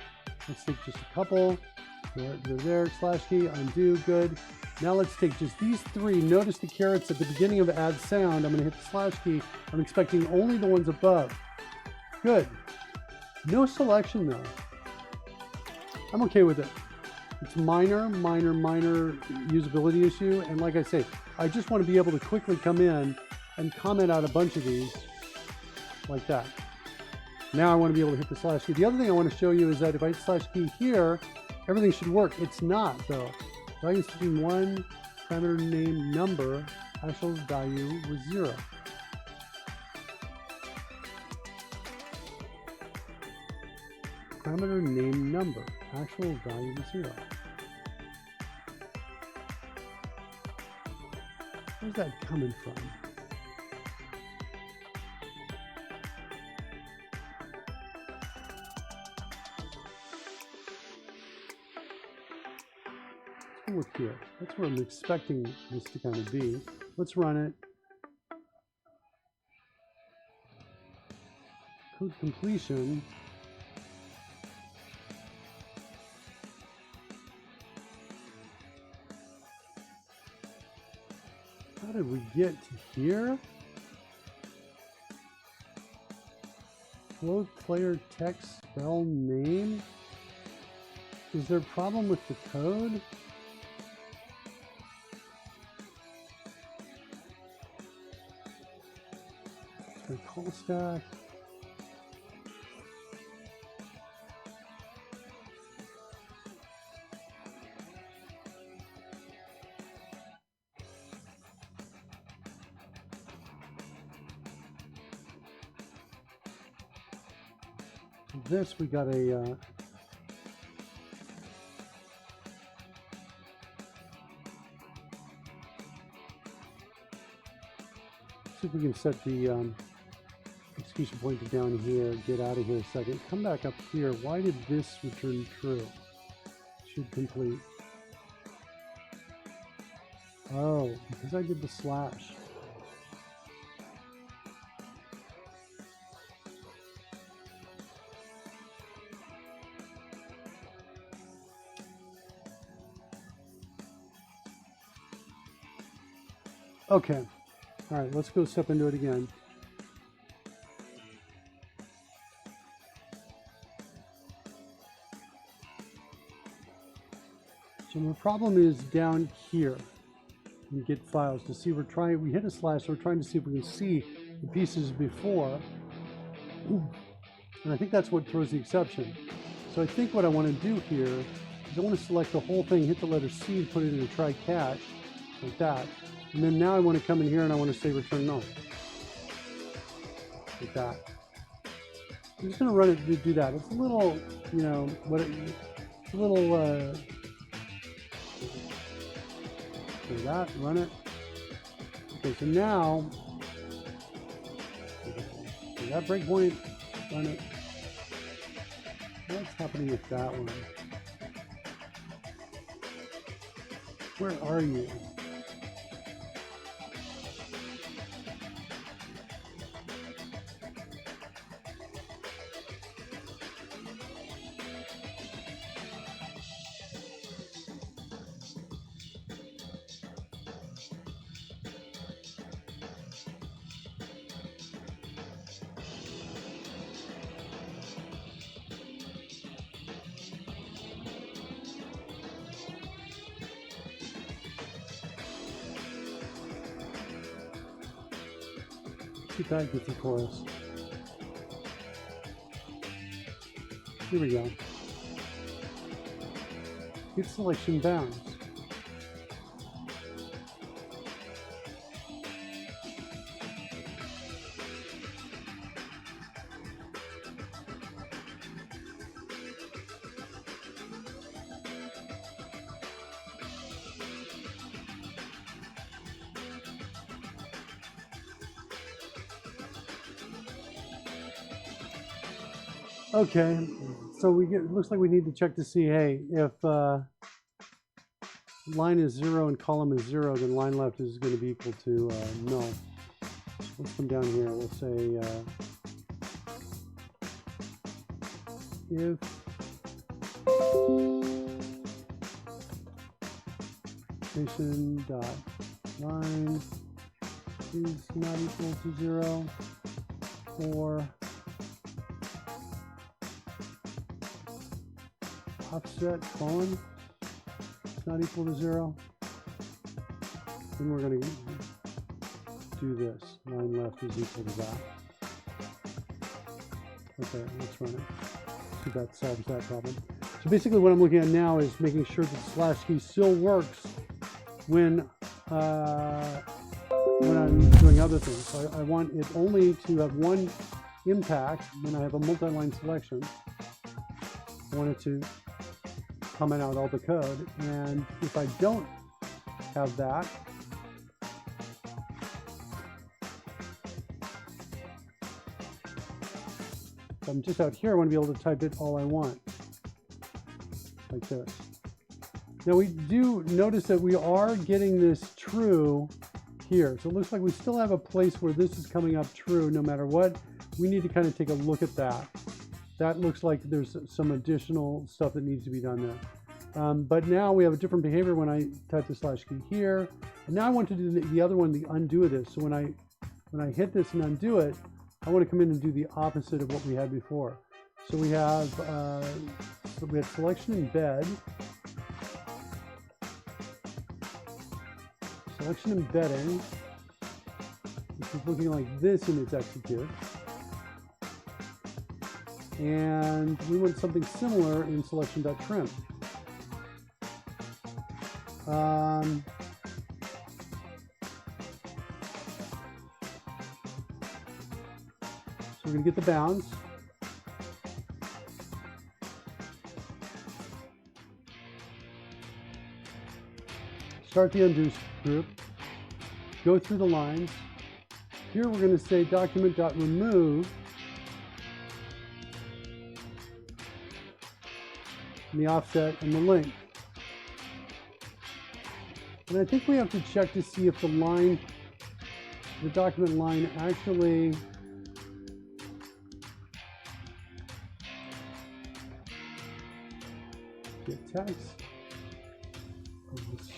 Let's take just a couple. There, slash key, undo, good. Now let's take just these three. Notice the carets at the beginning of add sound. I'm going to hit the slash key. I'm expecting only the ones above. Good. No selection though. I'm okay with it. It's minor usability issue. And like I say, I just want to be able to quickly come in and comment out a bunch of these like that. Now I want to be able to hit the slash key. The other thing I want to show you is that if I hit slash key here, everything should work. It's not though. So I can stick in one parameter name number, actual value was 0. Parameter name number, actual value was 0. Where's that coming from? Let's look here. That's where I'm expecting this to kind of be. Let's run it. Code completion. How did we get to here? Float player text spell name? Is there a problem with the code? Call stack. This we got a see if we can set the execution pointer down here, get out of here a second, come back up here. Why did this return true? Should complete. Oh, because I did the slash. Okay. All right, let's go step into it again. So the problem is down here in get files to see we hit a slash, so we're trying to see if we can see the pieces before. And I think that's what throws the exception. So I think what I want to do here is I want to select the whole thing, hit the letter C and put it in a try catch, like that. And then now I want to come in here and I want to say return null. Like that. I'm just going to run it to do that. It's a little, you know, it's a little, do that, run it. Okay, so now, that breakpoint, run it. What's happening with that one? Where are you? See if that gets it for us. Here we go. Get selection bounds. Okay, so it looks like we need to check to see, hey, if line is 0 and column is 0, then line left is going to be equal to null. Let's come down here. We'll say if station dot line is not equal to 0 or offset colon is not equal to 0. Then we're going to do this. Line left is equal to that. Okay, let's run it. See if that solves that problem. So basically what I'm looking at now is making sure that the slash key still works when I'm doing other things. So I want it only to have one impact when I have a multi-line selection. I want it to comment out all the code. And if I don't have that, if I'm just out here, I want to be able to type it all I want, like this. Now we do notice that we are getting this true here. So it looks like we still have a place where this is coming up true no matter what. We need to kind of take a look at that. That looks like there's some additional stuff that needs to be done there. But now we have a different behavior when I type the slash key here. And now I want to do the other one, the undo of this. So when I hit this and undo it, I want to come in and do the opposite of what we had before. So we have selection embed. Selection embedding, which is looking like this in its execute. And we want something similar in selection.trim. So we're going to get the bounds. Start the undo group, go through the lines. Here we're going to say document.remove the offset and the link. And I think we have to check to see if the document line actually get text.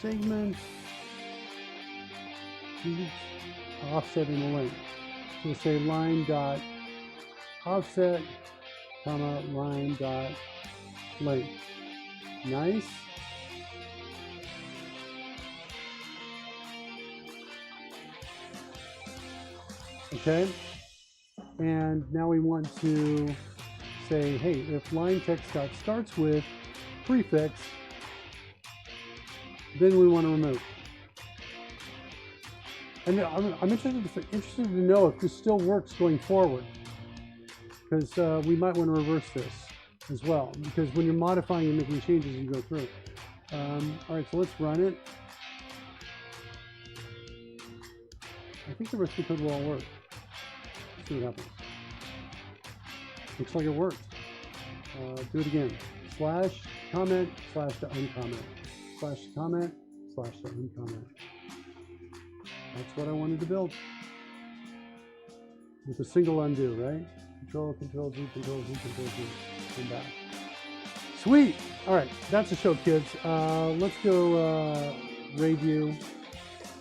Segment, offset in the link. So we'll say line dot offset, comma line dot link. Nice. Okay. And now we want to say, hey, if line text dot starts with prefix, then we want to remove. And I'm interested to know if this still works going forward, because we might want to reverse this as well, because when you're modifying and making changes, you go through. All right, so let's run it. I think the rest of the code will all work. Let's see what happens. Looks like it worked. Do it again. Slash comment slash to uncomment. Slash comment slash to uncomment. That's what I wanted to build. With a single undo, right? Control, Control Z, Control Z, Control Z. Come back. Sweet! Alright, that's the show, kids. Let's go raid you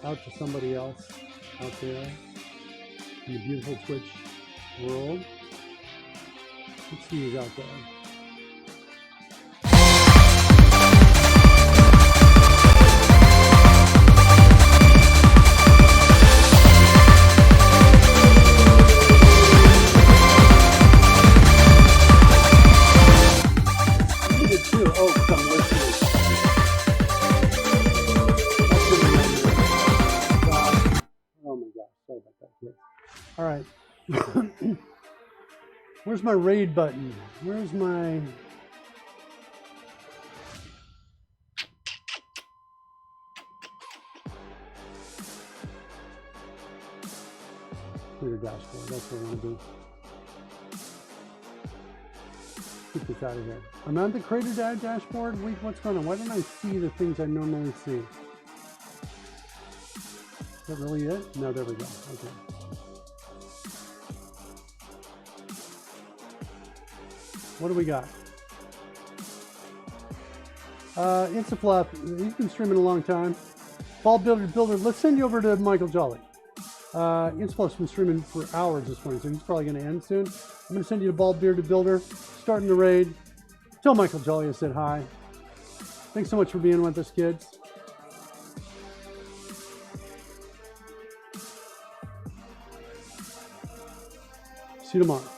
out to somebody else out there in the beautiful Twitch world. Let's see who's out there. All right. Where's my raid button? Where's my... Clear dashboard. That's what I want to do. Get this out of here. I'm on the Creator dashboard. Wait, what's going on? Why don't I see the things I normally see? Is that really it? No, there we go. Okay. What do we got? Instafluff, he's been streaming a long time. Ball Builder, let's send you over to Michael Jolly. Instafluff's been streaming for hours this morning, so he's probably going to end soon. I'm going to send you to Ball Bearded Builder, starting the raid. Tell Michael Jolly I said hi. Thanks so much for being with us, kids. See you tomorrow.